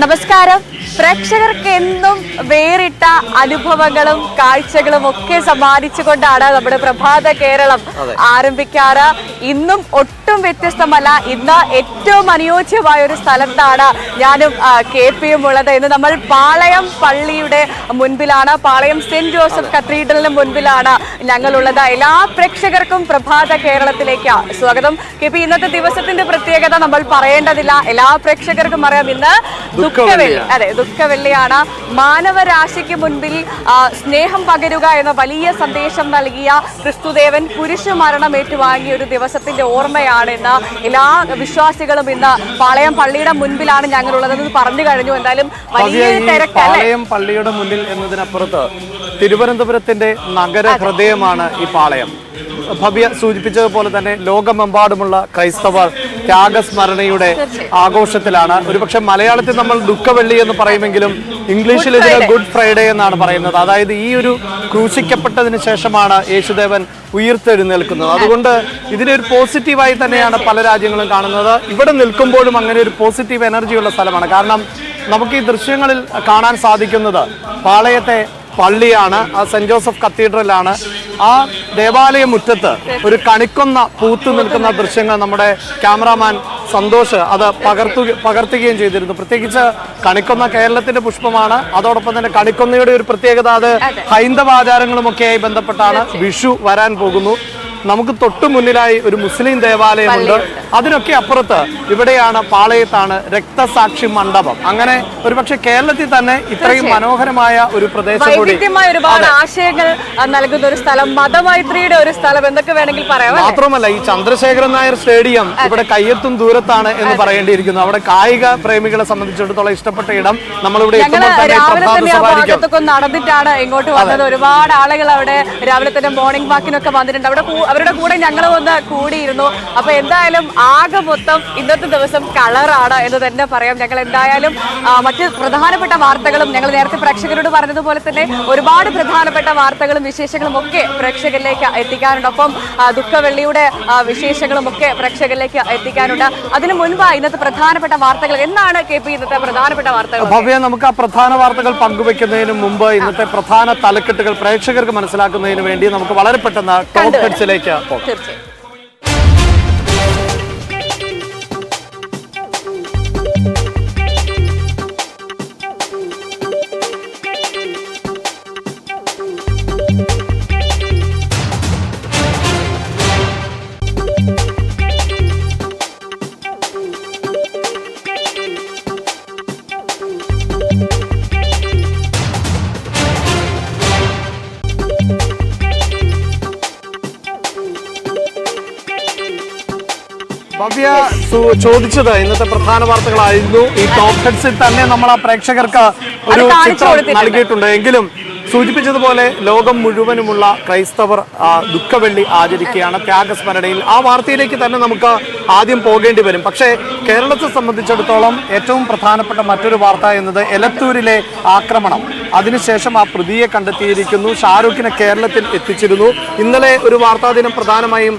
നമസ്കാരം. പ്രേക്ഷകർക്ക് എന്നും വേറിട്ട അനുഭവങ്ങളും കാഴ്ചകളും ഒക്കെ സമ്മാനിച്ചുകൊണ്ടാണ് നമ്മുടെ പ്രഭാത കേരളം ആരംഭിക്കാറ്. ഇന്നും ഒട്ടും വ്യത്യസ്തമല്ല. ഇന്ന് ഏറ്റവും അനുയോജ്യമായ ഒരു സ്ഥലത്താണ് ഞാനും KPയും ഉള്ളത്. ഇന്ന് നമ്മൾ പാളയം പള്ളിയുടെ മുൻപിലാണ്, പാളയം സെന്റ് ജോസഫ് കത്തീഡ്രലിന് മുൻപിലാണ് ഞങ്ങളുള്ളത്. എല്ലാ പ്രേക്ഷകർക്കും പ്രഭാത കേരളത്തിലേക്ക് സ്വാഗതം. KP, ഇന്നത്തെ ദിവസത്തിന്റെ പ്രത്യേകത നമ്മൾ പറയേണ്ടതില്ല, എല്ലാ പ്രേക്ഷകർക്കും അറിയാം. ഇന്ന് ദുഃഖവെള്ളി. അതെ, ദുഃഖവെള്ളിയാണ്. മാനവരാശിക്ക് മുൻപിൽ സ്നേഹം പകരുക എന്ന വലിയ സന്ദേശം നൽകിയ ക്രിസ്തുദേവൻ കുരിശു മരണം ഏറ്റുവാങ്ങിയ ഒരു ദിവസത്തിന്റെ ഓർമ്മയാണ് ഇന്ന്. എല്ലാ വിശ്വാസികളും ഇന്ന് പാളയം പള്ളിയുടെ മുൻപിലാണ് ഞങ്ങളുള്ളതെന്ന് പറഞ്ഞു കഴിഞ്ഞു. എന്തായാലും വലിയ തിരക്കല്ലേ പാളയം പള്ളിയുടെ മുന്നിൽ എന്നതിനപ്പുറത്ത് തിരുവനന്തപുരത്തിന്റെ നഗര ഹൃദയമാണ് ഈ പാളയം. ഭവ്യ സൂചിപ്പിച്ചതുപോലെ തന്നെ ലോകമെമ്പാടുമുള്ള ക്രൈസ്തവർ ത്യാഗസ്മരണയുടെ ആഘോഷത്തിലാണ്. ഒരുപക്ഷെ മലയാളത്തിൽ നമ്മൾ ദുഃഖവെള്ളി എന്ന് പറയുമെങ്കിലും ഇംഗ്ലീഷിൽ ഇതിന് ഗുഡ് ഫ്രൈഡേ എന്നാണ് പറയുന്നത്. അതായത് ഈ ഒരു ക്രൂശിക്കപ്പെട്ടതിന് ശേഷമാണ് യേശുദേവൻ ഉയർത്തെഴുന്നേൽക്കുന്നത്. അതുകൊണ്ട് ഇതിനൊരു പോസിറ്റീവായി തന്നെയാണ് പല രാജ്യങ്ങളും കാണുന്നത്. ഇവിടെ നിൽക്കുമ്പോഴും അങ്ങനെ ഒരു പോസിറ്റീവ് എനർജിയുള്ള സ്ഥലമാണ്. കാരണം നമുക്ക് ഈ ദൃശ്യങ്ങളിൽ കാണാൻ സാധിക്കുന്നത് പാളയത്തെ പള്ളിയാണ്, ആ സെന്റ് ജോസഫ് കത്തീഡ്രലാണ്. ആ ദേവാലയ മുറ്റത്ത് ഒരു കണിക്കൊന്ന പൂത്തു നിൽക്കുന്ന ദൃശ്യങ്ങൾ നമ്മുടെ ക്യാമറാമാൻ സന്തോഷ് അത് പകർത്തുകയും ചെയ്തിരുന്നു. പ്രത്യേകിച്ച് കണിക്കൊന്ന കേരളത്തിന്റെ പുഷ്പമാണ്. അതോടൊപ്പം തന്നെ കണിക്കൊന്നയുടെ ഒരു പ്രത്യേകത അത് ഹൈന്ദവ ആചാരങ്ങളുമൊക്കെയായി ബന്ധപ്പെട്ടാണ്. വിഷു വരാൻ പോകുന്നു. നമുക്ക് തൊട്ടു മുന്നിലായി ഒരു മുസ്ലിം ദേവാലയമുണ്ട്. അതിനൊക്കെ അപ്പുറത്ത് ഇവിടെയാണ്, പാളയത്താണ് രക്തസാക്ഷി മണ്ഡപം. അങ്ങനെ ഒരുപക്ഷെ കേരളത്തിൽ തന്നെ ഇത്രയും മനോഹരമായ ഒരു പ്രദേശം കൂടി, ഒരുപാട് ആശയങ്ങൾ നൽകുന്ന ഒരു സ്ഥലം, മതമൈത്രിയുടെ ഒരു സ്ഥലം എന്നൊക്കെ വേണമെങ്കിൽ പറയാം. മാത്രമല്ല ഈ ചന്ദ്രശേഖരൻ നായർ സ്റ്റേഡിയം ഇവിടെ കയ്യെത്തും ദൂരത്താണ് എന്ന് പറയേണ്ടിയിരിക്കുന്നു. അവിടെ കായിക പ്രേമികളെ സംബന്ധിച്ചിടത്തോളം ഇഷ്ടപ്പെട്ട ഇടം. നമ്മളിവിടെ നടന്നിട്ടാണ് ഇങ്ങോട്ട് വന്നത്. ഒരുപാട് ആളുകൾ അവിടെ രാവിലെ തന്നെ മോർണിംഗ് വാക്കിനൊക്കെ വന്നിട്ടുണ്ട്. അവരുടെ കൂടെ ഞങ്ങൾ വന്ന് കൂടിയിരുന്നു. അപ്പൊ എന്തായാലും ആകെ മൊത്തം ഇന്നത്തെ ദിവസം കളറാണ് എന്ന് തന്നെ പറയാം. ഞങ്ങൾ എന്തായാലും മറ്റ് പ്രധാനപ്പെട്ട വാർത്തകളും ഞങ്ങൾ നേരത്തെ പ്രേക്ഷകരോട് പറഞ്ഞതുപോലെ തന്നെ ഒരുപാട് പ്രധാനപ്പെട്ട വാർത്തകളും വിശേഷങ്ങളും ഒക്കെ പ്രേക്ഷകരിലേക്ക് എത്തിക്കാനുണ്ട്. ഒപ്പം ദുഃഖവെള്ളിയുടെ വിശേഷങ്ങളും ഒക്കെ പ്രേക്ഷകരിലേക്ക് എത്തിക്കാനുണ്ട്. അതിനു മുൻപായി ഇന്നത്തെ പ്രധാനപ്പെട്ട വാർത്തകൾ എന്താണ് KP? ഇന്നത്തെ പ്രധാനപ്പെട്ട വാർത്തകൾ ഭവ്യ, നമുക്ക് ആ പ്രധാന വാർത്തകൾ പങ്കുവെക്കുന്നതിന് മുമ്പ് ഇന്നത്തെ പ്രധാന തലക്കെട്ടുകൾ പ്രേക്ഷകർക്ക് മനസ്സിലാക്കുന്നതിന് വേണ്ടി നമുക്ക് വളരെ പെട്ടെന്ന് ടോപ്പ് ഹെഡ്സിലേക്ക് തീർച്ചയായും. ഭവ്യ ചോദിച്ചത് ഇന്നത്തെ പ്രധാന വാർത്തകളായിരുന്നു. ഈ ടോപ്പ് ഹെഡ്സിൽ തന്നെ നമ്മൾ ആ പ്രേക്ഷകർക്ക് ഒരു ചിത്രം നൽകിയിട്ടുണ്ട്. എങ്കിലും സൂചിപ്പിച്ചതുപോലെ ലോകം മുഴുവനുമുള്ള ക്രൈസ്തവർ ദുഃഖവെള്ളി ആചരിക്കുകയാണ്, ത്യാഗസ്മരണയിൽ. ആ വാർത്തയിലേക്ക് തന്നെ നമുക്ക് ആദ്യം പോകേണ്ടി വരും. പക്ഷേ കേരളത്തെ സംബന്ധിച്ചിടത്തോളം ഏറ്റവും പ്രധാനപ്പെട്ട മറ്റൊരു വാർത്ത എന്നത് എലത്തൂരിലെ ആക്രമണം. അതിനുശേഷം ആ പ്രതിയെ കണ്ടെത്തിയിരിക്കുന്നു. ഷാരൂഖിനെ കേരളത്തിൽ എത്തിച്ചിരുന്നു. ഇന്നലെ ഒരു വാർത്താ ദിനം പ്രധാനമായും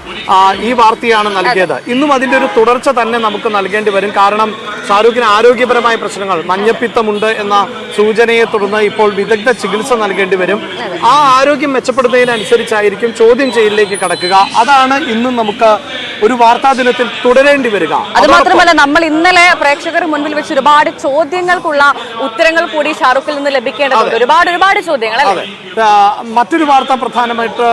ഈ വാർത്തയാണ് നൽകിയത്. ഇന്നും അതിൻ്റെ ഒരു തുടർച്ച തന്നെ നമുക്ക് നൽകേണ്ടി വരും. കാരണം ഷാരൂഖിന് ആരോഗ്യപരമായ പ്രശ്നങ്ങൾ, മഞ്ഞപ്പിത്തമുണ്ട് എന്ന സൂചനയെ തുടർന്ന് ഇപ്പോൾ വിദഗ്ധ ചികിത്സ നൽകേണ്ടി വരും. ആ ആരോഗ്യം മെച്ചപ്പെടുന്നതിനനുസരിച്ചായിരിക്കും ചോദ്യം ചെയ്യലിലേക്ക് കടക്കുക. അതാണ് ഇന്നും നമുക്ക് ഒരു വാർത്താ ദിനത്തിൽ തുടരേണ്ടി വരിക. അത് മാത്രമല്ല, നമ്മൾ ഇന്നലെ പ്രേക്ഷകർ മുൻപിൽ വെച്ച് ഒരുപാട് ചോദ്യങ്ങൾക്കുള്ള ഉത്തരങ്ങൾ കൂടി ഷാരൂഖിൽ നിന്ന് ലഭിക്കേണ്ടതുണ്ട്. ഒരുപാട് ചോദ്യങ്ങൾ. മറ്റൊരു വാർത്ത പ്രധാനമായിട്ട്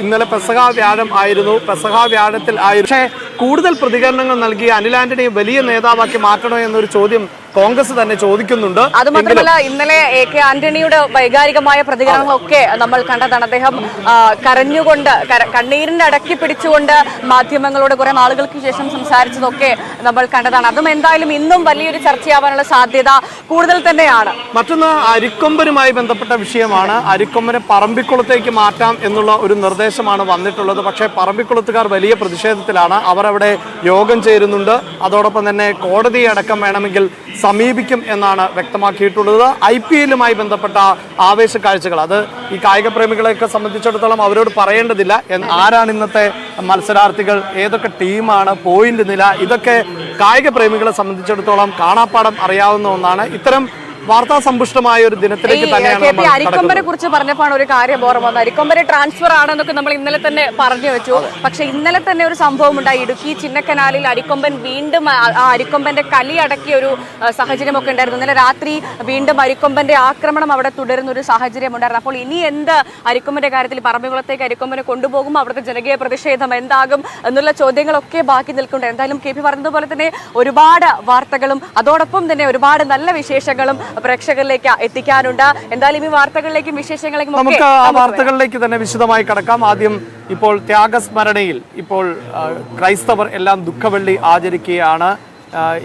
ഇന്നലെ പെസഹ വ്യാഴം ആയിരുന്നു. പെസഹ വ്യാഴത്തിൽ ആയിരുന്നു. പക്ഷേ കൂടുതൽ പ്രതികരണങ്ങൾ നൽകി അനിൽ ആന്റണിയെ വലിയ നേതാവാക്കി മാറ്റണോ എന്നൊരു ചോദ്യം കോൺഗ്രസ് തന്നെ ചോദിക്കുന്നുണ്ട്. അത് മാത്രമല്ല, ഇന്നലെ AK ആന്റണിയുടെ വൈകാരികമായ പ്രതികരണങ്ങളൊക്കെ നമ്മൾ കണ്ടതാണ്. അദ്ദേഹം കരഞ്ഞുകൊണ്ട്, കണ്ണീരിന്റെ അടക്കി പിടിച്ചുകൊണ്ട് മാധ്യമങ്ങളോട് കുറെ നാളുകൾക്ക് ശേഷം സംസാരിച്ചതൊക്കെ നമ്മൾ കണ്ടതാണ്. അതും എന്തായാലും ഇന്നും വലിയൊരു ചർച്ചയാവാനുള്ള സാധ്യത കൂടുതൽ തന്നെയാണ്. മറ്റൊന്ന് അരിക്കൊമ്പനുമായി ബന്ധപ്പെട്ട വിഷയമാണ്. അരിക്കൊമ്പനെ പറമ്പിക്കുളത്തേക്ക് മാറ്റാം എന്നുള്ള ഒരു നിർദ്ദേശമാണ് വന്നിട്ടുള്ളത്. പക്ഷേ പറമ്പിക്കുളത്തുകാർ വലിയ പ്രതിഷേധത്തിലാണ്. അവർ അവിടെ യോഗം ചേരുന്നുണ്ട്. അതോടൊപ്പം തന്നെ കോടതിയെ അടക്കം വേണമെങ്കിൽ സമീപിക്കും എന്നാണ് വ്യക്തമാക്കിയിട്ടുള്ളത്. IPL-ലുമായി ബന്ധപ്പെട്ട ആവേശ കാഴ്ചകൾ അത് ഈ കായിക പ്രേമികളെയൊക്കെ സംബന്ധിച്ചിടത്തോളം അവരോട് പറയേണ്ടതില്ല. ആരാണ് ഇന്നത്തെ മത്സരാർത്ഥികൾ, ഏതൊക്കെ ടീമാണ്, പോയിന്റ് നില, ഇതൊക്കെ കായിക പ്രേമികളെ സംബന്ധിച്ചിടത്തോളം കാണാപ്പാടം അറിയാവുന്ന ഒന്നാണ്. ഇത്തരം വാർത്താ സമ്പുഷ്ടമായ ഒരു ദിനത്തിലേക്ക് തന്നെയാണ് അരിക്കൊമ്പനെ കുറിച്ച് പറഞ്ഞപ്പോഴാണ് ഒരു കാര്യം ഓർമ്മ വന്നത്. അരിക്കൊമ്പനെ ട്രാൻസ്ഫർ ആണെന്നൊക്കെ നമ്മൾ ഇന്നലെ തന്നെ പറഞ്ഞു വെച്ചു. പക്ഷെ ഇന്നലെ തന്നെ ഒരു സംഭവം ഉണ്ടായി. ഇടുക്കി ചിന്നക്കനാലിൽ അരിക്കൊമ്പൻ വീണ്ടും അരിക്കൊമ്പന്റെ കലി അടക്കിയ ഒരു സാഹചര്യമൊക്കെ ഉണ്ടായിരുന്നു. ഇന്നലെ രാത്രി വീണ്ടും അരിക്കൊമ്പന്റെ ആക്രമണം അവിടെ തുടരുന്ന ഒരു സാഹചര്യം ഉണ്ടായിരുന്നു. അപ്പോൾ ഇനി എന്ത് അരിക്കൊമ്പന്റെ കാര്യത്തിൽ പറമ്പിക്കുളത്തേക്ക് അരിക്കൊമ്പനെ കൊണ്ടുപോകുമ്പോൾ അവിടുത്തെ ജനകീയ പ്രതിഷേധം എന്താകും എന്നുള്ള ചോദ്യങ്ങളൊക്കെ ബാക്കി നിൽക്കുന്നുണ്ട്. എന്തായാലും KP പറഞ്ഞതുപോലെ തന്നെ ഒരുപാട് വാർത്തകളും അതോടൊപ്പം തന്നെ ഒരുപാട് നല്ല വിശേഷങ്ങളും പ്രേക്ഷകരിലേക്ക് എത്തിക്കാനുണ്ട്. എന്തായാലും ഈ വാർത്തകളിലേക്കും വിശേഷങ്ങളിലേക്കും നമുക്ക് ആ വാർത്തകളിലേക്ക് തന്നെ വിശദമായി കടക്കാം. ആദ്യം ഇപ്പോൾ ത്യാഗസ്മരണയിൽ ഇപ്പോൾ ക്രൈസ്തവർ എല്ലാം ദുഃഖവെള്ളി ആചരിക്കുകയാണ്.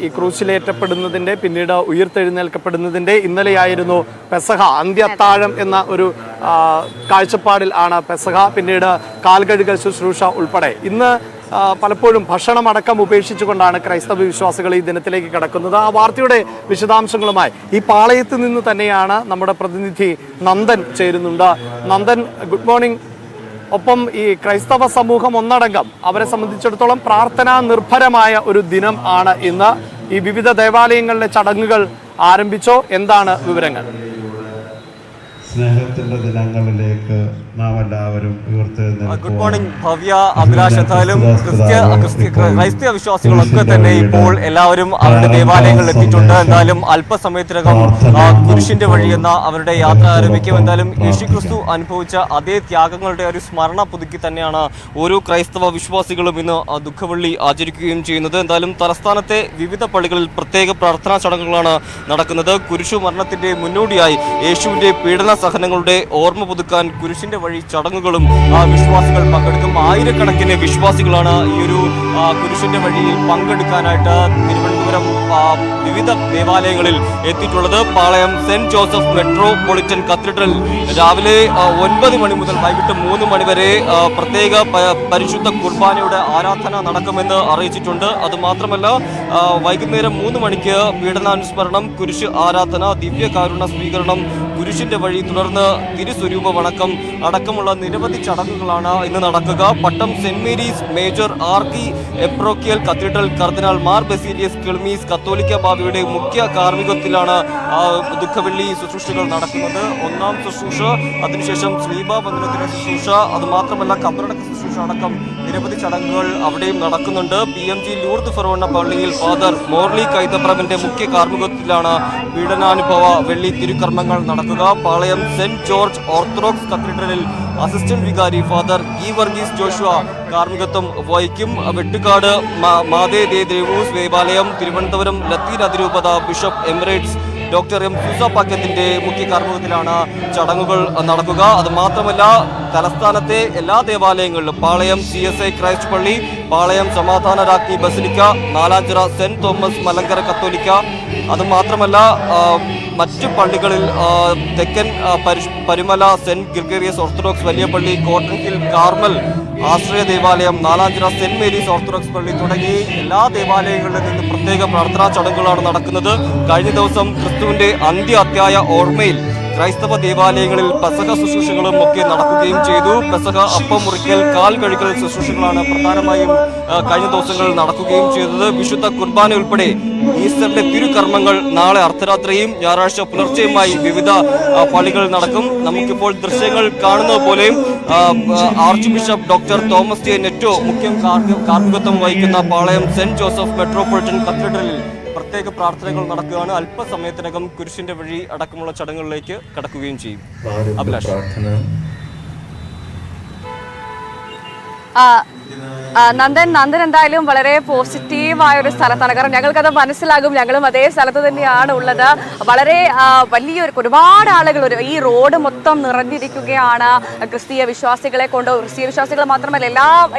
ഈ ക്രൂശിലേറ്റപ്പെടുന്നതിന്റെ പിന്നീട് ഉയർത്തെഴുന്നേൽക്കപ്പെടുന്നതിന്റെ ഇന്നലെയായിരുന്നു പെസഹ. അന്ത്യത്താഴം എന്ന ഒരു കാഴ്ചപ്പാടിൽ ആണ് പെസഹ, പിന്നീട് കാൽകഴുകൽ ശുശ്രൂഷ ഉൾപ്പെടെ. ഇന്ന് പലപ്പോഴും ഭക്ഷണമടക്കം ഉപേക്ഷിച്ചുകൊണ്ടാണ് ക്രൈസ്തവ വിശ്വാസികൾ ഈ ദിനത്തിലേക്ക് കടക്കുന്നത്. ആ വാർത്തയുടെ വിശദാംശങ്ങളുമായി ഈ പാളയത്ത് നിന്ന് തന്നെയാണ് നമ്മുടെ പ്രതിനിധി നന്ദൻ ചേരുന്നുണ്ട്. Nandan, good morning. ഒപ്പം ഈ ക്രൈസ്തവ സമൂഹം ഒന്നടങ്കം അവരെ സംബന്ധിച്ചിടത്തോളം പ്രാർത്ഥനാ നിർഭരമായ ഒരു ദിനം ആണ് ഇന്ന്. ഈ വിവിധ ദേവാലയങ്ങളിലെ ചടങ്ങുകൾ ആരംഭിച്ചോ? എന്താണ് വിവരങ്ങൾ? സ്നേഹത്തിന്റെ ദിനങ്ങളിലേക്ക് നാം എല്ലാവരും ഗുഡ് മോർണിംഗ് ഭവ്യ, അഭിലാഷ്. എന്തായാലും ക്രൈസ്തവ വിശ്വാസികളൊക്കെ തന്നെ ഇപ്പോൾ എല്ലാവരും അവരുടെ ദേവാലയങ്ങളിൽ എത്തിയിട്ടുണ്ട്. എന്തായാലും അല്പസമയത്തിനകം കുരിശിന്റെ വഴി എന്ന അവരുടെ യാത്ര ആരംഭിക്കും. എന്തായാലും യേശുക്രിസ്തു അനുഭവിച്ച അതേ ത്യാഗങ്ങളുടെ ഒരു സ്മരണ പുതുക്കി തന്നെയാണ് ഓരോ ക്രൈസ്തവ വിശ്വാസികളും ഇന്ന് ദുഃഖവെള്ളി ആചരിക്കുകയും ചെയ്യുന്നത്. എന്തായാലും തലസ്ഥാനത്തെ വിവിധ പള്ളികളിൽ പ്രത്യേക പ്രാർത്ഥനാ ചടങ്ങുകളാണ് നടക്കുന്നത്. കുരിശു മരണത്തിന്റെ മുന്നോടിയായി യേശുവിന്റെ പീഡന സഹനങ്ങളുടെ ഓർമ്മ പുതുക്കാൻ കുരിശിന്റെ വഴി ചടങ്ങുകളും വിശ്വാസികൾ പങ്കെടുക്കും. ആയിരക്കണക്കിന് വിശ്വാസികളാണ് ഈ ഒരു കുരിശിന്റെ വഴിയിൽ പങ്കെടുക്കാനായിട്ട് തിരുവനന്തപുരം വിവിധ ദേവാലയങ്ങളിൽ എത്തിയിട്ടുള്ളത്. പാളയം സെന്റ് ജോസഫ് മെട്രോപൊളിറ്റൻ കത്തീഡ്രൽ രാവിലെ 9 മണി മുതൽ വൈകിട്ട് 3 മണി വരെ പ്രത്യേക പരിശുദ്ധ കുർബാനയുടെ ആരാധന നടക്കുമെന്ന് അറിയിച്ചിട്ടുണ്ട്. അതുമാത്രമല്ല വൈകുന്നേരം 3 മണിക്ക് പീഡനാനുസ്മരണം, കുരിശ് ആരാധന, ദിവ്യകാരുണ്യ സ്വീകരണം, കുരിശിന്റെ വഴി, തുടർന്ന് തിരുസ്വരൂപ വണക്കം അടക്കമുള്ള നിരവധി ചടങ്ങുകളാണ് ഇന്ന് നടക്കുക. പട്ടം സെന്റ് മേരീസ് മേജർ ആർക്കി എപ്രോക്കിയൽ കത്തീഡ്രൽ കർദിനാൾ മാർ ബസീലിയസ് കിൾമീസ് കത്തോലിക്ക ബാവയുടെ മുഖ്യ കാർമ്മികത്വത്തിലാണ് ദുഃഖവെള്ളി ശുശ്രൂഷകൾ നടക്കുന്നത്. ഒന്നാം ശുശ്രൂഷ, അതിനുശേഷം ശ്ലീബ വന്ദനത്തിന്റെ ശുശ്രൂഷ, അതുമാത്രമല്ല കബറടക്ക ശുശ്രൂഷ അടക്കം നിരവധി ചടങ്ങുകൾ അവിടെയും നടക്കുന്നുണ്ട്. PMG ലൂർദ് ഫെറോണ പള്ളിയിൽ ഫാദർ മോർലി കൈതപ്രഭന്റെ മുഖ്യ കാർമ്മികത്വത്തിലാണ് പീഡനാനുഭവ വെള്ളി തിരുക്കർമ്മങ്ങൾ നടക്കുക. പാളയം സെന്റ് ജോർജ് ഓർത്തഡോക്സ് കത്തീഡ്രലിൽ അസിസ്റ്റന്റ് വികാരി ഫാദർ ഗീവർഗീസ് ജോഷുവ കാർമ്മികത്വം വഹിക്കും. വെട്ടുകാട് മാതേ ദേ ദേവൂസ് ദേവാലയം, തിരുവനന്തപുരം ലത്തീൻ അതിരൂപത ബിഷപ്പ് എമിറേറ്റ്സ് ഡോക്ടർ M. സൂസപ്പാക്കത്തിന്റെ മുഖ്യ കാർമ്മികത്തിലാണ് ചടങ്ങുകൾ നടക്കുക. അതുമാത്രമല്ല തലസ്ഥാനത്തെ എല്ലാ ദേവാലയങ്ങളിലും പാളയം CSI ക്രൈസ്റ്റ് പള്ളി, പാളയം സമാധാന രാജ്ഞി basilica, Nalanchira saint Thomas Malankara കത്തോലിക്ക, അതുമാത്രമല്ല മറ്റു പള്ളികളിൽ തെക്കൻ പരുമല സെന്റ് ഗ്രിഗേറിയസ് ഓർത്തഡോക്സ് വലിയ പള്ളി, കോട്ടൺ ഹിൽ കാർമൽ ആശ്രയ ദേവാലയം, നാലാഞ്ചിറ സെന്റ് മേരീസ് ഓർത്തഡോക്സ് പള്ളി തുടങ്ങി എല്ലാ ദേവാലയങ്ങളിൽ നിന്ന് പ്രത്യേക പ്രാർത്ഥനാ ചടങ്ങുകളാണ് നടക്കുന്നത്. കഴിഞ്ഞ ദിവസം ക്രിസ്തുവിന്റെ അന്ത്യ അധ്യായ ഓർമ്മയിൽ ക്രൈസ്തവ ദേവാലയങ്ങളിൽ പെസഹ ശുശ്രൂഷകളും ഒക്കെ നടക്കുകയും ചെയ്തു. പെസഹ അപ്പം മുറിക്കൽ, കാൽ കഴുകൽ ശുശ്രൂഷകളാണ് പ്രധാനമായും കഴിഞ്ഞ ദിവസങ്ങളിൽ നടക്കുകയും ചെയ്തത്. വിശുദ്ധ കുർബാന ഉൾപ്പെടെ ഈസ്റ്ററിന്റെ തിരുകർമ്മങ്ങൾ നാളെ അർദ്ധരാത്രിയും ഞായറാഴ്ച പുലർച്ചെയുമായി വിവിധ പള്ളികളിൽ നടക്കും. നമുക്കിപ്പോൾ ദൃശ്യങ്ങൾ കാണുന്നത് പോലെ archbishop doctor Thomas J Netto മുഖ്യ കാർമ്മികത്വം വഹിക്കുന്ന പാളയം സെന്റ് ജോസഫ് മെട്രോപൊളിറ്റൻ കത്തീഡ്രലിൽ പ്രത്യേക പ്രാർത്ഥനകൾ നടക്കുകയാണ്. അല്പസമയത്തിനകം കുരിശിന്റെ വഴി അടക്കമുള്ള ചടങ്ങുകളിലേക്ക് കടക്കുകയും ചെയ്യും. അഭിലാഷ്. നന്ദൻ എന്തായാലും വളരെ പോസിറ്റീവായ ഒരു സ്ഥലത്താണ്. കാരണം ഞങ്ങൾക്കത് മനസ്സിലാകും, ഞങ്ങളും അതേ സ്ഥലത്ത് തന്നെയാണ് ഉള്ളത്. വളരെ വലിയൊരു ഒരുപാട് ആളുകൾ ഈ റോഡ് മൊത്തം നിറഞ്ഞിരിക്കുകയാണ് ക്രിസ്തീയ വിശ്വാസികളെ കൊണ്ട്. ക്രിസ്തീയ വിശ്വാസികൾ മാത്രമല്ല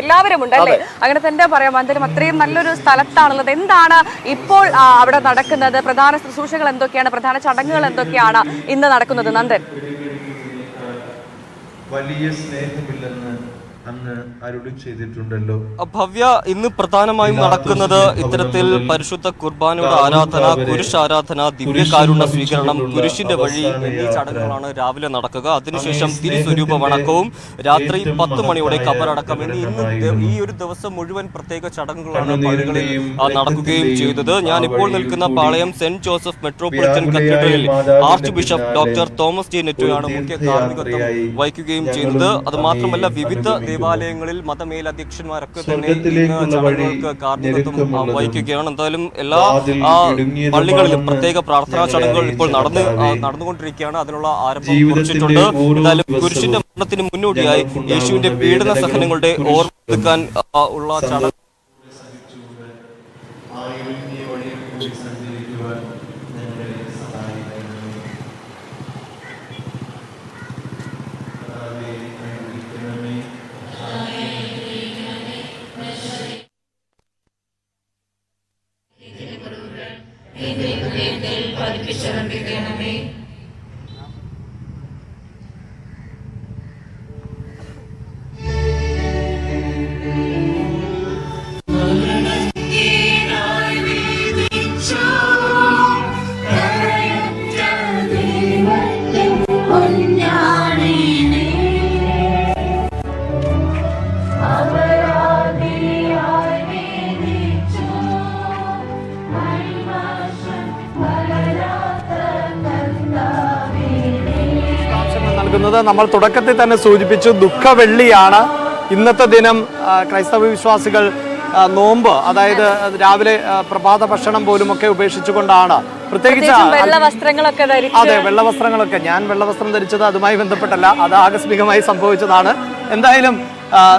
എല്ലാവരും ഉണ്ടല്ലേ, അങ്ങനെ തന്നെ പറയാം. എന്തായാലും അത്രയും നല്ലൊരു സ്ഥലത്താണുള്ളത്. എന്താണ് ഇപ്പോൾ അവിടെ നടക്കുന്നത്? പ്രധാന ശുശ്രൂഷകൾ എന്തൊക്കെയാണ്? പ്രധാന ചടങ്ങുകൾ എന്തൊക്കെയാണ് ഇന്ന് നടക്കുന്നത്? നന്ദൻ, വലിയ സ്നേഹമില്ലെന്ന് അങ്ങ് അരുളി ചെയ്തിട്ടുണ്ടല്ലോ. ഭവ്യ, ഇന്ന് പ്രധാനമായും നടക്കുന്നത് ഇത്തരത്തിൽ പരിശുദ്ധ കുർബാനയുടെ ആരാധന, കുരിശാരാധന, ദിവ്യകാരുണ്യ സ്വീകരണം, കുരിശിന്റെ വഴി എന്നീ ചടങ്ങുകളാണ് രാവിലെ നടക്കുക. അതിനുശേഷം തിരുസ്വരൂപ വണക്കവും രാത്രി 10 മണിയോടെ കബറടക്കം എന്നീ ഇന്ന് ഈ ഒരു ദിവസം മുഴുവൻ പ്രത്യേക ചടങ്ങുകളാണ് പള്ളികളിൽ നടക്കുകയും ചെയ്തത്. ഞാനിപ്പോൾ നിൽക്കുന്ന പാളയം സെന്റ് ജോസഫ് മെട്രോപൊളിറ്റൻ കത്തീഡ്രലിൽ archbishop doctor Thomas J നെറ്റോയാണ് മുഖ്യ കാർമ്മികത്വം വഹിക്കുകയും ചെയ്യുന്നത്. അത് മാത്രമല്ല, വിവിധ ദേവാലയങ്ങളിൽ മതമേലധ്യക്ഷന്മാരൊക്കെ തന്നെ ചടങ്ങുകൾക്ക് കാർമ്മികത്വം വഹിക്കുകയാണ്. എന്തായാലും എല്ലാ പള്ളികളിലും പ്രത്യേക പ്രാർത്ഥനാ ചടങ്ങുകൾ ഇപ്പോൾ നടന്നുകൊണ്ടിരിക്കുകയാണ്. അതിനുള്ള ആരംഭം കുറിച്ചിട്ടുണ്ട്. എന്തായാലും കുരിശിന്റെ മരണത്തിന് മുന്നോടിയായി യേശുവിന്റെ പീഡന സഹനങ്ങളുടെ ഓർമ്മിക്കാൻ ഉള്ള ചടങ്ങ് പതിപ്പിച്ചർപ്പിക്കണമേ. നമ്മൾ തുടക്കത്തിൽ തന്നെ സൂചിപ്പിച്ചു, ദുഃഖവെള്ളിയാണ് ഇന്നത്തെ ദിനം. ക്രൈസ്തവ വിശ്വാസികൾ നോമ്പ്, അതായത് രാവിലെ പ്രഭാത ഭക്ഷണം പോലും ഒക്കെ ഉപേക്ഷിച്ചുകൊണ്ടാണ്, പ്രത്യേകിച്ച് വെള്ള വസ്ത്രങ്ങളൊക്കെ അതെ, വെള്ള വസ്ത്രങ്ങളൊക്കെ. ഞാൻ വെള്ള വസ്ത്രം ധരിച്ചത് അതുമായി ബന്ധപ്പെട്ടല്ല, അത് ആകസ്മികമായി സംഭവിച്ചതാണ്. എന്തായാലും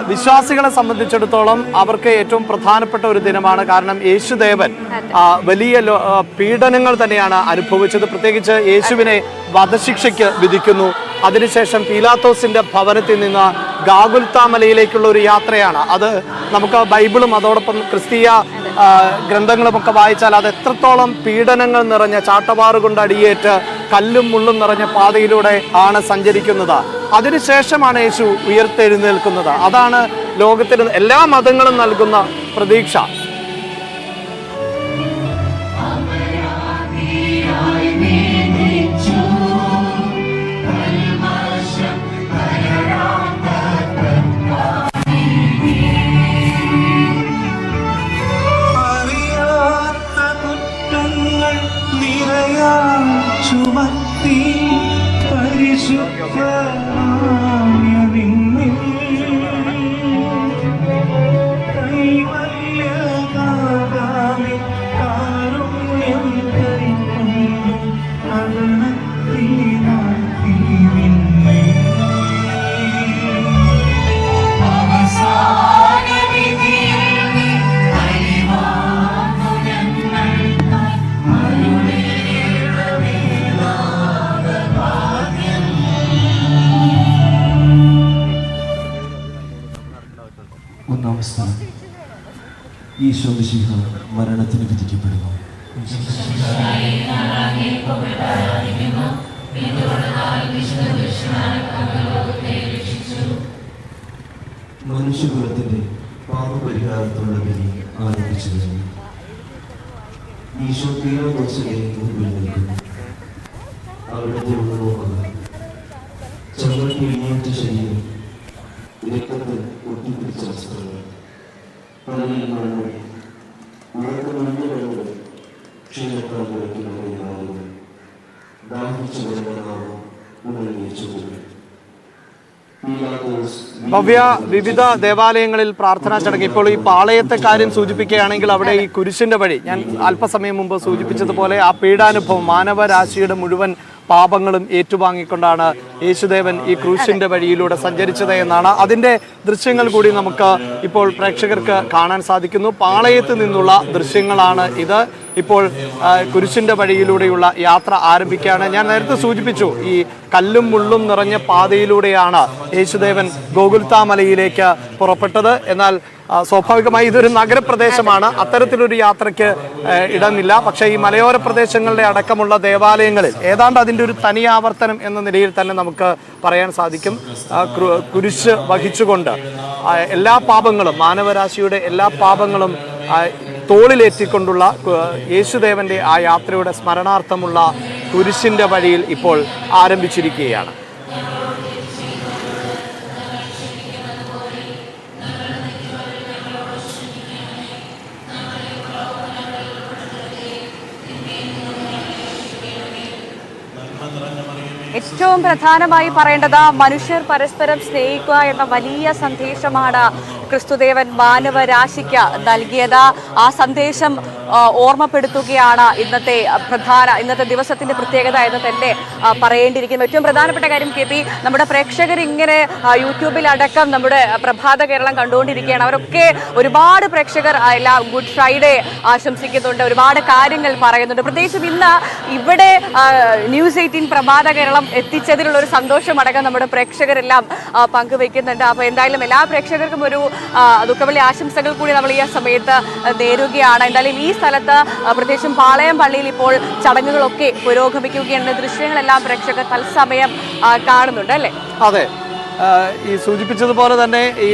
വിശ്വാസികളെ സംബന്ധിച്ചിടത്തോളം അവർക്ക് ഏറ്റവും പ്രധാനപ്പെട്ട ഒരു ദിനമാണ്. കാരണം യേശുദേവൻ വലിയ പീഡനങ്ങൾ തന്നെയാണ് അനുഭവിച്ചത്. പ്രത്യേകിച്ച് യേശുവിനെ വധശിക്ഷയ്ക്ക് വിധിക്കുന്നു. അതിനുശേഷം പീലാത്തോസിന്റെ ഭവനത്തിൽ നിന്ന് ഗാഗുൽത്താമലയിലേക്കുള്ള ഒരു യാത്രയാണ്. അത് നമുക്ക് ബൈബിളും അതോടൊപ്പം ക്രിസ്തീയ ഗ്രന്ഥങ്ങളുമൊക്കെ വായിച്ചാൽ അത് എത്രത്തോളം പീഡനങ്ങൾ നിറഞ്ഞ, ചാട്ടവാറ് കൊണ്ട് അടിയേറ്റ് കല്ലും മുള്ളും നിറഞ്ഞ പാതയിലൂടെ ആണ് സഞ്ചരിക്കുന്നത്. അതിനുശേഷമാണ് യേശു ഉയർത്തെഴുന്നേൽക്കുന്നത്. അതാണ് ലോകത്തിന് എല്ലാ മതങ്ങളും നൽകുന്ന പ്രതീക്ഷ. ഈശോ മിശിഹ മരണത്തിന് വിധിക്കപ്പെടുന്നു. മനുഷ്യകുലത്തിന്റെ പാപപരിഹാരത്തോടെ ബലി ആരംഭിച്ചു കഴിഞ്ഞു. ഈശോ പീലാത്തോസിനെ മുൻപിൽ നിൽക്കുന്നു. അവിടുത്തെ ഒന്ന് നോക്കുക. ചവർ പിഴിഞ്ഞേറ്റ ശരീരം, രക്തത്തിൽ ഒട്ടിപ്പിടിച്ച വസ്ത്രങ്ങൾ, പള്ളിയിൽ മണ്ണുകൾ, ഉറക്കമഞ്ഞ ക്ഷീണത്താൽ വിളക്കുന്ന കൈകാലുകൾ, ദാഹിച്ചു വരുന്ന നാമം ഉണങ്ങിയ ചുവടുകൾ. ഭവ്യ, വിവിധ ദേവാലയങ്ങളിൽ പ്രാർത്ഥനാ ചടങ്ങ്. ഇപ്പോൾ ഈ പാളയത്തെ കാര്യം സൂചിപ്പിക്കുകയാണെങ്കിൽ അവിടെ ഈ കുരിശിന്റെ വഴി, ഞാൻ അല്പസമയം മുമ്പ് സൂചിപ്പിച്ചതുപോലെ ആ പീഡാനുഭവം, മാനവരാശിയുടെ മുഴുവൻ പാപങ്ങളും ഏറ്റുവാങ്ങിക്കൊണ്ടാണ് യേശുദേവൻ ഈ ക്രൂശിന്റെ വഴിയിലൂടെ സഞ്ചരിച്ചത് എന്നാണ്. അതിന്റെ ദൃശ്യങ്ങൾ കൂടി നമുക്ക് ഇപ്പോൾ പ്രേക്ഷകർക്ക് കാണാൻ സാധിക്കുന്നു. പാളയത്ത് നിന്നുള്ള ദൃശ്യങ്ങളാണ് ഇത്. ഇപ്പോൾ കുരിശിന്റെ വഴിയിലൂടെയുള്ള യാത്ര ആരംഭിക്കുകയാണ്. ഞാൻ നേരത്തെ സൂചിപ്പിച്ചു, ഈ കല്ലും മുള്ളും നിറഞ്ഞ പാതയിലൂടെയാണ് യേശുദേവൻ ഗോകുൽത്താ മലയിലേക്ക് പുറപ്പെട്ടത്. എന്നാൽ സ്വാഭാവികമായി ഇതൊരു നഗരപ്രദേശമാണ്, അത്തരത്തിലൊരു യാത്രയ്ക്ക് ഇടമില്ല. പക്ഷേ ഈ മലയോര പ്രദേശങ്ങളുടെ അടക്കമുള്ള ദേവാലയങ്ങളിൽ ഏതാണ്ട് അതിൻ്റെ ഒരു തനിയാവർത്തനം എന്ന നിലയിൽ തന്നെ നമുക്ക് പറയാൻ സാധിക്കും. കുരിശ് വഹിച്ചുകൊണ്ട് എല്ലാ പാപങ്ങളും, മാനവരാശിയുടെ എല്ലാ പാപങ്ങളും തോളിലേറ്റിക്കൊണ്ടുള്ള യേശുദേവന്റെ ആ യാത്രയുടെ സ്മരണാർത്ഥമുള്ള കുരിശിന്റെ വഴിയിൽ ഇപ്പോൾ ആരംഭിച്ചിരിക്കുകയാണ്. ഏറ്റവും പ്രധാനമായി പറയേണ്ടത് മനുഷ്യർ പരസ്പരം സ്നേഹിക്കുക എന്ന വലിയ സന്ദേശമാണ് ക്രിസ്തുദേവൻ മാനവരാശിക്ക് നൽകിയത്. ആ സന്ദേശം ഓർമ്മപ്പെടുത്തുകയാണ് ഇന്നത്തെ ദിവസത്തിന്റെ പ്രത്യേകത എന്ന് തന്നെ പറയേണ്ടിയിരിക്കുന്നു. ഏറ്റവും പ്രധാനപ്പെട്ട കാര്യം KP, നമ്മുടെ പ്രേക്ഷകർ ഇങ്ങനെ യൂട്യൂബിലടക്കം നമ്മുടെ പ്രഭാത കേരളം കണ്ടുകൊണ്ടിരിക്കുകയാണ്. അവരൊക്കെ ഒരുപാട് പ്രേക്ഷകർ എല്ലാ ഗുഡ് ഫ്രൈഡേ ആശംസിക്കുന്നുണ്ട്, ഒരുപാട് കാര്യങ്ങൾ പറയുന്നുണ്ട്. പ്രത്യേകിച്ചും ഇന്ന് ഇവിടെ ന്യൂസ് 18 പ്രഭാത കേരളം എത്തിച്ചതിലുള്ള ഒരു സന്തോഷമടക്കം നമ്മുടെ പ്രേക്ഷകരെല്ലാം പങ്കുവെക്കുന്നുണ്ട്. അപ്പോൾ എന്തായാലും എല്ലാ പ്രേക്ഷകർക്കും ഒരു ദുഃഖവെള്ളി ആശംസകൾ കൂടി നമ്മൾ ഈ സമയത്ത് നേരുകയാണ്. എന്തായാലും ഈ സ്ഥലത്ത് പ്രത്യേകിച്ചും പാളയം പള്ളിയിൽ ഇപ്പോൾ ചടങ്ങുകളൊക്കെ പുരോഗമിക്കുകയാണ്. ദൃശ്യങ്ങളെല്ലാം പ്രേക്ഷകർ തത്സമയം കാണുന്നുണ്ട് അല്ലേ? അതെ, ഈ സൂചിപ്പിച്ചതുപോലെ തന്നെ ഈ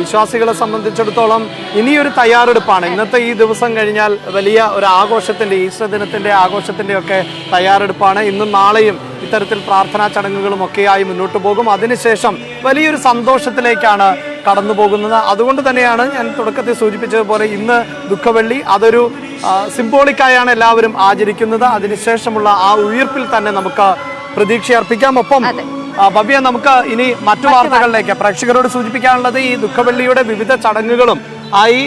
വിശ്വാസികളെ സംബന്ധിച്ചിടത്തോളം ഇനിയൊരു തയ്യാറെടുപ്പാണ്. ഇന്നത്തെ ഈ ദിവസം കഴിഞ്ഞാൽ വലിയ ഒരു ആഘോഷത്തിന്റെ, ഈസ്റ്റർ ദിനത്തിന്റെ ആഘോഷത്തിന്റെ ഒക്കെ തയ്യാറെടുപ്പാണ്. ഇന്നും നാളെയും ഇത്തരത്തിൽ പ്രാർത്ഥനാ ചടങ്ങുകളും ഒക്കെയായി മുന്നോട്ട് പോകും. അതിനുശേഷം വലിയൊരു സന്തോഷത്തിലേക്കാണ് കടന്നു പോകുന്നത്. അതുകൊണ്ട് തന്നെയാണ് ഞാൻ തുടക്കത്തിൽ സൂചിപ്പിച്ചതുപോലെ ഇന്ന് ദുഃഖവെള്ളി അതൊരു സിംബോളിക്കായാണ് എല്ലാവരും ആചരിക്കുന്നത്. അതിനുശേഷമുള്ള ആ ഉയിർപ്പിൽ തന്നെ നമുക്ക് പ്രതീക്ഷയർപ്പിക്കാം. ഒപ്പം ഭവ്യ, നമുക്ക് ഇനി മറ്റു വാർത്തകളിലേക്ക് പ്രേക്ഷകരോട് സൂചിപ്പിക്കാനുള്ളത്, ഈ ദുഃഖവെള്ളിയുടെ വിവിധ ചടങ്ങുകളും ആയി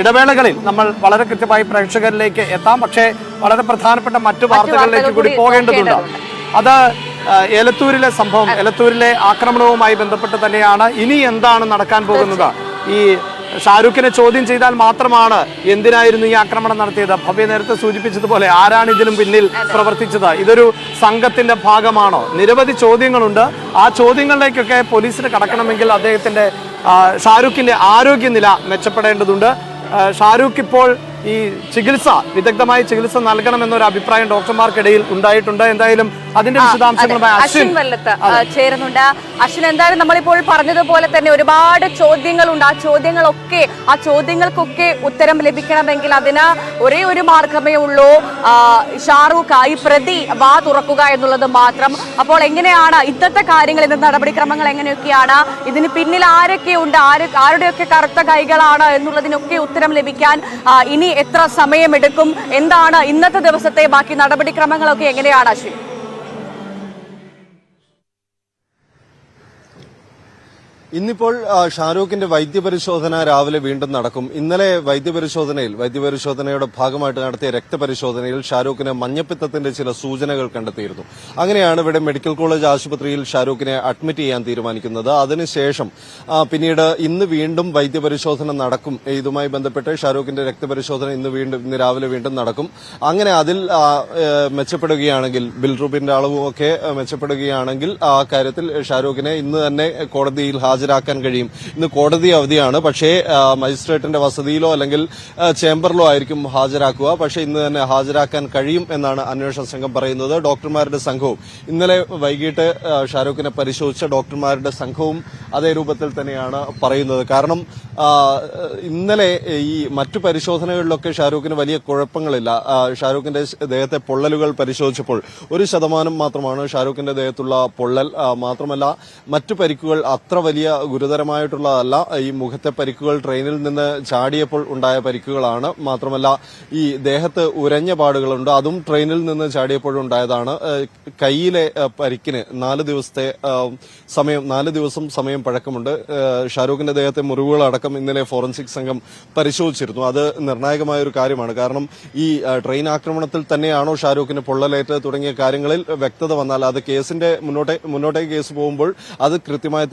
ഇടവേളകളിൽ നമ്മൾ വളരെ കൃത്യമായി പ്രേക്ഷകരിലേക്ക് എത്താം. പക്ഷേ വളരെ പ്രധാനപ്പെട്ട മറ്റു വാർത്തകളിലേക്ക് കൂടി പോകേണ്ടതുണ്ട്. അത് ഏലത്തൂരിലെ സംഭവം, ഏലത്തൂരിലെ ആക്രമണവുമായി ബന്ധപ്പെട്ട് തന്നെയാണ്. ഇനി എന്താണ് നടക്കാൻ പോകുന്നത്? ഈ ഷാരൂഖിനെ ചോദ്യം ചെയ്താൽ മാത്രമാണ് എന്തിനായിരുന്നു ഈ ആക്രമണം നടത്തിയത്. ഭവ്യ നേരത്തെ സൂചിപ്പിച്ചതുപോലെ ആരാണ് ഇതിനും പിന്നിൽ പ്രവർത്തിച്ചത്? ഇതൊരു സംഘത്തിന്റെ ഭാഗമാണോ? നിരവധി ചോദ്യങ്ങളുണ്ട്. ആ ചോദ്യങ്ങളിലേക്കൊക്കെ പോലീസിന് കടക്കണമെങ്കിൽ അദ്ദേഹത്തിന്റെ ഷാരൂഖിന്റെ ആരോഗ്യനില മെച്ചപ്പെടേണ്ടതുണ്ട്. ഷാരൂഖ് ഇപ്പോൾ ഈ വിദഗ്ധമായ ചികിത്സ നൽകണമെന്നൊരു അഭിപ്രായം ഡോക്ടർമാർക്കിടയിൽ ഉണ്ടായിട്ടുണ്ട്. എന്തായാലും അതിന്റെ വിശദാംശങ്ങളുമായി അശ്വിൻ വല്ലത്ത് ചേരുന്നുണ്ട്. അശ്വിൻ, എന്തായാലും നമ്മളിപ്പോൾ പറഞ്ഞതുപോലെ തന്നെ ഒരുപാട് ചോദ്യങ്ങളുണ്ട്. ആ ചോദ്യങ്ങൾക്കൊക്കെ ഉത്തരം ലഭിക്കണമെങ്കിൽ അതിന് ഒരേ ഒരു മാർഗമേ ഉള്ളൂ, ഷാറൂഖ് ഈ പ്രതി വാ തുറക്കുക എന്നുള്ളത് മാത്രം. അപ്പോൾ എങ്ങനെയാണ് ഇന്നത്തെ കാര്യങ്ങൾ, ഇന്നത്തെ നടപടിക്രമങ്ങൾ എങ്ങനെയൊക്കെയാണ്, ഇതിന് പിന്നിൽ ആരൊക്കെയുണ്ട്, ആരുടെയൊക്കെ കറുത്ത കൈകളാണ് എന്നുള്ളതിനൊക്കെ ഉത്തരം ലഭിക്കാൻ ഇനി എത്ര സമയമെടുക്കും? എന്താണ് ഇന്നത്തെ ദിവസത്തെ ബാക്കി നടപടിക്രമങ്ങളൊക്കെ എങ്ങനെയാണ് അശ്വിൻ? ഇന്നിപ്പോൾ ഷാരൂഖിന്റെ വൈദ്യപരിശോധന രാവിലെ വീണ്ടും നടക്കും. ഇന്നലെ വൈദ്യപരിശോധനയുടെ ഭാഗമായിട്ട് നടത്തിയ രക്തപരിശോധനയിൽ ഷാരൂഖിന് മഞ്ഞപ്പിത്തത്തിന്റെ ചില സൂചനകൾ കണ്ടെത്തിയിരുന്നു. അങ്ങനെയാണ് ഇവിടെ മെഡിക്കൽ കോളേജ് ആശുപത്രിയിൽ ഷാരൂഖിനെ അഡ്മിറ്റ് ചെയ്യാൻ തീരുമാനിക്കുന്നത്. അതിനുശേഷം പിന്നീട് ഇന്ന് വീണ്ടും വൈദ്യപരിശോധന നടക്കും. ഇതുമായി ബന്ധപ്പെട്ട് ഷാരൂഖിന്റെ രക്തപരിശോധന ഇന്ന് രാവിലെ വീണ്ടും നടക്കും. അങ്ങനെ അതിൽ മെച്ചപ്പെടുകയാണെങ്കിൽ, ബിൽറൂബിന്റെ അളവും ഒക്കെ മെച്ചപ്പെടുകയാണെങ്കിൽ ആ കാര്യത്തിൽ ഷാരൂഖിനെ ഇന്ന് തന്നെ കോടതിയിൽ ഹാജരാക്കാൻ കഴിയും. ഇന്ന് കോടതി അവധിയാണ്. പക്ഷേ മജിസ്ട്രേറ്റിന്റെ വസതിയിലോ അല്ലെങ്കിൽ ചേംബറിലോ ആയിരിക്കും ഹാജരാക്കുക. പക്ഷേ ഇന്ന് തന്നെ ഹാജരാക്കാൻ കഴിയും എന്നാണ് അന്വേഷണ സംഘം പറയുന്നത്. ഡോക്ടർമാരുടെ സംഘവും ഇന്നലെ വൈകിട്ട് ഷാരൂഖിനെ പരിശോധിച്ച ഡോക്ടർമാരുടെ സംഘവും അതേ രൂപത്തിൽ തന്നെയാണ് പറയുന്നത്. കാരണം ഇന്നലെ ഈ മറ്റു പരിശോധനകളിലൊക്കെ ഷാരൂഖിന് വലിയ കുഴപ്പങ്ങളില്ല. ഷാരൂഖിന്റെ ദേഹത്തെ പൊള്ളലുകൾ പരിശോധിച്ചപ്പോൾ 1% മാത്രമാണ് ഷാരൂഖിന്റെ ദേഹത്തുള്ള പൊള്ളൽ. മാത്രമല്ല മറ്റു പരിക്കുകൾ അത്ര വലിയ ഗുരുതരമായിട്ടുള്ളതല്ല. ഈ മുഖത്തെ പരിക്കുകൾ ട്രെയിനിൽ നിന്ന് ചാടിയപ്പോൾ ഉണ്ടായ പരിക്കുകളാണ്. മാത്രമല്ല ഈ ദേഹത്ത് ഉരഞ്ഞ പാടുകളുണ്ട്, അതും ട്രെയിനിൽ നിന്ന് ചാടിയപ്പോഴുണ്ടായതാണ്. കൈയിലെ പരിക്കിന് 4 ദിവസം സമയം പഴക്കമുണ്ട്. ഷാരൂഖിന്റെ ദേഹത്തെ മുറിവുകളടക്കം ഇന്നലെ ഫോറൻസിക് സംഘം പരിശോധിച്ചിരുന്നു. അത് നിർണായകമായ ഒരു കാര്യമാണ്. കാരണം ഈ ട്രെയിൻ ആക്രമണത്തിൽ തന്നെയാണോ ഷാരൂഖിന് പൊള്ളലേറ്റ് തുടങ്ങിയ കാര്യങ്ങളിൽ വ്യക്തത വന്നാൽ അത് കേസിന്റെ മുന്നോട്ടേക്ക് കേസ് പോകുമ്പോൾ അത് കൃത്യമായ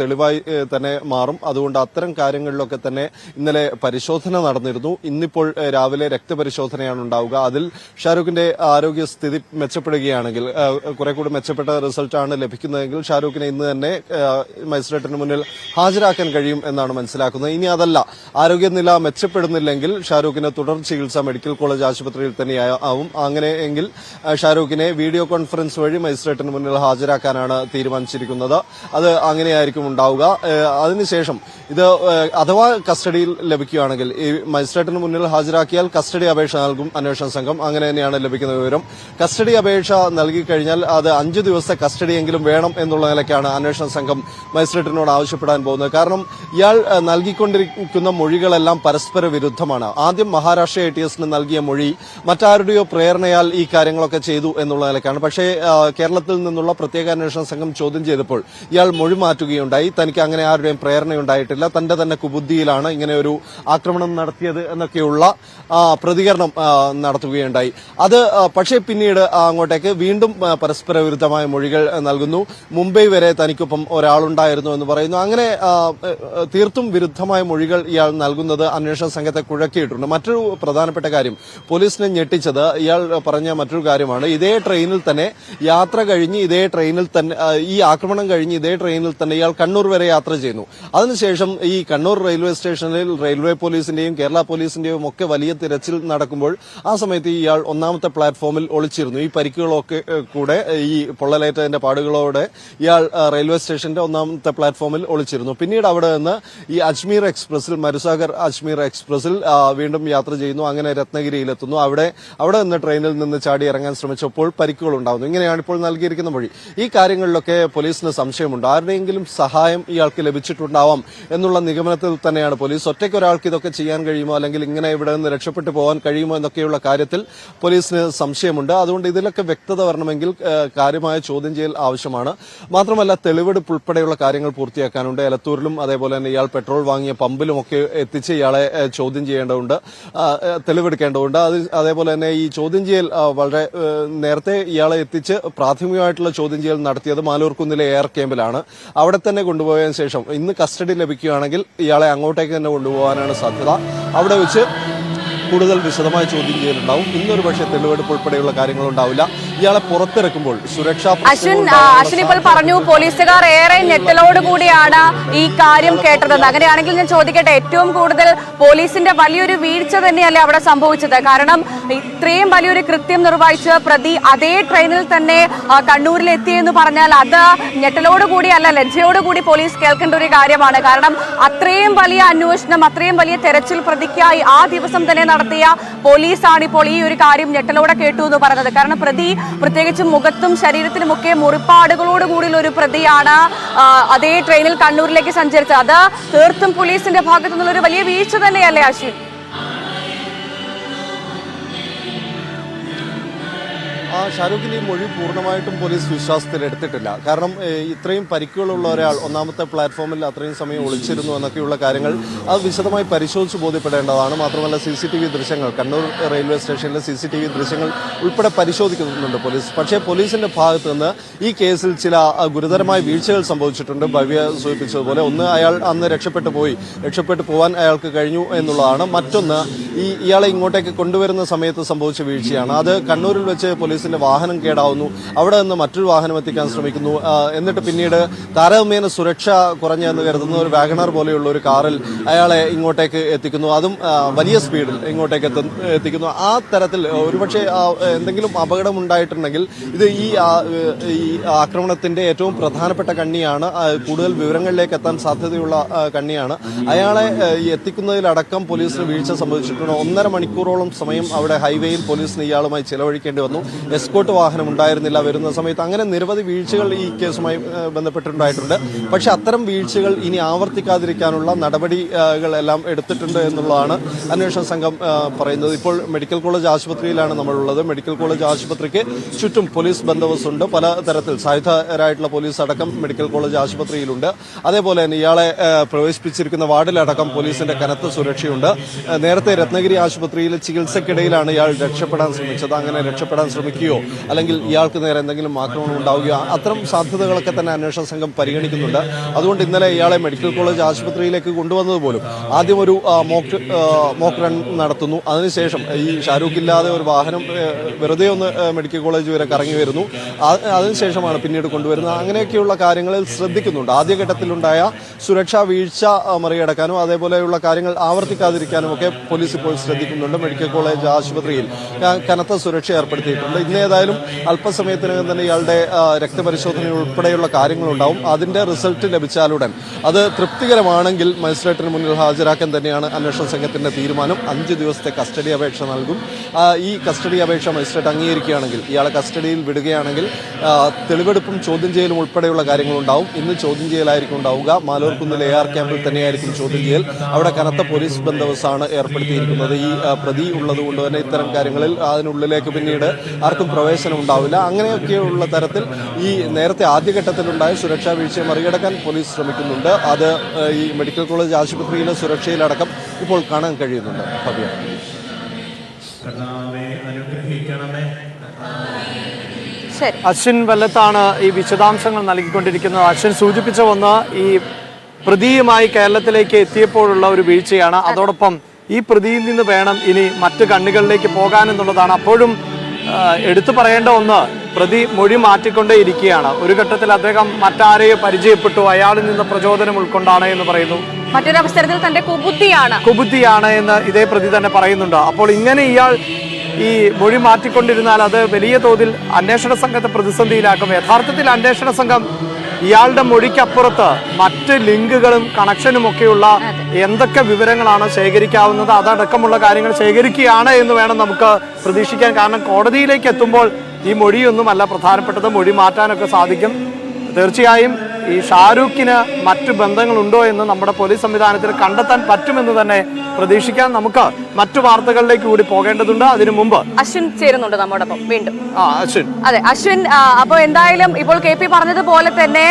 തന്നെ മാറും. അതുകൊണ്ട് അത്തരം കാര്യങ്ങളിലൊക്കെ തന്നെ ഇന്നലെ പരിശോധന നടന്നിരുന്നു. ഇന്നിപ്പോൾ രാവിലെ രക്തപരിശോധനയാണ് ഉണ്ടാവുക. അതിൽ ഷാരൂഖിന്റെ ആരോഗ്യസ്ഥിതി മെച്ചപ്പെടുകയാണെങ്കിൽ, കുറെ കൂടി മെച്ചപ്പെട്ട റിസൾട്ടാണ് ലഭിക്കുന്നതെങ്കിൽ ഷാരൂഖിനെ ഇന്ന് തന്നെ മജിസ്ട്രേറ്റിന് മുന്നിൽ ഹാജരാക്കാൻ കഴിയും എന്നാണ് മനസ്സിലാക്കുന്നത്. ഇനി അതല്ല, ആരോഗ്യനില മെച്ചപ്പെടുന്നില്ലെങ്കിൽ ഷാരൂഖിന് തുടർ ചികിത്സ മെഡിക്കൽ കോളേജ് ആശുപത്രിയിൽ തന്നെ ആവും. അങ്ങനെയെങ്കിൽ ഷാരൂഖിനെ വീഡിയോ കോൺഫറൻസ് വഴി മജിസ്ട്രേറ്റിന് മുന്നിൽ ഹാജരാക്കാനാണ് തീരുമാനിച്ചിരിക്കുന്നത്. അത് അങ്ങനെയായിരിക്കും ഉണ്ടാവുക. അതിനുശേഷം ഇത് അഥവാ കസ്റ്റഡിയിൽ ലഭിക്കുകയാണെങ്കിൽ ഈ മജിസ്ട്രേറ്റിന് മുന്നിൽ ഹാജരാക്കിയാൽ കസ്റ്റഡി അപേക്ഷ നൽകും അന്വേഷണ സംഘം. അങ്ങനെ തന്നെയാണ് ലഭിക്കുന്ന വിവരം. കസ്റ്റഡി അപേക്ഷ നൽകിക്കഴിഞ്ഞാൽ അത് 5 ദിവസത്തെ കസ്റ്റഡിയെങ്കിലും വേണം എന്നുള്ള നിലയ്ക്കാണ് അന്വേഷണ സംഘം മജിസ്ട്രേറ്റിനോട് ആവശ്യപ്പെടാൻ പോകുന്നത്. കാരണം ഇയാൾ നൽകിക്കൊണ്ടിരിക്കുന്ന മൊഴികളെല്ലാം പരസ്പര വിരുദ്ധമാണ്. ആദ്യം മഹാരാഷ്ട്ര ATS നൽകിയ മൊഴി മറ്റാരുടെയോ പ്രേരണയാൽ ഈ കാര്യങ്ങളൊക്കെ ചെയ്തു എന്നുള്ള നിലയ്ക്കാണ്. പക്ഷേ കേരളത്തിൽ നിന്നുള്ള പ്രത്യേക അന്വേഷണ സംഘം ചോദ്യം ചെയ്തപ്പോൾ ഇയാൾ മൊഴി മാറ്റുകയുണ്ടായി. തനിക്ക് അങ്ങനെ ആരുടെയും പ്രേരണയുണ്ടായിട്ടില്ല, തന്റെ തന്നെ കുബുദ്ധിയിലാണ് ഇങ്ങനെ ഒരു ആക്രമണം നടത്തിയത് എന്നൊക്കെയുള്ള പ്രതികരണം നടത്തുകയുണ്ടായി. അത് പക്ഷേ പിന്നീട് അങ്ങോട്ടേക്ക് വീണ്ടും പരസ്പര വിരുദ്ധമായ മൊഴികൾ നൽകുന്നു. മുംബൈ വരെ തനിക്കൊപ്പം ഒരാളുണ്ടായിരുന്നു എന്ന് പറയുന്നു. അങ്ങനെ തീർത്തും വിരുദ്ധമായ മൊഴികൾ ഇയാൾ നൽകുന്നത് അന്വേഷണ സംഘത്തെ കുഴക്കിയിട്ടുണ്ട്. മറ്റൊരു പ്രധാനപ്പെട്ട കാര്യം, പോലീസിനെ ഞെട്ടിച്ചത് ഇയാൾ പറഞ്ഞ മറ്റൊരു കാര്യമാണ്. ഇതേ ട്രെയിനിൽ തന്നെ യാത്ര കഴിഞ്ഞ് ഈ ആക്രമണം കഴിഞ്ഞ് ഇതേ ട്രെയിനിൽ തന്നെ ഇയാൾ കണ്ണൂർ വരെ യാത്ര ചെയ്യുന്നു. അതിനുശേഷം ഈ കണ്ണൂർ റെയിൽവേ സ്റ്റേഷനിൽ റെയിൽവേ പോലീസിന്റെയും കേരള പോലീസിന്റെയും ഒക്കെ വലിയ തിരച്ചിൽ നടക്കുമ്പോൾ ആ സമയത്ത് ഇയാൾ 1ാമത്തെ പ്ലാറ്റ്ഫോമിൽ ഒളിച്ചിരുന്നു. ഈ പരിക്കുകളൊക്കെ കൂടെ, ഈ പൊള്ളലേറ്റതിന്റെ പാടുകളോടെ ഇയാൾ റെയിൽവേ സ്റ്റേഷന്റെ 1ാമത്തെ പ്ലാറ്റ്ഫോമിൽ ഒളിച്ചിരുന്നു. പിന്നീട് അവിടെ നിന്ന് ഈ അജ്മീർ എക്സ്പ്രസിൽ, മരുസാഗർ അജ്മീർ എക്സ്പ്രസിൽ വീണ്ടും യാത്ര ചെയ്യുന്നു. അങ്ങനെ രത്നഗിരിയിലെത്തുന്നു. അവിടെ നിന്ന് ട്രെയിനിൽ നിന്ന് ചാടി ഇറങ്ങാൻ ശ്രമിച്ചപ്പോൾ പരിക്കുകൾ ഉണ്ടാവുന്നു. ഇങ്ങനെയാണ് ഇപ്പോൾ നൽകിയിരിക്കുന്ന മൊഴി. ഈ കാര്യങ്ങളിലൊക്കെ പോലീസിന് സംശയമുണ്ട്. ആരുടെയെങ്കിലും സഹായം ഇയാൾക്ക് ലഭിച്ചിട്ടുണ്ടാവാം എന്നുള്ള നിഗമനത്തിൽ തന്നെയാണ് പോലീസ്. ഒറ്റയ്ക്ക് ഒരാൾക്ക് ഇതൊക്കെ ചെയ്യാൻ കഴിയുമോ, അല്ലെങ്കിൽ ഇങ്ങനെ ഇവിടെ നിന്ന് രക്ഷപ്പെട്ടു പോകാൻ കഴിയുമോ എന്നൊക്കെയുള്ള കാര്യത്തിൽ പോലീസിന് സംശയമുണ്ട്. അതുകൊണ്ട് ഇതിലൊക്കെ വ്യക്തത വരണമെങ്കിൽ കാര്യമായ ചോദ്യം ചെയ്യൽ ആവശ്യമാണ്. മാത്രമല്ല, തെളിവെടുപ്പ് ഉൾപ്പെടെയുള്ള കാര്യങ്ങൾ പൂർത്തിയാക്കാനുണ്ട്. എലത്തൂരിലും അതേപോലെ തന്നെ ഇയാൾ പെട്രോൾ വാങ്ങിയ പമ്പിലുമൊക്കെ എത്തിച്ച് ഇയാളെ ചോദ്യം ചെയ്യേണ്ടതുണ്ട്, തെളിവെടുക്കേണ്ടതുണ്ട്. അതേപോലെ തന്നെ ഈ ചോദ്യം ചെയ്യൽ വളരെ നേരത്തെ ഇയാളെ എത്തിച്ച് പ്രാഥമികമായിട്ടുള്ള ചോദ്യം ചെയ്യൽ നടത്തിയത് മാലൂർക്കുന്നിലെ എയർ ക്യാമ്പിലാണ്. അവിടെ തന്നെ കൊണ്ടുപോയതിനു ശേഷം ഇന്ന് കസ്റ്റഡി ലഭിക്കുകയാണെങ്കിൽ ഇയാളെ അങ്ങോട്ടേക്ക് തന്നെ കൊണ്ടുപോകാനാണ് സാധ്യത. അവിടെ വെച്ച് കൂടുതൽ വിശദമായ ചോദ്യം ചെയ്യലുണ്ടാവും. ഇന്നൊരു പക്ഷേ തെളിവെടുപ്പ് ഉൾപ്പെടെയുള്ള കാര്യങ്ങളുണ്ടാവില്ല. ഇയാളെ പുറത്തിറക്കുമ്പോൾ സുരക്ഷാ അശ്വിൻ ഇപ്പോൾ പറഞ്ഞു പോലീസുകാർ ഏറെ ഞെട്ടലോടുകൂടിയാണ് ഈ കാര്യം കേട്ടതെന്ന്. അങ്ങനെയാണെങ്കിൽ ഞാൻ ചോദിക്കട്ടെ, ഏറ്റവും കൂടുതൽ പോലീസിന്റെ വലിയൊരു വീഴ്ച തന്നെയല്ലേ അവിടെ സംഭവിച്ചത്? കാരണം ഇത്രയും വലിയൊരു കൃത്യം നിർവഹിച്ച് പ്രതി അതേ ട്രെയിനിൽ തന്നെ കണ്ണൂരിൽ എത്തിയെന്ന് പറഞ്ഞാൽ അത് ഞെട്ടലോടുകൂടിയല്ല, ലജ്ജയോടുകൂടി പോലീസ് കേൾക്കേണ്ട ഒരു കാര്യമാണ്. കാരണം അത്രയും വലിയ അന്വേഷണം, അത്രയും വലിയ തെരച്ചിൽ പ്രതിക്കായി ആ ദിവസം തന്നെ നടത്തിയ പോലീസാണ് ഇപ്പോൾ ഈ ഒരു കാര്യം ഞെട്ടലോടെ കേട്ടു എന്ന് പറഞ്ഞത്. കാരണം പ്രതി പ്രത്യേകിച്ചും മുഖത്തും ശരീരത്തിനുമൊക്കെ മുറിപ്പാടുകളോട് കൂടിയുള്ള ഒരു പ്രതിയാണ് അതേ ട്രെയിനിൽ കണ്ണൂരിലേക്ക് സഞ്ചരിച്ചത്. അത് തീർത്തും പോലീസിന്റെ ഭാഗത്തു നിന്നുള്ള ഒരു വലിയ വീഴ്ച തന്നെയല്ലേ അശ്വിൻ? ഷാരൂഖിന്റെ ഈ മൊഴി പൂർണ്ണമായിട്ടും പോലീസ് വിശ്വാസത്തിൽ എടുത്തിട്ടില്ല. കാരണം ഇത്രയും പരിക്കുകളുള്ള ഒരാൾ 1ാമത്തെ പ്ലാറ്റ്ഫോമിൽ അത്രയും സമയം ഒളിച്ചിരുന്നു എന്നൊക്കെയുള്ള കാര്യങ്ങൾ അത് വിശദമായി പരിശോധിച്ച് ബോധ്യപ്പെടേണ്ടതാണ്. മാത്രമല്ല CCTV ദൃശ്യങ്ങൾ, കണ്ണൂർ റെയിൽവേ സ്റ്റേഷനിലെ CCTV ദൃശ്യങ്ങൾ ഉൾപ്പെടെ പരിശോധിക്കുന്നുണ്ട് പോലീസ്. പക്ഷേ പോലീസിന്റെ ഭാഗത്ത് നിന്ന് ഈ കേസിൽ ചില ഗുരുതരമായ വീഴ്ചകൾ സംഭവിച്ചിട്ടുണ്ട്. ഭവ്യ സൂചിപ്പിച്ചതുപോലെ, ഒന്ന്, അയാൾ അന്ന് രക്ഷപ്പെട്ടു പോകാൻ അയാൾക്ക് കഴിഞ്ഞു എന്നുള്ളതാണ്. മറ്റൊന്ന്, ഇയാളെ ഇങ്ങോട്ടേക്ക് കൊണ്ടുവരുന്ന സമയത്ത് സംഭവിച്ച വീഴ്ചയാണ്. അത് കണ്ണൂരിൽ വെച്ച് പോലീസിന്റെ വാഹനം കേടാവുന്നു. അവിടെ നിന്ന് മറ്റൊരു വാഹനം എത്തിക്കാൻ ശ്രമിക്കുന്നു. എന്നിട്ട് പിന്നീട് താരതമ്യേന സുരക്ഷ കുറഞ്ഞെന്ന് കരുതുന്ന ഒരു വാഗണർ പോലെയുള്ള ഒരു കാറിൽ അയാളെ ഇങ്ങോട്ടേക്ക് എത്തിക്കുന്നു. അതും വലിയ സ്പീഡിൽ ഇങ്ങോട്ടേക്ക് എത്തിക്കുന്നു. ആ തരത്തിൽ ഒരുപക്ഷെ എന്തെങ്കിലും അപകടം ഉണ്ടായിട്ടുണ്ടെങ്കിൽ ഇത് ഈ ആക്രമണത്തിന്റെ ഏറ്റവും പ്രധാനപ്പെട്ട കണ്ണിയാണ്. കൂടുതൽ വിവരങ്ങളിലേക്ക് എത്താൻ സാധ്യതയുള്ള കണ്ണിയാണ്. അയാളെ എത്തിക്കുന്നതിലടക്കം പോലീസിന് വീഴ്ച സംഭവിച്ചിട്ടുണ്ട്. 1.5 മണിക്കൂറോളം സമയം അവിടെ ഹൈവേയിൽ പോലീസിന് ഇയാളുമായി ചെലവഴിക്കേണ്ടി വന്നു. എസ്കോർട്ട് വാഹനം ഉണ്ടായിരുന്നില്ല വരുന്ന സമയത്ത്. അങ്ങനെ നിരവധി വീഴ്ചകൾ ഈ കേസുമായി ബന്ധപ്പെട്ടിട്ടുണ്ടായിട്ടുണ്ട്. പക്ഷെ അത്തരം വീഴ്ചകൾ ഇനി ആവർത്തിക്കാതിരിക്കാനുള്ള നടപടികളെല്ലാം എടുത്തിട്ടുണ്ട് എന്നുള്ളതാണ് അന്വേഷണ സംഘം പറയുന്നത്. ഇപ്പോൾ മെഡിക്കൽ കോളേജ് ആശുപത്രിയിലാണ് നമ്മളുള്ളത്. മെഡിക്കൽ കോളേജ് ആശുപത്രിക്ക് ചുറ്റും പോലീസ് ബന്ദോബസ്തുണ്ട്. പലതരത്തിൽ സായുധരായിട്ടുള്ള പോലീസ് അടക്കം മെഡിക്കൽ കോളേജ് ആശുപത്രിയിലുണ്ട്. അതേപോലെ തന്നെ ഇയാളെ പ്രവേശിപ്പിച്ചിരിക്കുന്ന വാർഡിലടക്കം പോലീസിന്റെ കനത്ത സുരക്ഷയുണ്ട്. നേരത്തെ രത്നഗിരി ആശുപത്രിയിലെ ചികിത്സക്കിടയിലാണ് ഇയാൾ രക്ഷപ്പെടാൻ ശ്രമിച്ചത്. അങ്ങനെ രക്ഷപ്പെടാൻ ശ്രമിക്കുക ആക്രമിക്കുകയോ അല്ലെങ്കിൽ ഇയാൾക്ക് നേരെ എന്തെങ്കിലും ആക്രമണം ഉണ്ടാവുകയോ അത്തരം സാധ്യതകളൊക്കെ തന്നെ അന്വേഷണ സംഘം പരിഗണിക്കുന്നുണ്ട്. അതുകൊണ്ട് ഇന്നലെ ഇയാളെ മെഡിക്കൽ കോളേജ് ആശുപത്രിയിലേക്ക് കൊണ്ടുവന്നത് പോലും ആദ്യം ഒരു മോക്ക് റൺ നടത്തുന്നു. അതിനുശേഷം ഈ ഷാരൂഖ് ഇല്ലാതെ ഒരു വാഹനം വെറുതെ ഒന്ന് മെഡിക്കൽ കോളേജ് വരെ കറങ്ങി വരുന്നു. അതിനുശേഷമാണ് പിന്നീട് കൊണ്ടുവരുന്നത്. അങ്ങനെയൊക്കെയുള്ള കാര്യങ്ങളിൽ ശ്രദ്ധിക്കുന്നുണ്ട്. ആദ്യഘട്ടത്തിലുണ്ടായ സുരക്ഷാ വീഴ്ച മറികടക്കാനും അതേപോലെയുള്ള കാര്യങ്ങൾ ആവർത്തിക്കാതിരിക്കാനും ഒക്കെ പോലീസ് ഇപ്പോൾ ശ്രദ്ധിക്കുന്നുണ്ട്. മെഡിക്കൽ കോളേജ് ആശുപത്രിയിൽ കനത്ത സുരക്ഷ ഏർപ്പെടുത്തിയിട്ടുണ്ട്. ഇന്നേതായാലും അല്പസമയത്തിനകം തന്നെ ഇയാളുടെ രക്തപരിശോധന ഉൾപ്പെടെയുള്ള കാര്യങ്ങളുണ്ടാവും. അതിന്റെ റിസൾട്ട് ലഭിച്ചാലുടൻ അത് തൃപ്തികരമാണെങ്കിൽ മജിസ്ട്രേറ്റിന് മുന്നിൽ ഹാജരാക്കാൻ തന്നെയാണ് അന്വേഷണ സംഘത്തിന്റെ തീരുമാനം. 5 ദിവസത്തെ കസ്റ്റഡി അപേക്ഷ നൽകും. ഈ കസ്റ്റഡി അപേക്ഷ മജിസ്ട്രേറ്റ് അംഗീകരിക്കുകയാണെങ്കിൽ, ഇയാളെ കസ്റ്റഡിയിൽ വിടുകയാണെങ്കിൽ തെളിവെടുപ്പും ചോദ്യം ചെയ്യലും ഉൾപ്പെടെയുള്ള കാര്യങ്ങളുണ്ടാവും. ഇന്ന് ചോദ്യം ചെയ്യലായിരിക്കും ഉണ്ടാവുക. മാലൂർക്കുന്നിൽ AR ക്യാമ്പിൽ തന്നെയായിരിക്കും ചോദ്യം ചെയ്യൽ. അവിടെ കനത്ത പോലീസ് ബന്ദോബസ്താണ് ഏർപ്പെടുത്തിയിരിക്കുന്നത്. ഈ പ്രതി ഉള്ളതുകൊണ്ട് തന്നെ ഇത്തരം കാര്യങ്ങളിൽ അതിനുള്ളിലേക്ക് പിന്നീട് ആർക്കും പ്രവേശനം ഉണ്ടാവില്ല. അങ്ങനെയൊക്കെയുള്ള തരത്തിൽ ഈ നേരത്തെ ആദ്യഘട്ടത്തിലുണ്ടായ സുരക്ഷാ വീഴ്ചയെ മറികടക്കാൻ പോലീസ് ശ്രമിക്കുന്നുണ്ട്. അത് ഈ മെഡിക്കൽ കോളേജ് ആശുപത്രിയിലെ സുരക്ഷയിലടക്കം ഇപ്പോൾ കാണാൻ കഴിയുന്നുണ്ട്. ഭവ്യ, അശ്വിൻ വെല്ലത്താണ് ഈ വിശദാംശങ്ങൾ നൽകിക്കൊണ്ടിരിക്കുന്നത്. അശ്വിൻ സൂചിപ്പിച്ച ഒന്ന് ഈ പ്രതിയുമായി കേരളത്തിലേക്ക് എത്തിയപ്പോഴുള്ള ഒരു വീഴ്ചയാണ്. അതോടൊപ്പം ഈ പ്രതിയിൽ നിന്ന് വേണം ഇനി മറ്റു കണ്ണികളിലേക്ക് പോകാനെന്നുള്ളതാണ്. അപ്പോഴും എടുത്തു പറയേണ്ട ഒന്ന്, പ്രതി മൊഴി മാറ്റിക്കൊണ്ടേ ഇരിക്കുകയാണ്. ഒരു ഘട്ടത്തിൽ അദ്ദേഹം മറ്റാരെയോ പരിചയപ്പെട്ടു, അയാളിൽ നിന്ന് പ്രചോദനം ഉൾക്കൊണ്ടാണ് എന്ന് പറയുന്നു. മറ്റൊരവസരത്തിൽ തന്റെ കുബുദ്ധിയാണ് എന്ന് ഇതേ പ്രതി തന്നെ പറയുന്നുണ്ട്. അപ്പോൾ ഇങ്ങനെ ഇയാൾ ഈ മൊഴി മാറ്റിക്കൊണ്ടിരുന്നാൽ അത് വലിയ തോതിൽ അന്വേഷണ സംഘത്തെ പ്രതിസന്ധിയിലാക്കും. യഥാർത്ഥത്തിൽ അന്വേഷണ സംഘം ഇയാളുടെ മൊഴിക്കപ്പുറത്ത് മറ്റ് ലിങ്കുകളും കണക്ഷനും ഒക്കെയുള്ള എന്തൊക്കെ വിവരങ്ങളാണ് ശേഖരിക്കാവുന്നത് അതടക്കമുള്ള കാര്യങ്ങൾ ശേഖരിക്കുകയാണ് എന്ന് വേണം നമുക്ക് പ്രതീക്ഷിക്കാൻ. കാരണം കോടതിയിലേക്ക് എത്തുമ്പോൾ ഈ മൊഴിയൊന്നുമല്ല പ്രധാനപ്പെട്ടത്, മൊഴി മാറ്റാനൊക്കെ സാധിക്കും. തീർച്ചയായും ഈ ഷാരൂഖിന് മറ്റു ബന്ധങ്ങളുണ്ടോ എന്ന് നമ്മുടെ പോലീസ് സംവിധാനത്തിൽ കണ്ടെത്താൻ പറ്റുമെന്ന് തന്നെ പ്രതീക്ഷിക്കാൻ. നമുക്ക് മറ്റു വാർത്തകളിലേക്ക് കൂടി പോകേണ്ടതുണ്ട്. അതിനു മുമ്പ് അശ്വിൻ ചേരുന്നുണ്ട് നമ്മോടൊപ്പം വീണ്ടും. അശ്വിൻ, അതെ അശ്വിൻ, അപ്പോൾ എന്തായാലും ഇപ്പോൾ KP പറഞ്ഞതുപോലെ തന്നെ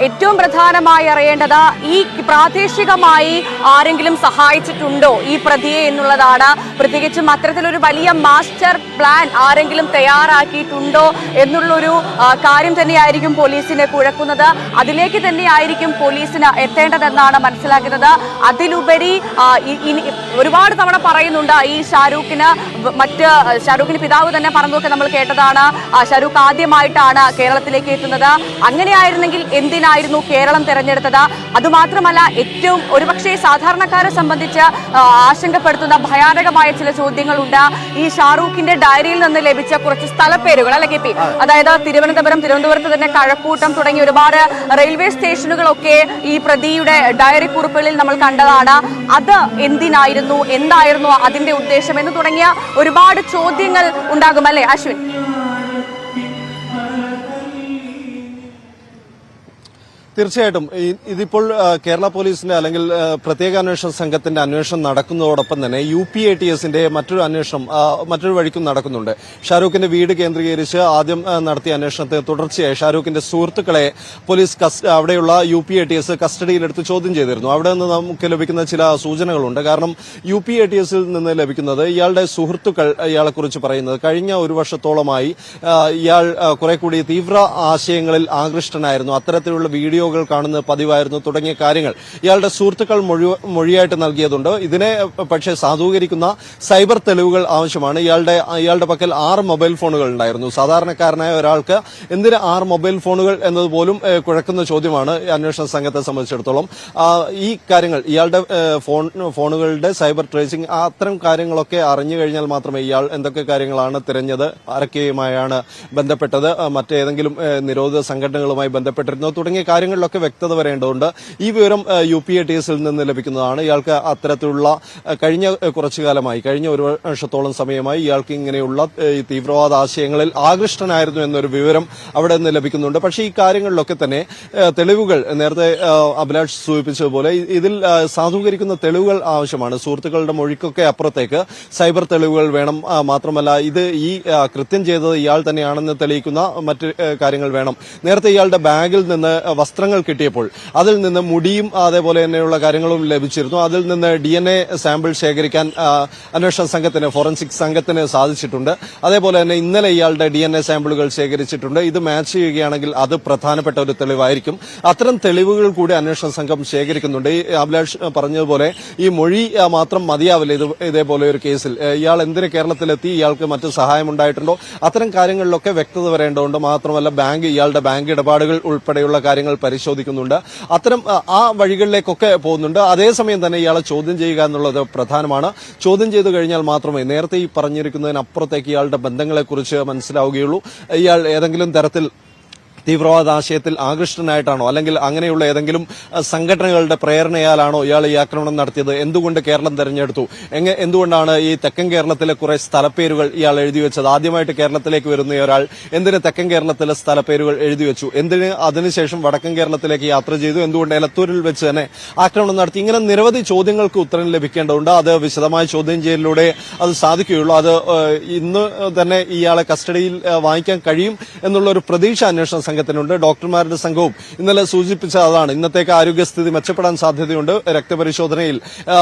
ഏറ്റവും പ്രധാനമായി അറിയേണ്ടത് ഈ പ്രാദേശികമായി ആരെങ്കിലും സഹായിച്ചിട്ടുണ്ടോ ഈ പ്രതിയെ എന്നുള്ളതാണ്. പ്രത്യേകിച്ചും അത്തരത്തിലൊരു വലിയ മാസ്റ്റർ പ്ലാൻ ആരെങ്കിലും തയ്യാറാക്കിയിട്ടുണ്ടോ എന്നുള്ളൊരു കാര്യം തന്നെയായിരിക്കും പോലീസിനെ കുഴക്കുന്നത്. അതിലേക്ക് തന്നെയായിരിക്കും പോലീസിന് എത്തേണ്ടതെന്നാണ് മനസ്സിലാക്കുന്നത്. അതിലുപരി ഒരുപാട് തവണ പറയുന്നുണ്ട് ഈ ഷാരൂഖിന് പിതാവ് തന്നെ പറഞ്ഞതൊക്കെ നമ്മൾ കേട്ടതാണ്. ഷാരൂഖ് ആദ്യമായിട്ടാണ് കേരളത്തിലേക്ക് എത്തുന്നത്. അങ്ങനെയായിരുന്നെങ്കിൽ എന്തിനായിരുന്നു കേരളം തെരഞ്ഞെടുത്തത്? അതുമാത്രമല്ല, ഏറ്റവും ഒരുപക്ഷെ സാധാരണക്കാരെ സംബന്ധിച്ച് ആശങ്കപ്പെടുത്തുന്ന ഭയാനകമായ ചില ചോദ്യങ്ങളുണ്ട്. ഈ ഷാരൂഖിന്റെ ഡയറിയിൽ നിന്ന് ലഭിച്ച കുറച്ച് സ്ഥലപ്പേരുകൾ, അല്ലെ KP? അതായത് തിരുവനന്തപുരത്ത് തന്നെ കഴക്കൂട്ടം തുടങ്ങിയ ഒരുപാട് റെയിൽവേ സ്റ്റേഷനുകളൊക്കെ ഈ പ്രതിയുടെ ഡയറി കുറിപ്പുകളിൽ നമ്മൾ കണ്ടതാണ്. അത് എന്തിനായിരുന്നു, എന്തായിരുന്നു അതിന്റെ ഉദ്ദേശം എന്ന് തുടങ്ങിയ ഒരുപാട് ചോദ്യങ്ങൾ ഉണ്ടാകും, അല്ലേ അശ്വിൻ? തീർച്ചയായിട്ടും ഇതിപ്പോൾ കേരള പോലീസിന്റെ അല്ലെങ്കിൽ പ്രത്യേക അന്വേഷണ സംഘത്തിന്റെ അന്വേഷണം നടക്കുന്നതോടൊപ്പം തന്നെ UPATSന്റെ മറ്റൊരു വഴിക്കും നടക്കുന്നുണ്ട്. ഷാരൂഖിന്റെ വീട് കേന്ദ്രീകരിച്ച് ആദ്യം നടത്തിയ അന്വേഷണത്തെ തുടർച്ചയായി ഷാരൂഖിന്റെ സുഹൃത്തുക്കളെ പോലീസ് അവിടെയുള്ള UPATS കസ്റ്റഡിയിലെടുത്ത് ചോദ്യം ചെയ്തിരുന്നു. അവിടെ നിന്ന് നമുക്ക് ലഭിക്കുന്ന ചില സൂചനകളുണ്ട്. കാരണം UPATSൽ നിന്ന് ലഭിക്കുന്നത് ഇയാളുടെ സുഹൃത്തുക്കൾ ഇയാളെക്കുറിച്ച് പറയുന്നത് കഴിഞ്ഞ ഒരു വർഷത്തോളമായി ഇയാൾ കുറെ കൂടി തീവ്ര ആശയങ്ങളിൽ ആകൃഷ്ടനായിരുന്നു, അത്തരത്തിലുള്ള വീഡിയോകൾ കാണുന്നത് പതിവായിരുന്നു തുടങ്ങിയ കാര്യങ്ങൾ ഇയാളുടെ സുഹൃത്തുക്കൾ മൊഴിയായിട്ട് നൽകിയതുണ്ട്. ഇതിനെ പക്ഷേ സാധൂകരിക്കുന്ന സൈബർ തെളിവുകൾ ആവശ്യമാണ്. ഇയാളുടെ പക്കൽ 6 മൊബൈൽ ഫോണുകൾ ഉണ്ടായിരുന്നു. സാധാരണക്കാരനായ ഒരാൾക്ക് എന്തിന് 6 മൊബൈൽ ഫോണുകൾ എന്നതുപോലും കുഴക്കുന്ന ചോദ്യമാണ് അന്വേഷണ സംഘത്തെ സംബന്ധിച്ചിടത്തോളം. ഈ കാര്യങ്ങൾ ഇയാളുടെ ഫോണുകളുടെ സൈബർ ട്രേസിംഗ് അത്തരം കാര്യങ്ങളൊക്കെ അറിഞ്ഞു കഴിഞ്ഞാൽ മാത്രമേ ഇയാൾ എന്തൊക്കെ കാര്യങ്ങളാണ് തിരഞ്ഞത്, ആരൊക്കെയുമായാണ് ബന്ധപ്പെട്ടത്, മറ്റേതെങ്കിലും നിരോധിത സംഘടനകളുമായി ബന്ധപ്പെട്ടിരുന്നോ തുടങ്ങിയ കാര്യങ്ങളിലൊക്കെ വ്യക്തത വരേണ്ടതുണ്ട്. ഈ വിവരം UPATSൽ നിന്ന് ലഭിക്കുന്നതാണ്. ഇയാൾക്ക് അത്തരത്തിലുള്ള കഴിഞ്ഞ കുറച്ചു കാലമായി, കഴിഞ്ഞ ഒരു വർഷത്തോളം സമയമായി ഇയാൾക്ക് ഇങ്ങനെയുള്ള ഈ തീവ്രവാദ ആശയങ്ങളിൽ ആകൃഷ്ടനായിരുന്നു എന്നൊരു വിവരം അവിടെ നിന്ന് ലഭിക്കുന്നുണ്ട്. പക്ഷേ ഈ കാര്യങ്ങളിലൊക്കെ തന്നെ തെളിവുകൾ, നേരത്തെ അഭിലാഷ് സൂചിപ്പിച്ചതുപോലെ ഇതിൽ സാധൂകരിക്കുന്ന തെളിവുകൾ ആവശ്യമാണ്. സുഹൃത്തുക്കളുടെ മൊഴിക്കൊക്കെ അപ്പുറത്തേക്ക് സൈബർ തെളിവുകൾ വേണം. മാത്രമല്ല ഇത് ഈ കൃത്യം ചെയ്തത് ഇയാൾ തന്നെയാണെന്ന് തെളിയിക്കുന്ന മറ്റ് കാര്യങ്ങൾ വേണം. നേരത്തെ ഇയാളുടെ ബാഗിൽ നിന്ന് വസ്ത്രങ്ങൾ കിട്ടിയപ്പോൾ അതിൽ നിന്ന് മുടിയും അതേപോലെ തന്നെയുള്ള കാര്യങ്ങളും ലഭിച്ചിരുന്നു. അതിൽ നിന്ന് DNA സാമ്പിൾ ശേഖരിക്കാൻ അന്വേഷണ സംഘത്തിന്, ഫോറൻസിക് സംഘത്തിന് സാധിച്ചിട്ടുണ്ട്. അതേപോലെ തന്നെ ഇന്നലെ ഇയാളുടെ DNA സാമ്പിളുകൾ ശേഖരിച്ചിട്ടുണ്ട്. ഇത് മാച്ച് ചെയ്യുകയാണെങ്കിൽ അത് പ്രധാനപ്പെട്ട ഒരു തെളിവായിരിക്കും. അത്തരം തെളിവുകൾ കൂടി അന്വേഷണ സംഘം ശേഖരിക്കുന്നുണ്ട്. ഈ അഭിലാഷ് പറഞ്ഞതുപോലെ ഈ മൊഴി മാത്രം മതിയാവില്ല ഇതേപോലെ ഒരു കേസിൽ. ഇയാൾ എന്തിന് കേരളത്തിലെത്തി, ഇയാൾക്ക് മറ്റു സഹായം ഉണ്ടായിട്ടുണ്ടോ, അത്തരം കാര്യങ്ങളിലൊക്കെ വ്യക്തത വരേണ്ടതുണ്ട്. മാത്രമല്ല ഇയാളുടെ ബാങ്ക് ഇടപാടുകൾ ഉൾപ്പെടെയുള്ള കാര്യങ്ങൾ പരിശോധിക്കുന്നുണ്ട്. അത്തരം ആ വഴികളിലേക്കൊക്കെ പോകുന്നുണ്ട്. അതേസമയം തന്നെ ഇയാളെ ചോദ്യം ചെയ്യുക എന്നുള്ളത് പ്രധാനമാണ്. ചോദ്യം ചെയ്തു കഴിഞ്ഞാൽ മാത്രമേ നേരത്തെ ഈ പറഞ്ഞിരിക്കുന്നതിനപ്പുറത്തേക്ക് ഇയാളുടെ ബന്ധങ്ങളെക്കുറിച്ച് മനസ്സിലാവുകയുള്ളൂ. ഇയാൾ ഏതെങ്കിലും തരത്തിൽ തീവ്രവാദ ആശയത്തിൽ ആകൃഷ്ടനായിട്ടാണോ അല്ലെങ്കിൽ അങ്ങനെയുള്ള ഏതെങ്കിലും സംഘടനകളുടെ പ്രേരണയാലാണോ ഇയാൾ ഈ ആക്രമണം നടത്തിയത്, എന്തുകൊണ്ട് കേരളം തെരഞ്ഞെടുത്തു, എന്തുകൊണ്ടാണ് ഈ തെക്കൻ കേരളത്തിലെ കുറെ സ്ഥലപ്പേരുകൾ ഇയാൾ എഴുതി വെച്ചത്, ആദ്യമായിട്ട് കേരളത്തിലേക്ക് വരുന്ന ഒരാൾ എന്തിന് തെക്കൻ കേരളത്തിലെ സ്ഥലപ്പേരുകൾ എഴുതി വെച്ചു, എന്തിന് അതിനുശേഷം വടക്കൻ കേരളത്തിലേക്ക് യാത്ര ചെയ്തു, എന്തുകൊണ്ട് എലത്തൂരിൽ വെച്ച് തന്നെ ആക്രമണം നടത്തി, ഇങ്ങനെ നിരവധി ചോദ്യങ്ങൾക്ക് ഉത്തരം ലഭിക്കേണ്ടതുണ്ട്. അത് വിശദമായ ചോദ്യം ചെയ്യലിലൂടെ അത് സാധിക്കുകയുള്ളൂ. അത് ഇന്ന് തന്നെ ഇയാളെ കസ്റ്റഡിയിൽ വാങ്ങിക്കാൻ കഴിയും എന്നുള്ള ഒരു പ്രതീക്ഷ അന്വേഷണ സംഘത്തിനുണ്ട്. ഡോക്ടർമാരുടെ സംഘവും ഇന്നലെ സൂചിപ്പിച്ച അതാണ്. ഇന്നത്തേക്ക് ആരോഗ്യസ്ഥിതി മെച്ചപ്പെടാൻ സാധ്യതയുണ്ട്. രക്തപരിശോധനയിൽ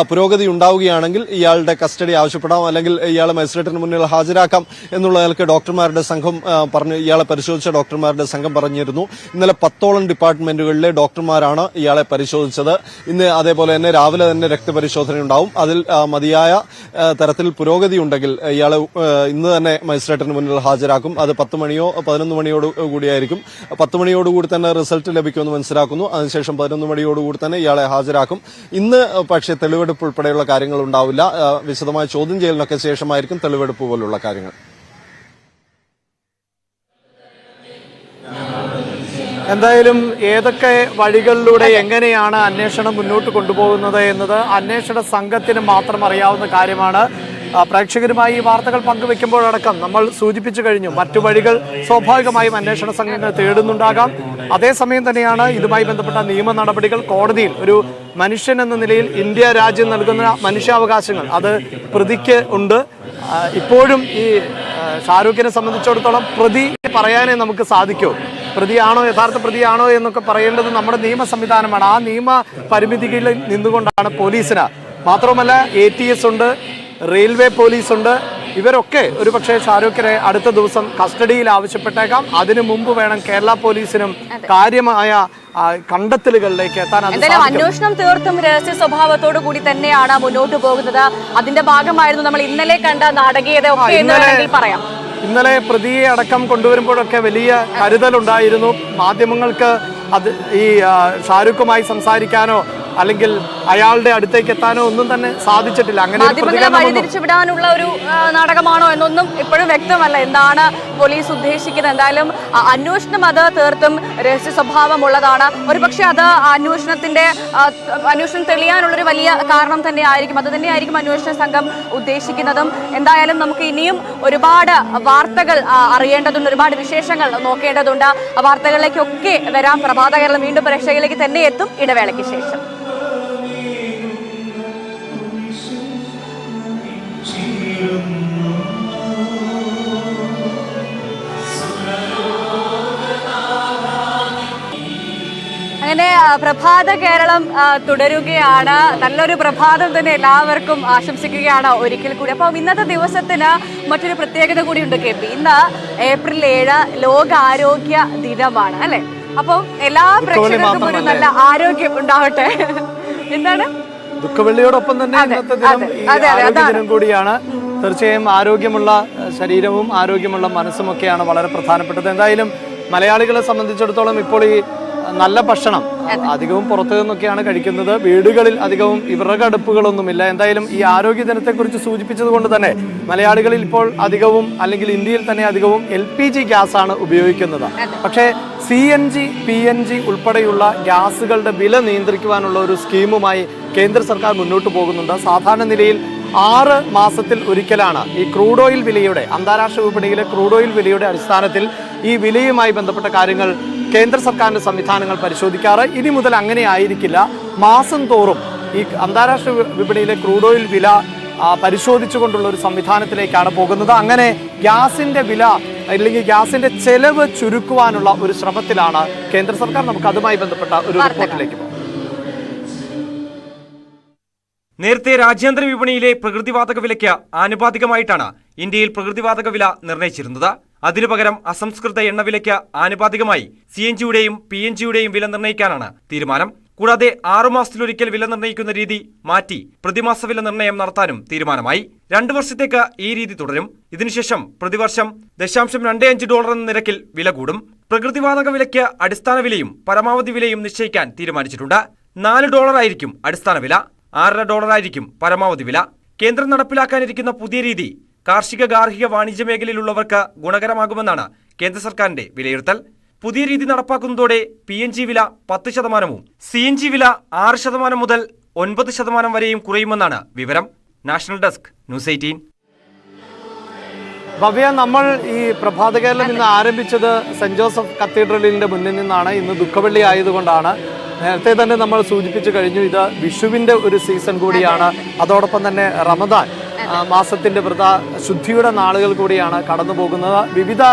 പുരോഗതി ഉണ്ടാവുകയാണെങ്കിൽ ഇയാളുടെ കസ്റ്റഡി ആവശ്യപ്പെടാം, അല്ലെങ്കിൽ ഇയാളെ മജിസ്ട്രേറ്റിന് മുന്നിൽ ഹാജരാക്കാം എന്നുള്ള നിലയ്ക്ക് ഡോക്ടർമാരുടെ സംഘം ഇയാളെ പരിശോധിച്ച ഡോക്ടർമാരുടെ സംഘം പറഞ്ഞിരുന്നു. ഇന്നലെ 10ഓളം ഡിപ്പാർട്ട്മെന്റുകളിലെ ഡോക്ടർമാരാണ് ഇയാളെ പരിശോധിച്ചത്. ഇന്ന് അതേപോലെ തന്നെ രാവിലെ തന്നെ രക്തപരിശോധന ഉണ്ടാവും. അതിൽ മതിയായ തരത്തിൽ പുരോഗതി ഉണ്ടെങ്കിൽ ഇയാളെ ഇന്ന് തന്നെ മജിസ്ട്രേറ്റിന് മുന്നിൽ ഹാജരാക്കും. അത് 10 മണിയോ 11 മണിയോട് കൂടിയായിരിക്കും. 10 മണിയോടുകൂടി തന്നെ റിസൾട്ട് ലഭിക്കുമെന്ന് മനസ്സിലാക്കുന്നു. അതിനുശേഷം 11 മണിയോടുകൂടി തന്നെ ഇയാളെ ഹാജരാക്കും. ഇന്ന് പക്ഷേ തെളിവെടുപ്പ് ഉൾപ്പെടെയുള്ള കാര്യങ്ങൾ ഉണ്ടാവില്ല. വിശദമായ ചോദ്യം ചെയ്യലിനൊക്കെ ശേഷമായിരിക്കും തെളിവെടുപ്പ് പോലുള്ള കാര്യങ്ങൾ. എന്തായാലും ഏതൊക്കെ വഴികളിലൂടെ എങ്ങനെയാണ് അന്വേഷണം മുന്നോട്ട് കൊണ്ടുപോകുന്നത് എന്നത് അന്വേഷണ സംഘത്തിന് മാത്രം അറിയാവുന്ന കാര്യമാണ്. പ്രേക്ഷകരുമായി ഈ വാർത്തകൾ പങ്കുവെക്കുമ്പോഴടക്കം നമ്മൾ സൂചിപ്പിച്ചു കഴിഞ്ഞു, മറ്റു വഴികൾ സ്വാഭാവികമായും അന്വേഷണ സംഘങ്ങൾ തേടുന്നുണ്ടാകാം. അതേസമയം തന്നെയാണ് ഇതുമായി ബന്ധപ്പെട്ട നിയമ നടപടികൾ കോടതിയിൽ ഒരു മനുഷ്യൻ എന്ന നിലയിൽ ഇന്ത്യ രാജ്യം നൽകുന്ന മനുഷ്യാവകാശങ്ങൾ അത് പ്രതിക്ക് ഉണ്ട്. ഇപ്പോഴും ഈ ഷാരൂഖിനെ സംബന്ധിച്ചിടത്തോളം പ്രതി പറയാനേ നമുക്ക് സാധിക്കൂ. പ്രതിയാണോ, യഥാർത്ഥ പ്രതിയാണോ എന്നൊക്കെ പറയേണ്ടത് നമ്മുടെ നിയമ സംവിധാനമാണ്. ആ നിയമ പരിമിതികളിൽ നിന്നുകൊണ്ടാണ് പോലീസിന്, മാത്രമല്ല ATS ഉണ്ട്, റെയിൽവേ പോലീസുണ്ട്, ഇവരൊക്കെ ഒരുപക്ഷെ ഷാരൂഖിനെ അടുത്ത ദിവസം കസ്റ്റഡിയിൽ ആവശ്യപ്പെട്ടേക്കാം. അതിനു മുമ്പ് വേണം കേരള പോലീസിനും കാര്യമായ കണ്ടെത്തലുകളിലേക്ക് എത്താൻ. എന്തായാലും അന്വേഷണം തീർത്തും രഹസ്യ സ്വഭാവത്തോടു കൂടി തന്നെയാണ് മുന്നോട്ട് പോകുന്നത്. അതിന്റെ ഭാഗമായിരുന്നു നമ്മൾ ഇന്നലെ കണ്ട നാടകീയത ഒക്കെ എന്ന് വേണമെങ്കിൽ പറയാം. ഇന്നലെ പ്രതിയെ അടക്കം കൊണ്ടുവരുമ്പോഴൊക്കെ വലിയ കരുതലുണ്ടായിരുന്നു. മാധ്യമങ്ങൾക്ക് അത് ഈ ഷാരൂഖുമായി സംസാരിക്കാനോ അല്ലെങ്കിൽ അയാളുടെ അടുത്തേക്ക് എത്താനോ ഒന്നും തന്നെ സാധിച്ചിട്ടില്ല. അങ്ങനെ വഴിതിരിച്ചുവിടാനുള്ള ഒരു നാടകമാണോ എന്നൊന്നും ഇപ്പോഴും വ്യക്തമല്ല. എന്താണ് പോലീസ് ഉദ്ദേശിക്കുന്നത്? എന്തായാലും അന്വേഷണം അത് തീർത്തും രഹസ്യ സ്വഭാവമുള്ളതാണ്. ഒരുപക്ഷെ അത് അന്വേഷണം തെളിയാനുള്ളൊരു വലിയ കാരണം തന്നെ ആയിരിക്കും. അത് തന്നെയായിരിക്കും അന്വേഷണ സംഘം ഉദ്ദേശിക്കുന്നതും. എന്തായാലും നമുക്ക് ഇനിയും ഒരുപാട് വാർത്തകൾ അറിയേണ്ടതുണ്ട്, ഒരുപാട് വിശേഷങ്ങൾ നോക്കേണ്ടതുണ്ട്. ആ വാർത്തകളിലേക്കൊക്കെ വരാം. പ്രഭാത കേരളം വീണ്ടും പ്രേക്ഷകരിലേക്ക് തന്നെ എത്തും ഇടവേളയ്ക്ക് ശേഷം. അങ്ങനെ പ്രഭാത കേരളം തുടരുകയാണ്. നല്ലൊരു പ്രഭാതം തന്നെ എല്ലാവർക്കും ആശംസിക്കുകയാണ് ഒരിക്കൽ കൂടി. അപ്പം ഇന്നത്തെ ദിവസത്തിന് മറ്റൊരു പ്രത്യേകത കൂടിയുണ്ട് KP. ഇന്ന് ഏപ്രിൽ 7 ലോകാരോഗ്യ ദിനമാണ് അല്ലെ? അപ്പം എല്ലാ പ്രേക്ഷകർക്കും ഒരു നല്ല ആരോഗ്യം ഉണ്ടാവട്ടെ. എന്താണ് ദുഃഖവെള്ളിയോടൊപ്പം തന്നെ ഇന്നത്തെ ദിനം ആരോഗ്യ ദിനം കൂടിയാണ്. തീർച്ചയായും ആരോഗ്യമുള്ള ശരീരവും ആരോഗ്യമുള്ള മനസ്സുമൊക്കെയാണ് വളരെ പ്രധാനപ്പെട്ടത്. എന്തായാലും മലയാളികളെ സംബന്ധിച്ചിടത്തോളം ഇപ്പോൾ ഈ നല്ല ഭക്ഷണം അധികവും പുറത്തു നിന്നൊക്കെയാണ് കഴിക്കുന്നത്. വീടുകളിൽ അധികവും വിറകടുപ്പുകളൊന്നുമില്ല. എന്തായാലും ഈ ആരോഗ്യ ദിനത്തെക്കുറിച്ച് സൂചിപ്പിച്ചത് കൊണ്ട് തന്നെ മലയാളികളിൽ ഇപ്പോൾ അധികവും, അല്ലെങ്കിൽ ഇന്ത്യയിൽ തന്നെ അധികവും LPG ഗ്യാസാണ് ഉപയോഗിക്കുന്നത്. പക്ഷേ CNG, PNG ഉൾപ്പെടെയുള്ള ഗ്യാസുകളുടെ വില നിയന്ത്രിക്കുവാനുള്ള ഒരു സ്കീമുമായി കേന്ദ്ര സർക്കാർ മുന്നോട്ട് പോകുന്നുണ്ട്. സാധാരണ നിലയിൽ 6 മാസത്തിൽ ഒരിക്കലാണ് ഈ ക്രൂഡ് ഓയിൽ വിലയുടെ, അന്താരാഷ്ട്ര വിപണിയിലെ ക്രൂഡ് ഓയിൽ വിലയുടെ അടിസ്ഥാനത്തിൽ ഈ വിലയുമായി ബന്ധപ്പെട്ട കാര്യങ്ങൾ കേന്ദ്ര സർക്കാരിന്റെ സംവിധാനങ്ങൾ പരിശോധിക്കാറ്. ഇനി മുതൽ അങ്ങനെ ആയിരിക്കില്ല. മാസം തോറും ഈ അന്താരാഷ്ട്ര വിപണിയിലെ ക്രൂഡ് ഓയിൽ വില പരിശോധിച്ചുകൊണ്ടുള്ള ഒരു സംവിധാനത്തിലേക്കാണ് പോകുന്നത്. അങ്ങനെ ഗ്യാസിന്റെ വില അല്ലെങ്കിൽ ഗ്യാസിന്റെ ചെലവ് ചുരുക്കുവാനുള്ള ഒരു ശ്രമത്തിലാണ് കേന്ദ്ര സർക്കാർ. നമുക്ക് അതുമായി ബന്ധപ്പെട്ട ഒരു റിപ്പോർട്ടിലേക്ക് പോകാം. നേരത്തെ രാജ്യാന്തര വിപണിയിലെ പ്രകൃതിവാതക വിലയ്ക്ക് ആനുപാതികമായിട്ടാണ് ഇന്ത്യയിൽ പ്രകൃതിവാതക വില നിർണ്ണയിച്ചിരുന്നത്. അതിനു പകരം അസംസ്കൃത എണ്ണവിലയ്ക്ക് ആനുപാതികമായി CNGയുടെയും PNGയുടെയും വില നിർണ്ണയിക്കാനാണ് തീരുമാനം. കൂടാതെ 6 മാസത്തിലൊരിക്കൽ വില നിർണ്ണയിക്കുന്ന രീതി മാറ്റി പ്രതിമാസ വില നിർണ്ണയം നടത്താനും തീരുമാനമായി. 2 വർഷത്തേക്ക് ഈ രീതി തുടരും. ഇതിനുശേഷം പ്രതിവർഷം $0.25 എന്ന നിരക്കിൽ വില കൂടും. പ്രകൃതിവാതക വിലയ്ക്ക് അടിസ്ഥാന വിലയും പരമാവധി വിലയും നിശ്ചയിക്കാൻ തീരുമാനിച്ചിട്ടുണ്ട്. $4 ആയിരിക്കും അടിസ്ഥാന വില, $6.5 ആയിരിക്കും പരമാവധി വില. കേന്ദ്രം നടപ്പിലാക്കാനിരിക്കുന്ന പുതിയ രീതി കാർഷിക ഗാർഹിക വാണിജ്യ മേഖലയിലുള്ളവർക്ക് ഗുണകരമാകുമെന്നാണ് കേന്ദ്ര സർക്കാരിന്റെ വിലയിരുത്തൽ. പുതിയ രീതി നടപ്പാക്കുന്നതോടെ PNG വില 10%, CNG വില 6% മുതൽ 9% വരെയും കുറയുമെന്നാണ് വിവരം. National desk, news 18. ഭവ്യ, നമ്മൾ ഈ പ്രഭാത കേരളം ഇന്ന് ആരംഭിച്ചത് സെന്റ് ജോസഫ് കത്തീഡ്രലിന്റെ മുന്നിൽ നിന്നാണ്. ഇന്ന് ദുഃഖവെള്ളി ആയതുകൊണ്ടാണ്. നേരത്തെ തന്നെ നമ്മൾ സൂചിപ്പിച്ചു കഴിഞ്ഞു, ഇത് വിഷുവിന്റെ ഒരു സീസൺ കൂടിയാണ്. അതോടൊപ്പം തന്നെ റമദാൻ മാസത്തിന്റെ വ്രത ശുദ്ധിയുടെ നാളുകൾ കൂടിയാണ് കടന്നു പോകുന്നത്. വിവിധ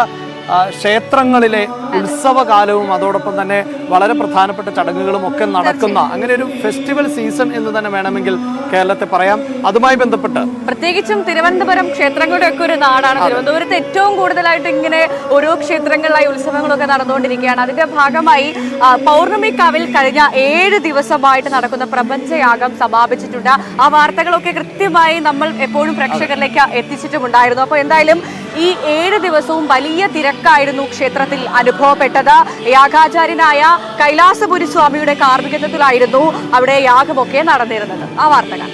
ക്ഷേത്രങ്ങളിലെ ഉത്സവകാലവും അതോടൊപ്പം തന്നെ വളരെ പ്രധാനപ്പെട്ട ചടങ്ങുകളും ഒക്കെ നടക്കുന്ന അങ്ങനെ ഒരു ഫെസ്റ്റിവൽ സീസൺ എന്ന് തന്നെ വേണമെങ്കിൽ കേരളത്തെ പറയാം. അതുമായി ബന്ധപ്പെട്ട് പ്രത്യേകിച്ചും തിരുവനന്തപുരം ക്ഷേത്രങ്ങളുടെ ഒക്കെ ഒരു നാടാണ്. തിരുവനന്തപുരത്ത് ഏറ്റവും കൂടുതലായിട്ട് ഇങ്ങനെ ഓരോ ക്ഷേത്രങ്ങളിലായി ഉത്സവങ്ങളൊക്കെ നടന്നുകൊണ്ടിരിക്കുകയാണ്. അതിന്റെ ഭാഗമായി പൗർണമിക്കാവിൽ കഴിഞ്ഞ 7 ദിവസമായിട്ട് നടക്കുന്ന പ്രപഞ്ചയാഗം സമാപിച്ചിട്ടുണ്ട്. ആ വാർത്തകളൊക്കെ കൃത്യമായി നമ്മൾ എപ്പോഴും പ്രേക്ഷകരിലേക്ക് എത്തിച്ചിട്ടുമുണ്ടായിരുന്നു. അപ്പോൾ എന്തായാലും ഈ 7 ദിവസവും വലിയ തിരക്കായിരുന്നു ക്ഷേത്രത്തിൽ അനുഭവപ്പെട്ടത്. യാഗാചാര്യനായ കൈലാസപുരി സ്വാമിയുടെ കാർമ്മികത്വത്തിലായിരുന്നു അവിടെ യാഗമൊക്കെ നടന്നിരുന്നത്. ആ വാർത്തകൾ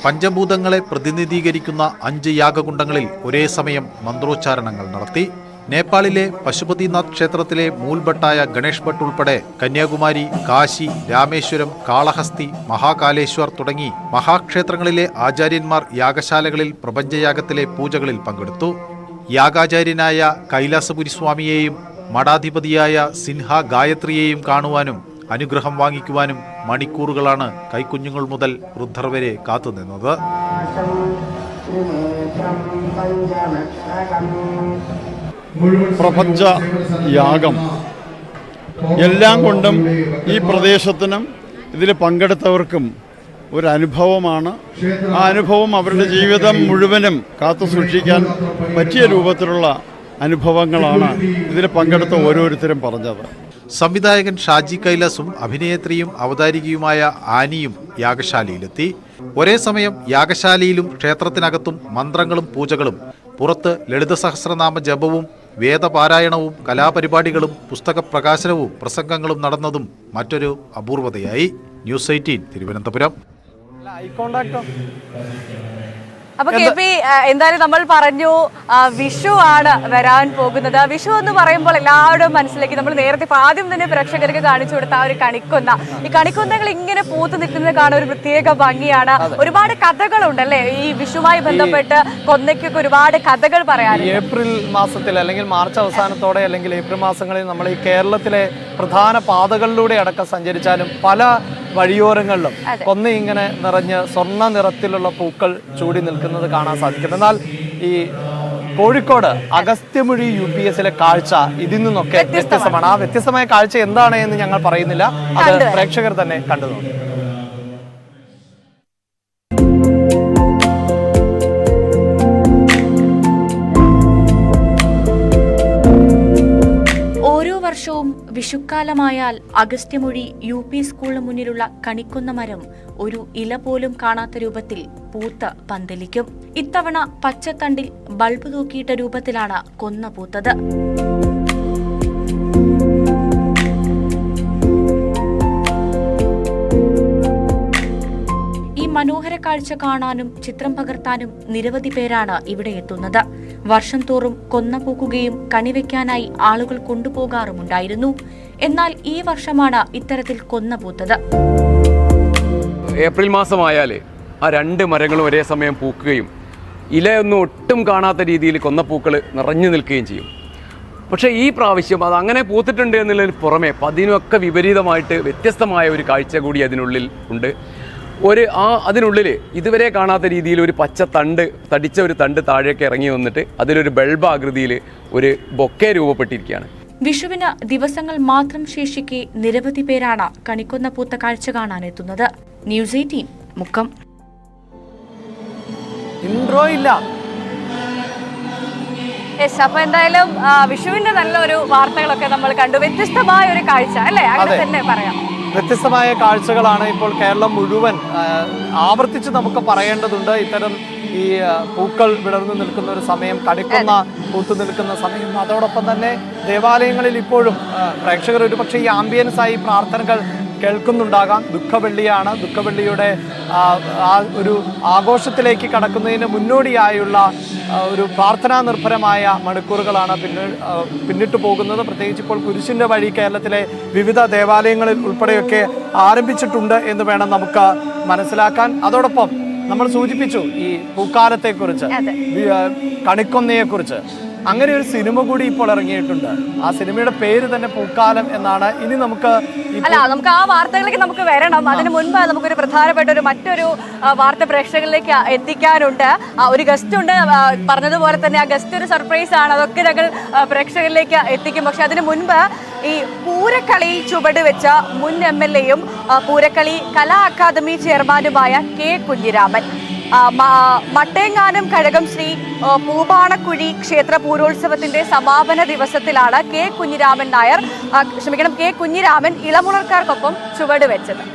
പഞ്ചഭൂതങ്ങളെ പ്രതിനിധീകരിക്കുന്ന 5 യാഗകുണ്ടങ്ങളിൽ ഒരേ സമയം മന്ത്രോച്ചാരണങ്ങൾ നടത്തി. നേപ്പാളിലെ പശുപതിനാഥ് ക്ഷേത്രത്തിലെ മൂൽഭട്ടായ ഗണേഷ് ഭട്ട് ഉൾപ്പെടെ കന്യാകുമാരി, കാശി, രാമേശ്വരം, കാളഹസ്തി, മഹാകാലേശ്വർ തുടങ്ങി മഹാക്ഷേത്രങ്ങളിലെ ആചാര്യന്മാർ യാഗശാലകളിൽ പ്രപഞ്ചയാഗത്തിലെ പൂജകളിൽ പങ്കെടുത്തു. യാഗാചാര്യനായ കൈലാസപുരി സ്വാമിയെയും മഠാധിപതിയായ സിൻഹ ഗായത്രിയെയും കാണുവാനും അനുഗ്രഹം വാങ്ങിക്കുവാനും മണിക്കൂറുകളാണ് കൈക്കുഞ്ഞുങ്ങൾ മുതൽ വൃദ്ധർ വരെ കാത്തുനിന്നത്. പ്രപഞ്ച യാഗം എല്ലാം കൊണ്ടും ഈ പ്രദേശത്തിനും ഇതിൽ പങ്കെടുത്തവർക്കും ഒരു അനുഭവമാണ്. ആ അനുഭവം അവരുടെ ജീവിതം മുഴുവനും കാത്തു സൂക്ഷിക്കാൻ പറ്റിയ രൂപത്തിലുള്ള അനുഭവങ്ങളാണ് ഇതിൽ പങ്കെടുത്ത ഓരോരുത്തരും പറഞ്ഞത്. സംവിധായകൻ ഷാജി കൈലാസും അഭിനേത്രിയും അവതാരികയുമായ ആനിയും യാഗശാലയിലെത്തി. ഒരേ സമയം യാഗശാലയിലും ക്ഷേത്രത്തിനകത്തും മന്ത്രങ്ങളും പൂജകളും, പുറത്ത് ലളിത സഹസ്രനാമ ജപവും വേദപാരായണവും കലാപരിപാടികളും പുസ്തക പ്രകാശനവും പ്രസംഗങ്ങളും നടന്നതും മറ്റൊരു അപൂർവതയായി. ന്യൂസ് 18 തിരുവനന്തപുരം. അപ്പൊ KP, എന്തായാലും നമ്മൾ പറഞ്ഞു വിഷു ആണ് വരാൻ പോകുന്നത്. വിഷു എന്ന് പറയുമ്പോൾ എല്ലാവരുടെയും മനസ്സിലേക്ക് നമ്മൾ നേരത്തെ ആദ്യം തന്നെ പ്രേക്ഷകർക്ക് കാണിച്ചു കൊടുത്ത ആ ഒരു കണിക്കൊന്ന, ഈ കണിക്കൊന്നകൾ ഇങ്ങനെ പൂത്തു നിൽക്കുന്നത് കാണാൻ ഒരു പ്രത്യേക ഭംഗിയാണ്. ഒരുപാട് കഥകളുണ്ടല്ലേ ഈ വിഷുമായി ബന്ധപ്പെട്ട്? കൊന്നയ്ക്കൊക്കെ ഒരുപാട് കഥകൾ പറയാൻ. ഏപ്രിൽ മാസത്തിൽ അല്ലെങ്കിൽ മാർച്ച് അവസാനത്തോടെ അല്ലെങ്കിൽ ഏപ്രിൽ മാസങ്ങളിൽ നമ്മൾ ഈ കേരളത്തിലെ പ്രധാന പാതകളിലൂടെ അടക്കം സഞ്ചരിച്ചാലും പല വഴിയോരങ്ങളിലും കൊന്ന ഇങ്ങനെ നിറഞ്ഞ് സ്വർണ്ണ നിറത്തിലുള്ള പൂക്കൾ ചൂടി നിൽക്കുന്നത് കാണാൻ സാധിക്കും. എന്നാൽ ഈ കോഴിക്കോട് അഗസ്ത്യമുഴി UPSലെ കാഴ്ച ഇതിൽ നിന്നൊക്കെ വ്യത്യസ്തമാണ്. ആ വ്യത്യസ്തമായ കാഴ്ച എന്താണ് എന്ന് ഞങ്ങൾ പറയുന്നില്ല, അത് പ്രേക്ഷകർ തന്നെ കണ്ടു നോക്കും. വർഷവും വിഷുക്കാലമായാൽ അഗസ്ത്യമുഴി UP സ്കൂളിന് മുന്നിലുള്ള കണിക്കൊന്ന മരം ഒരു ഇല പോലും കാണാത്ത രൂപത്തിൽ പൂത്ത് പന്തലിക്കും. ഇത്തവണ പച്ചത്തണ്ടിൽ ബൾബ് തൂക്കിയിട്ട രൂപത്തിലാണ് കൊന്ന പൂത്തത്. മനോഹര കാഴ്ച കാണാനും ചിത്രം പകർത്താനും നിരവധി പേരാണ് ഇവിടെ എത്തുന്നത്. വർഷം തോറും കൊന്ന പൂക്കുകയും കണിവെക്കാനായി ആളുകൾ കൊണ്ടുപോകാറുമുണ്ടായിരുന്നു. എന്നാൽ ഈ വർഷമാണ് ഇത്തരത്തിൽ കൊന്ന പൂത്തത്. ഏപ്രിൽ മാസമായാൽ ആ 2 മരങ്ങളും ഒരേ സമയം പൂക്കുകയും ഇലയൊന്നും ഒട്ടും കാണാത്ത രീതിയിൽ കൊന്നപ്പൂക്കൾ നിറഞ്ഞു നിൽക്കുകയും ചെയ്യും. പക്ഷേ ഈ പ്രാവശ്യം അത് അങ്ങനെ പൂത്തിട്ടുണ്ട് എന്നുള്ളതിന് പുറമെ അതിനൊക്കെ വിപരീതമായിട്ട് വ്യത്യസ്തമായ ഒരു കാഴ്ച കൂടി അതിനുള്ളിൽ ഉണ്ട്. അതിനുള്ളിൽ ഇതുവരെ കാണാത്ത രീതിയിൽ ഒരു പച്ച തടിച്ച ഒരു തണ്ട് താഴേക്ക് ഇറങ്ങി വന്നിട്ട് അതിലൊരു ബൾബ് ആകൃതിയിൽ ഒരു ബൊക്കെ രൂപപ്പെട്ടിരിക്കുകയാണ്. വിഷുവിന് ദിവസങ്ങൾ മാത്രം ശേഷിക്കെ നിരവധി പേരാണ് കണിക്കൊന്ന പൂത്ത കാഴ്ച കാണാനെത്തുന്നത്. ന്യൂസ് 18 മുക്കം. ഇൻട്രോ ഇല്ല. അപ്പൊ എന്തായാലും വിഷുവിന്റെ നല്ലൊരു വാർത്തകളൊക്കെ നമ്മൾ കണ്ടു. വ്യത്യസ്തമായ ഒരു കാഴ്ച അല്ലേ, അങ്ങനെ തന്നെ പറയാം. വ്യത്യസ്തമായ കാഴ്ചകളാണ് ഇപ്പോൾ കേരളം മുഴുവൻ ആവർത്തിച്ച് നമുക്ക് പറയേണ്ടതുണ്ട്. ഇത്തരം ഈ പൂക്കൾ വിടർന്നു നിൽക്കുന്ന ഒരു സമയം, കണിക്കൊന്ന പൂത്തു നിൽക്കുന്ന സമയം. അതോടൊപ്പം തന്നെ ദേവാലയങ്ങളിൽ ഇപ്പോഴും പ്രേക്ഷകർ ഒരുപക്ഷെ ഈ ആംബിയൻസായി പ്രാർത്ഥനകൾ കേൾക്കുന്നുണ്ടാകാം. ദുഃഖവെള്ളിയാണ്. ദുഃഖവെള്ളിയുടെ ആ ഒരു ആഘോഷത്തിലേക്ക് കടക്കുന്നതിന് മുന്നോടിയായുള്ള ഒരു പ്രാർത്ഥനാ നിർഭരമായ മണിക്കൂറുകളാണ് പിന്നിട്ടു പോകുന്നത്. പ്രത്യേകിച്ച് ഇപ്പോൾ കുരിശിൻ്റെ വഴി കേരളത്തിലെ വിവിധ ദേവാലയങ്ങളിൽ ഉൾപ്പെടെയൊക്കെ ആരംഭിച്ചിട്ടുണ്ട് എന്ന് വേണം നമുക്ക് മനസ്സിലാക്കാൻ. അതോടൊപ്പം നമ്മൾ സൂചിപ്പിച്ചു ഈ പൂക്കാലത്തെക്കുറിച്ച്, കണിക്കൊന്നയെക്കുറിച്ച്. അങ്ങനെ ഒരു സിനിമ കൂടി ഇപ്പോൾ ഇറങ്ങിയിട്ടുണ്ട്. ആ സിനിമയുടെ പേര് തന്നെ പൂക്കാലം എന്നാണ്. ഇനി നമുക്ക് ആ വാർത്തകളിലേക്ക് നമുക്ക് വരണം. അതിന് മുൻപ് നമുക്കൊരു പ്രധാനപ്പെട്ട മറ്റൊരു വാർത്ത പ്രേക്ഷകരിലേക്ക് എത്തിക്കാനുണ്ട്. ഒരു ഗസ്റ്റ് ഉണ്ട്, പറഞ്ഞതുപോലെ തന്നെ ആ ഗസ്റ്റ് ഒരു സർപ്രൈസ് ആണ്. അതൊക്കെ ഞങ്ങൾ പ്രേക്ഷകരിലേക്ക് എത്തിക്കും. പക്ഷെ അതിന് മുൻപ് ഈ പൂരക്കളിയിൽ ചുവട് വെച്ച മുൻ MLA-യും പൂരക്കളി കലാ അക്കാദമി ചെയർമാനുമായ കെ കുഞ്ഞിരാമൻ മട്ടേങ്ങാനം കഴകം ശ്രീ പൂപാണക്കുഴി ക്ഷേത്ര പൂരോത്സവത്തിന്റെ സമാപന ദിവസത്തിലാണ് കെ കുഞ്ഞിരാമൻ ഇളമുണർക്കാർക്കൊപ്പം ചുവട് വെച്ചത്.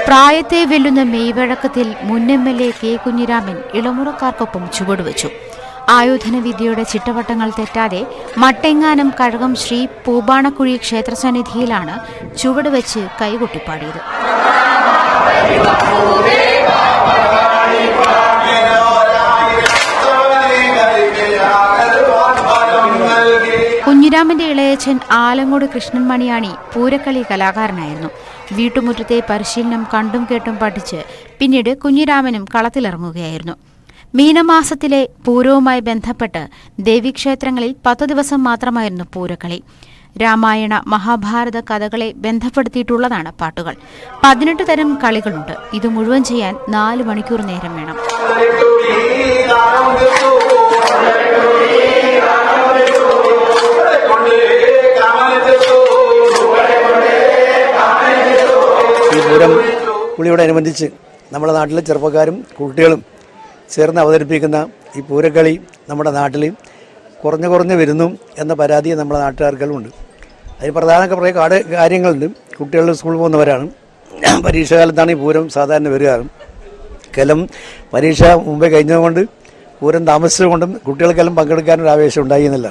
പ്രായത്തെ വെല്ലുന്ന മെയ്വഴക്കത്തിൽ മുൻ MLA കെ കുഞ്ഞിരാമൻ ഇളമുറക്കാർക്കൊപ്പം ചുവടുവച്ചു. ആയോധന വിദ്യയുടെ ചിട്ടവട്ടങ്ങൾ തെറ്റാതെ മട്ടെങ്ങാനം കഴകം ശ്രീ പൂപാണക്കുഴി ക്ഷേത്രസന്നിധിയിലാണ് ചുവടുവെച്ച് കൈകൊട്ടിപ്പാടിയത്. കുഞ്ഞിരാമന്റെ ഇളയച്ചൻ ആലങ്ങോട് കൃഷ്ണൻ മണിയാണി പൂരക്കളി കലാകാരനായിരുന്നു. വീട്ടുമുറ്റത്തെ പരിശീലനം കണ്ടും കേട്ടും പഠിച്ച് പിന്നീട് കുഞ്ഞിരാമനും കളത്തിലിറങ്ങുകയായിരുന്നു. മീനമാസത്തിലെ പൂരവുമായി ബന്ധപ്പെട്ട് ദേവീക്ഷേത്രങ്ങളിൽ 10 ദിവസം മാത്രമായിരുന്നു പൂരക്കളി. രാമായണ മഹാഭാരത കഥകളെ ബന്ധപ്പെടുത്തിയിട്ടുള്ളതാണ് പാട്ടുകൾ. 18 തരം കളികളുണ്ട്. ഇത് മുഴുവൻ ചെയ്യാൻ 4 മണിക്കൂർ നേരം വേണം. ഈ പൂരം പുളിയോടനുബന്ധിച്ച് നമ്മുടെ നാട്ടിലെ ചെറുപ്പക്കാരും കുട്ടികളും ചേർന്ന് അവതരിപ്പിക്കുന്ന ഈ പൂരക്കളി നമ്മുടെ നാട്ടിൽ കുറഞ്ഞു വരുന്നു എന്ന പരാതി നമ്മുടെ നാട്ടുകാർക്കുണ്ട്. അതിന് പ്രധാന കുറേ കാര്യങ്ങളുണ്ട്. കുട്ടികൾ സ്കൂളിൽ പോകുന്നവരാണ്. പരീക്ഷാകാലത്താണ് ഈ പൂരം സാധാരണ വരികയാണ്. കേവലം പരീക്ഷ മുമ്പേ കഴിഞ്ഞതുകൊണ്ട് പൂരം താമസിച്ചുകൊണ്ടും കുട്ടികൾക്കെല്ലാം പങ്കെടുക്കാനൊരു ആവേശം ഉണ്ടായി എന്നല്ല.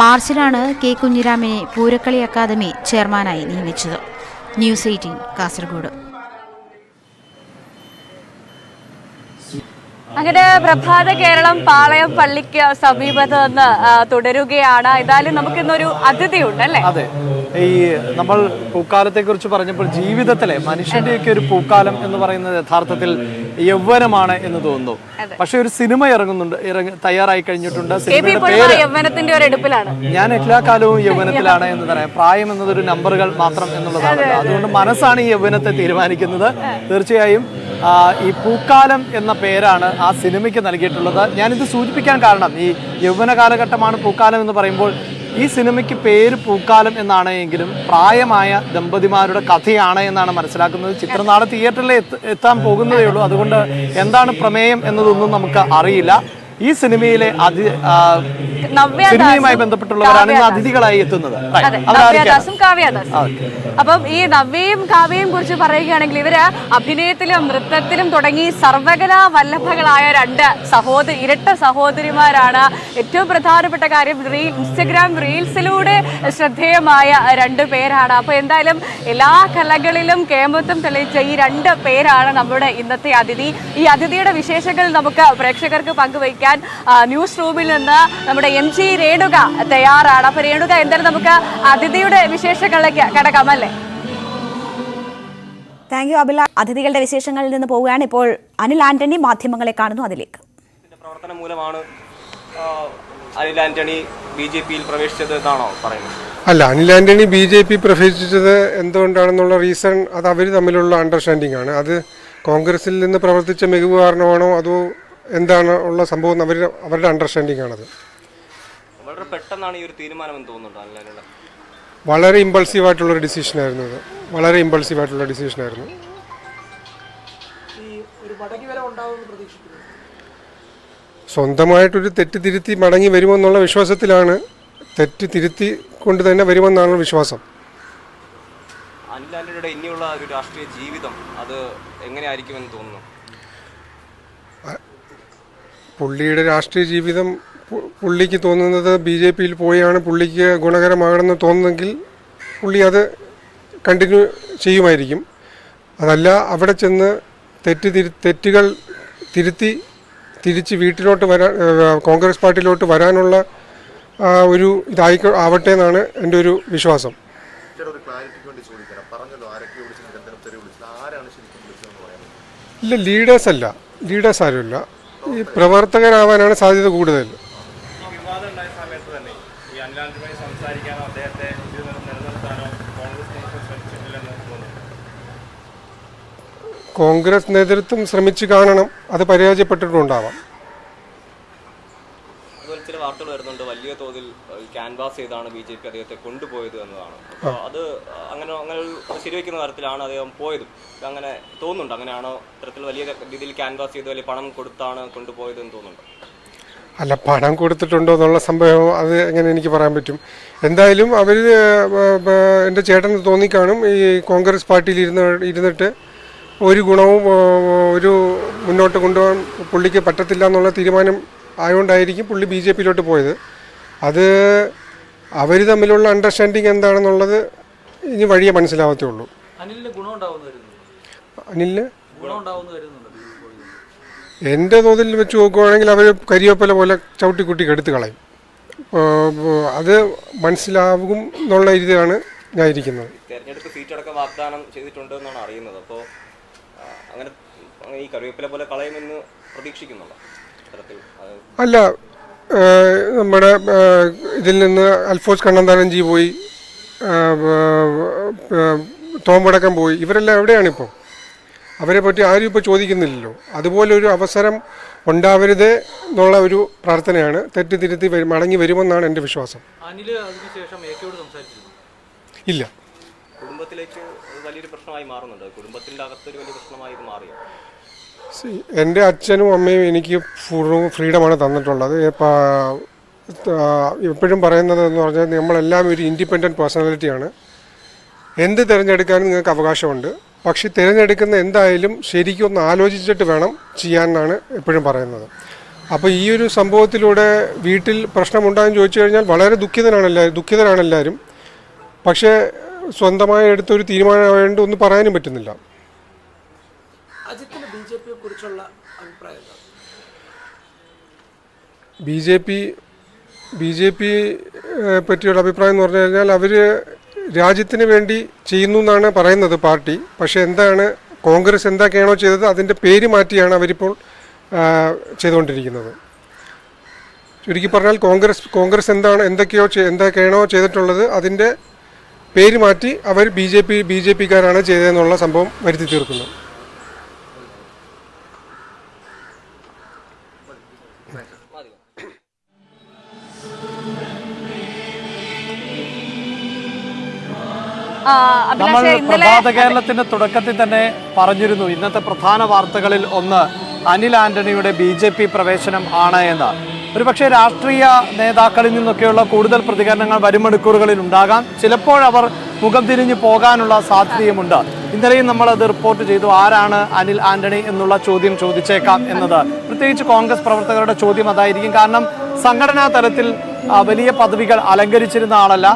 മാർച്ചിലാണ് കെ കുഞ്ഞിരാമനെ പൂരക്കളി അക്കാദമി ചെയർമാനായി നിയമിച്ചത്. ന്യൂസ് 18 കാസർഗോഡ്. അങ്ങനെ പ്രഭാത കേരളം പാളയം പള്ളിക്ക് സമീപത്ത് നിന്ന് തുടരുകയാണ്. ഏതായാലും നമുക്കിന്നൊരു അതിഥിയുണ്ട് അല്ലേ? അതെ, ഈ നമ്മൾ പൂക്കാലത്തെ കുറിച്ച് പറഞ്ഞപ്പോൾ ജീവിതത്തിലെ മനുഷ്യന്റെയൊക്കെ ഒരു പൂക്കാലം എന്ന് പറയുന്നത് യഥാർത്ഥത്തിൽ യൗവനമാണ് എന്ന് തോന്നുന്നു. പക്ഷെ ഒരു സിനിമ തയ്യാറായി കഴിഞ്ഞിട്ടുണ്ട്. യൗവനത്തിന്റെ ഒരു എടുപ്പിലാണ്. ഞാൻ എല്ലാ കാലവും യൗവനത്തിലാണ് എന്ന് പറയാം. പ്രായം എന്നതൊരു നമ്പറുകൾ മാത്രം എന്നുള്ളതാണ്. അതുകൊണ്ട് മനസ്സാണ് ഈ യൗവനത്തെ തീരുമാനിക്കുന്നത്. തീർച്ചയായും ഈ പൂക്കാലം എന്ന പേരാണ് ആ സിനിമയ്ക്ക് നൽകിയിട്ടുള്ളത്. ഞാനിത് സൂചിപ്പിക്കാൻ കാരണം ഈ യൗവന കാലഘട്ടമാണ് പൂക്കാലം എന്ന് പറയുമ്പോൾ ഈ സിനിമയ്ക്ക് പേര് പൂക്കാലം എന്നാണ് എങ്കിലും പ്രായമായ ദമ്പതിമാരുടെ കഥയാണ് എന്നാണ് മനസ്സിലാക്കുന്നത്. ചിത്രം നാളെ തിയേറ്ററിൽ എത്താൻ പോകുന്നതേ ഉള്ളൂ. അതുകൊണ്ട് എന്താണ് പ്രമേയം എന്നതൊന്നും നമുക്ക് അറിയില്ല. ഈ സിനിമയിലെ സിനിമയുമായി ബന്ധപ്പെട്ടുള്ളവരാണ് ഇന്ന് അതിഥികളായി എത്തുന്നത്. നവ്യദാസും കാവ്യദാസും. അപ്പം ഈ നവ്യയും കാവ്യയും കുറിച്ച് പറയുകയാണെങ്കിൽ ഇവര് അഭിനയത്തിലും നൃത്തത്തിലും തുടങ്ങി സർവകലാ വല്ലഭകളായ ഇരട്ട സഹോദരിമാരാണ്. ഏറ്റവും പ്രധാനപ്പെട്ട കാര്യം ഇൻസ്റ്റഗ്രാം റീൽസിലൂടെ ശ്രദ്ധേയമായ 2 പേരാണ്. അപ്പൊ എന്തായാലും എല്ലാ കലകളിലും കേമത്വം തെളിയിച്ച ഈ 2 പേരാണ് നമ്മുടെ ഇന്നത്തെ അതിഥി. ഈ അതിഥിയുടെ വിശേഷങ്ങൾ നമുക്ക് പ്രേക്ഷകർക്ക് പങ്കുവയ്ക്കാൻ ന്യൂസ് റൂമിൽ നിന്ന് നമ്മുടെ MG രേണുക തയ്യാറാണ്. അപ്പൊ രേണുക, എന്തായാലും നമുക്ക് അതിഥിയുടെ വിശേഷങ്ങളിലേക്ക് കടക്കാം അല്ലേ? Thank you Abila. അതിഥികളുടെ വിശേഷങ്ങളിൽ നിന്ന് പോവുകയാണ്. ഇപ്പോൾ അനിൽ ആന്റണി മാധ്യമങ്ങളെ കാണുന്നു. അതിലേക്ക്. പ്രവർത്തനം മൂലമാണ് അനിൽ ആന്റണി BJP-യിൽ പ്രവേശിച്ചത് എന്നാണോ പറയുന്നത്? അല്ല, അനിൽ ആന്റണി BJP പ്രവേശിച്ചത് എന്തുകൊണ്ടാണെന്നുള്ള റീസൺ അത് അവർ തമ്മിലുള്ള അണ്ടർസ്റ്റാൻഡിംഗ് ആണ്. അത് കോൺഗ്രസിൽ നിന്ന് പ്രവർത്തിച്ച മികവ് കാരണമാണോ അതോ എന്താണ് ഉള്ള സംഭവം അവരുടെ അണ്ടർസ്റ്റാൻഡിംഗ് ആണത്. വളരെ പെട്ടെന്നാണ് ഈ ഒരു തീരുമാനം എന്ന് തോന്നുന്നുണ്ടോ അനിൽ ആന്റണി? വളരെ ഇമ്പൾസീവായിട്ടുള്ളൊരു ഡിസിഷനായിരുന്നു അത്. വളരെ ഇമ്പൾസീവായിട്ടുള്ള ഡിസിഷനായിരുന്നു. സ്വന്തമായിട്ടൊരു തെറ്റ് തിരുത്തി മടങ്ങി വരുമെന്നുള്ള വിശ്വാസത്തിലാണ്. തെറ്റ് തിരുത്തി കൊണ്ട് തന്നെ വരുമെന്നാണ് വിശ്വാസം. അനിൽ ആന്റണിയുടെ ഇനിയുള്ള ഒരു രാഷ്ട്രീയ ജീവിതം അത് എങ്ങനെയായിരിക്കുമെന്ന് തോന്നുന്നു? പുള്ളിയുടെ രാഷ്ട്രീയ ജീവിതം പുള്ളിക്ക് തോന്നുന്നത് BJP-യിൽ പോയാണ് പുള്ളിക്ക് ഗുണകരമാകണമെന്ന് തോന്നുന്നെങ്കിൽ പുള്ളി അത് കണ്ടിന്യൂ ചെയ്യുമായിരിക്കും. അതല്ല, അവിടെ ചെന്ന് തെറ്റുകൾ തിരുത്തി തിരിച്ച് വീട്ടിലോട്ട് കോൺഗ്രസ് പാർട്ടിയിലോട്ട് വരാനുള്ള ഒരു ആവട്ടെ എന്നാണ് എൻ്റെ ഒരു വിശ്വാസം. ഇല്ല, ലീഡേഴ്സ് ആരുമില്ല. ഈ പ്രവർത്തകരാവാനാണ് സാധ്യത കൂടുതൽ. കോൺഗ്രസ് നേതൃത്വം ശ്രമിച്ചു കാണണം, അത് പരാജയപ്പെട്ടിട്ടുണ്ടാവാം. അതുപോലെ ചില വാർത്തകൾ വരുന്നുണ്ട്, വലിയ തോതിൽ ക്യാൻവാസ് ചെയ്താണ് BJP അദ്ദേഹത്തെ കൊണ്ടുപോയത് എന്നതാണ്. അത് അങ്ങനെ ശരിവെക്കുന്ന തരത്തിലാണ് അദ്ദേഹം പോയത്. അങ്ങനെ തോന്നുന്നുണ്ട്, അങ്ങനെയാണോ? ഇത്തരത്തിൽ വലിയ രീതിയിൽ ക്യാൻവാസ് ചെയ്ത് വലിയ പണം കൊടുത്താണ് കൊണ്ടുപോയത് എന്ന് തോന്നുന്നുണ്ട്? അല്ല, പണം കൊടുത്തിട്ടുണ്ടോ എന്നുള്ള സംഭവം അത് എങ്ങനെ എനിക്ക് പറയാൻ പറ്റും. എന്തായാലും അവർ എൻ്റെ ചേട്ടന് തോന്നിക്കാണും ഈ കോൺഗ്രസ് പാർട്ടിയിൽ ഇരുന്നിട്ട് ഒരു ഗുണവും മുന്നോട്ട് കൊണ്ടുപോകാൻ പുള്ളിക്ക് പറ്റത്തില്ല എന്നുള്ള തീരുമാനം ആയതുകൊണ്ടായിരിക്കും പുള്ളി BJP-യിലോട്ട് പോയത്. അത് അവർ തമ്മിലുള്ള അണ്ടർസ്റ്റാൻഡിങ് എന്താണെന്നുള്ളത് ഇനി വഴിയെ മനസ്സിലാവത്തേ ഉള്ളൂ. അനിലിന് എൻ്റെ തോതിൽ വെച്ച് നോക്കുകയാണെങ്കിൽ അവർ കരിവേപ്പില പോലെ ചവിട്ടിക്കുട്ടി എടുത്ത് കളയും. അത് മനസ്സിലാവും എന്നുള്ള രീതിയാണ് ഞാൻ ഇരിക്കുന്നത്. തെരഞ്ഞെടുപ്പ് സീറ്റടക്കം വാഗ്ദാനം ചെയ്തിട്ടുണ്ട് എന്നാണ് അറിയുന്നത്. അപ്പോൾ അങ്ങനെ ഈ കറിവേപ്പില പോലെ കളയുമെന്ന് പ്രതീക്ഷിക്കുന്നുണ്ടോ? അല്ല, നമ്മുടെ ഇതിൽ നിന്ന് അൽഫോസ് കണ്ണന്താനംജി പോയി, തോമ്പടക്കം പോയി, ഇവരെല്ലാം എവിടെയാണിപ്പോൾ? അവരെ പറ്റി ആരും ഇപ്പോൾ ചോദിക്കുന്നില്ലല്ലോ. അതുപോലെ ഒരു അവസരം ഉണ്ടാവരുത് എന്നുള്ള ഒരു പ്രാർത്ഥനയാണ്. തെറ്റ് തിരുത്തി മടങ്ങി വരുമെന്നാണ് എൻ്റെ വിശ്വാസം. ഇല്ല, കുടുംബത്തിലേക്ക് വലിയൊരു പ്രശ്നമായി മാറുന്നുണ്ട്. കുടുംബത്തിൻ്റെ അകത്തൊരു വലിയ പ്രശ്നമായി ഇത് മാറിയോ? എൻ്റെ അച്ഛനും അമ്മയും എനിക്ക് ഫ്രീഡമാണ് തന്നിട്ടുള്ളത്. എപ്പോഴും പറയുന്നത് എന്ന് പറഞ്ഞാൽ നമ്മളെല്ലാം ഒരു ഇൻഡിപെൻഡൻറ്റ് പേഴ്സണാലിറ്റിയാണ്. എന്ത് തിരഞ്ഞെടുക്കാനും നിങ്ങൾക്ക് അവകാശമുണ്ട്. പക്ഷെ തിരഞ്ഞെടുക്കുന്ന എന്തായാലും ശരിക്കും ഒന്ന് ആലോചിച്ചിട്ട് വേണം ചെയ്യാനാണ് എപ്പോഴും പറയുന്നത്. അപ്പോൾ ഈ ഒരു സംഭവത്തിലൂടെ വീട്ടിൽ പ്രശ്നമുണ്ടായെന്ന് ചോദിച്ചു കഴിഞ്ഞാൽ വളരെ ദുഃഖിതരാണ് എല്ലാവരും. പക്ഷേ സ്വന്തമായി എടുത്തൊരു തീരുമാനമായതുകൊണ്ട് ഒന്നും പറയാനും പറ്റുന്നില്ല. BJP പറ്റിയുള്ള അഭിപ്രായം എന്ന് പറഞ്ഞു കഴിഞ്ഞാൽ അവർ രാജ്യത്തിന് വേണ്ടി ചെയ്യുന്നു എന്നാണ് പറയുന്നത് പാർട്ടി. പക്ഷേ എന്താണ് കോൺഗ്രസ് എന്തൊക്കെയാണോ ചെയ്തത് അതിൻ്റെ പേര് മാറ്റിയാണ് അവരിപ്പോൾ ചെയ്തുകൊണ്ടിരിക്കുന്നത്. ചുരുക്കി പറഞ്ഞാൽ കോൺഗ്രസ് എന്തൊക്കെയാണോ ചെയ്തിട്ടുള്ളത് അതിൻ്റെ പേര് മാറ്റി അവർ BJP-കാരാണ് ചെയ്തതെന്നുള്ള സംഭവം വരുത്തി തീർക്കുന്നു. നമ്മൾ പ്രഭാത കേരളത്തിന്റെ തുടക്കത്തിൽ തന്നെ പറഞ്ഞിരുന്നു, ഇന്നത്തെ പ്രധാന വാർത്തകളിൽ ഒന്ന് അനിൽ ആന്റണിയുടെ BJP പ്രവേശനം ആണ് എന്ന്. ഒരുപക്ഷെ രാഷ്ട്രീയ നേതാക്കളിൽ നിന്നൊക്കെയുള്ള കൂടുതൽ പ്രതികരണങ്ങൾ വരും മണിക്കൂറുകളിൽ ഉണ്ടാകാം. ചിലപ്പോൾ അവർ മുഖം തിരിഞ്ഞു പോകാനുള്ള സാധ്യതയുമുണ്ട്. ഇന്നലെയും നമ്മളത് റിപ്പോർട്ട് ചെയ്തു. ആരാണ് അനിൽ ആന്റണി എന്നുള്ള ചോദ്യം ചോദിച്ചേക്കാം എന്നത്. പ്രത്യേകിച്ച് കോൺഗ്രസ് പ്രവർത്തകരുടെ ചോദ്യം അതായിരിക്കും. കാരണം സംഘടനാ തലത്തിൽ വലിയ പദവികൾ അലങ്കരിച്ചിരുന്ന ആളല്ല.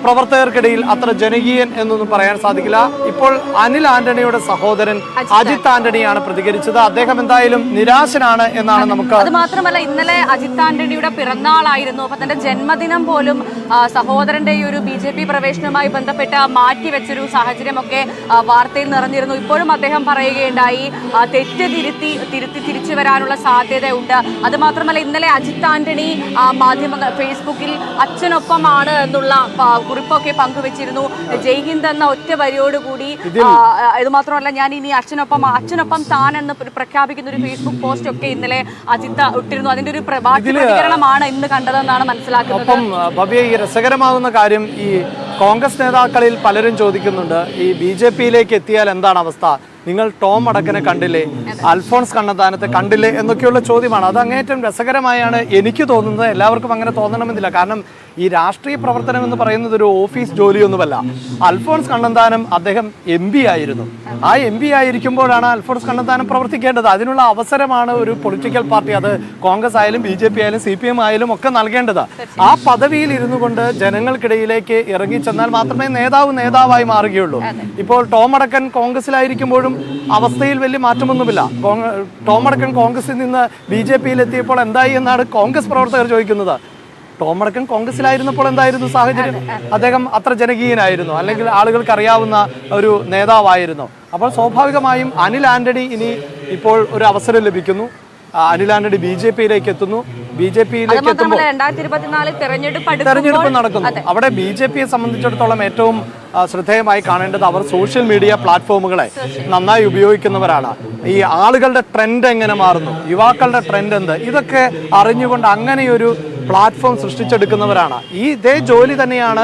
പ്രവർത്തകർക്കിടയിൽ അത്ര ജനകീയൻ എന്നൊന്നും പറയാൻ സാധിക്കില്ല. ഇപ്പോൾ അനിൽ ആന്റണിയുടെ സഹോദരൻ അജിത് ആന്റണിയാണ് പ്രതികരിച്ചത്. അദ്ദേഹം എന്തായാലും നിരാശനാണ് എന്നാണ് നമുക്ക്. അത് മാത്രമല്ല, ഇന്നലെ അജിത് ആന്റണിയുടെ പിറന്നാളായിരുന്നു. അപ്പൊ തന്റെ ജന്മദിനം പോലും സഹോദരന്റെ ഈ ഒരു BJP പ്രവേശനവുമായി ബന്ധപ്പെട്ട് മാറ്റിവെച്ചൊരു സാഹചര്യമൊക്കെ വാർത്തയിൽ നിറഞ്ഞിരുന്നു. ഇപ്പോഴും അദ്ദേഹം പറയുകയുണ്ടായി തെറ്റ് തിരുത്തി തിരിച്ചു വരാനുള്ള സാധ്യതയുണ്ട്. അത് മാത്രമല്ല, ഇന്നലെ അജിത് ആന്റണി മാധ്യമങ്ങൾ ഫേസ്ബുക്കിൽ അച്ഛനൊപ്പമാണ് എന്നുള്ള കുറിപ്പൊക്കെ പങ്കുവെച്ചിരുന്നു. ജയ് ഹിന്ദ് എന്ന ഒറ്റ വരിയോടുകൂടി. ഇത് മാത്രമല്ല, ഞാൻ ഇനി അച്ഛനൊപ്പം താൻ എന്ന് പ്രഖ്യാപിക്കുന്ന ഒരു ഫേസ്ബുക്ക് പോസ്റ്റ് ഒക്കെ ഇന്നലെ അജിത്ത് ഇട്ടിരുന്നു. അതിന്റെ ഒരു പ്രതികരണമാണ് ഇന്ന് കണ്ടതെന്നാണ് മനസ്സിലാക്കുന്നത്. ഭവ്യ, ഈ രസകരമാകുന്ന കാര്യം, ഈ കോൺഗ്രസ് നേതാക്കളിൽ പലരും ചോദിക്കുന്നുണ്ട്, ഈ BJPയിലേക്ക് എത്തിയാൽ എന്താണ് അവസ്ഥ? നിങ്ങൾ ടോം അടക്കനെ കണ്ടില്ലേ, അൽഫോൺസ് കണ്ണന്താനത്തെ കണ്ടില്ലേ എന്നൊക്കെയുള്ള ചോദ്യമാണ്. അത് അങ്ങേറ്റം രസകരമായാണ് എനിക്ക് തോന്നുന്നത്. എല്ലാവർക്കും അങ്ങനെ തോന്നണമെന്നില്ല. കാരണം ഈ രാഷ്ട്രീയ പ്രവർത്തനം എന്ന് പറയുന്നത് ഒരു ഓഫീസ് ജോലിയൊന്നുമല്ല. അൽഫോൺസ് കണ്ണന്താനം അദ്ദേഹം MP ആയിരുന്നു. ആ MP ആയിരിക്കുമ്പോഴാണ് അൽഫോൺസ് കണ്ണന്താനം പ്രവർത്തിക്കേണ്ടത്. അതിനുള്ള അവസരമാണ് ഒരു പൊളിറ്റിക്കൽ പാർട്ടി, അത് കോൺഗ്രസ് ആയാലും BJP ആയാലും CPM ആയാലും ഒക്കെ നൽകേണ്ടത്. ആ പദവിയിൽ ഇരുന്നു കൊണ്ട് ജനങ്ങൾക്കിടയിലേക്ക് ഇറങ്ങിച്ചെന്നാൽ മാത്രമേ നേതാവായി മാറുകയുള്ളൂ. ഇപ്പോൾ ടോം അടക്കൻ കോൺഗ്രസിലായിരിക്കുമ്പോഴും അവസ്ഥയിൽ വലിയ മാറ്റമൊന്നുമില്ല. ടോം അടക്കൻ കോൺഗ്രസിൽ നിന്ന് BJPയിൽ എത്തിയപ്പോൾ എന്തായി എന്നാണ് കോൺഗ്രസ് പ്രവർത്തകർ ചോദിക്കുന്നത്. ടോം അടക്കൻ കോൺഗ്രസിലായിരുന്നപ്പോൾ എന്തായിരുന്നു സാഹചര്യം? അദ്ദേഹം അത്ര ജനകീയനായിരുന്നു, അല്ലെങ്കിൽ ആളുകൾക്ക് അറിയാവുന്ന ഒരു നേതാവായിരുന്നു. അപ്പോൾ സ്വാഭാവികമായും അനിൽ ആന്റണി ഇപ്പോൾ ഒരു അവസരം ലഭിക്കുന്നു. അനിൽ ആന്റണി BJPയിലേക്ക് എത്തുന്നു. BJPയിലേക്ക് എത്തുമ്പോൾ 2024 തെരഞ്ഞെടുപ്പ് നടക്കുന്നു. അവിടെ BJPയെ സംബന്ധിച്ചിടത്തോളം ഏറ്റവും ശ്രദ്ധേയമായി കാണേണ്ടത് അവർ സോഷ്യൽ മീഡിയ പ്ലാറ്റ്ഫോമുകളെ നന്നായി ഉപയോഗിക്കുന്നവരാണ്. ഈ ആളുകളുടെ ട്രെൻഡ് എങ്ങനെ മാറുന്നു, യുവാക്കളുടെ ട്രെൻഡ് എന്ത്, ഇതൊക്കെ അറിഞ്ഞുകൊണ്ട് അങ്ങനെയൊരു പ്ലാറ്റ്ഫോം സൃഷ്ടിച്ചെടുക്കുന്നവരാണ്. ഇതേ ജോലി തന്നെയാണ്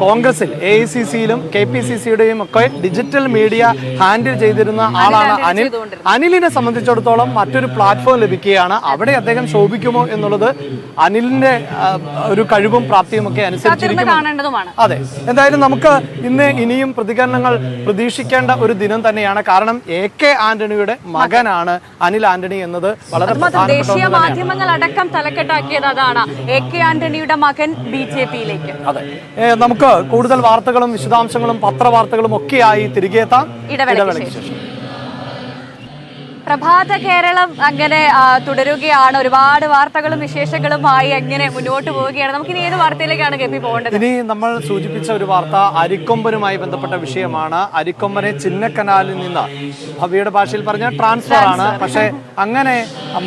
കോൺഗ്രസിൽ AICCയിലും KPCCയുടെയും ഒക്കെ ഡിജിറ്റൽ മീഡിയ ഹാൻഡിൽ ചെയ്തിരുന്ന ആളാണ് അനിൽ. അനിലിനെ സംബന്ധിച്ചിടത്തോളം മറ്റൊരു പ്ലാറ്റ്ഫോം ലഭിക്കുകയാണ്. അവിടെ അദ്ദേഹം ശോഭിക്കുമോ എന്നുള്ളത് അനിലിന്റെ ഒരു കഴിവും പ്രാപ്തിയും ഒക്കെ അനുസരിച്ചിരിക്കും. അതെ, എന്തായാലും നമുക്ക് ഇനിയും പ്രതികരണങ്ങൾ പ്രതീക്ഷിക്കേണ്ട ഒരു ദിനം തന്നെയാണ്. കാരണം AK ആന്റണിയുടെ മകനാണ് അനിൽ ആന്റണി എന്നത് വളരെ ദേശീയ മാധ്യമങ്ങൾ അടക്കം തലക്കെട്ടാക്കിയത് അതാണ്. AK ആന്റണിയുടെ മകൻ BJPയിലേക്ക്. അതെ, നമുക്ക് കൂടുതൽ വാർത്തകളും വിശദാംശങ്ങളും പത്രവാർത്തകളും ഒക്കെയായി തിരികെ എത്താം ഇടവേളയ്ക്ക് ശേഷം. പ്രഭാത കേരളം അങ്ങനെ തുടരുകയാണ്. ഒരുപാട് വാർത്തകളും വിശേഷങ്ങളുമായി അങ്ങനെ മുന്നോട്ട് പോവുകയാണ്. നമുക്കിനി ഏത് വാർത്തയിലേക്കാണ് ഗപ്പി പോകേണ്ടത്? ഇനി നമ്മൾ സൂചിപ്പിച്ച ഒരു വാർത്ത അരിക്കൊമ്പനുമായി ബന്ധപ്പെട്ട വിഷയമാണ്. അരിക്കൊമ്പനെ ചിന്നക്കനാലിൽ നിന്ന്, ഭവ്യയുടെ ഭാഷയിൽ പറഞ്ഞ ട്രാൻസ്ഫർ ആണ്, പക്ഷേ അങ്ങനെ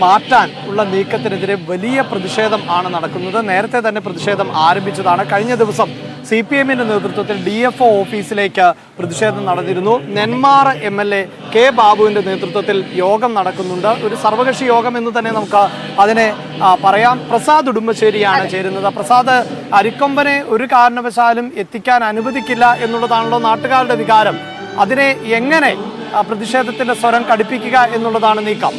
മാറ്റാൻ ഉള്ള നീക്കത്തിനെതിരെ വലിയ പ്രതിഷേധം ആണ് നടക്കുന്നത്. നേരത്തെ തന്നെ പ്രതിഷേധം ആരംഭിച്ചതാണ്. കഴിഞ്ഞ ദിവസം CPMന്റെ നേതൃത്വത്തിൽ DFO ഓഫീസിലേക്ക് പ്രതിഷേധം നടന്നിരുന്നു. നെന്മാറ MLA K ബാബുവിന്റെ നേതൃത്വത്തിൽ യോഗം നടക്കുന്നുണ്ട്. ഒരു സർവകക്ഷി യോഗം എന്ന് തന്നെ നമുക്ക് അതിനെ പറയാം. പ്രസാദ് ഉടുമ്പശ്ശേരിയാണ് ചേരുന്നത്. പ്രസാദ്, അരിക്കൊമ്പനെ ഒരു കാരണവശാലും എത്തിക്കാൻ അനുവദിക്കില്ല എന്നുള്ളതാണല്ലോ നാട്ടുകാരുടെ വികാരം. അതിനെ എങ്ങനെ പ്രതിഷേധത്തിന്റെ സ്വരം കടുപ്പിക്കുക എന്നുള്ളതാണ് നീക്കം.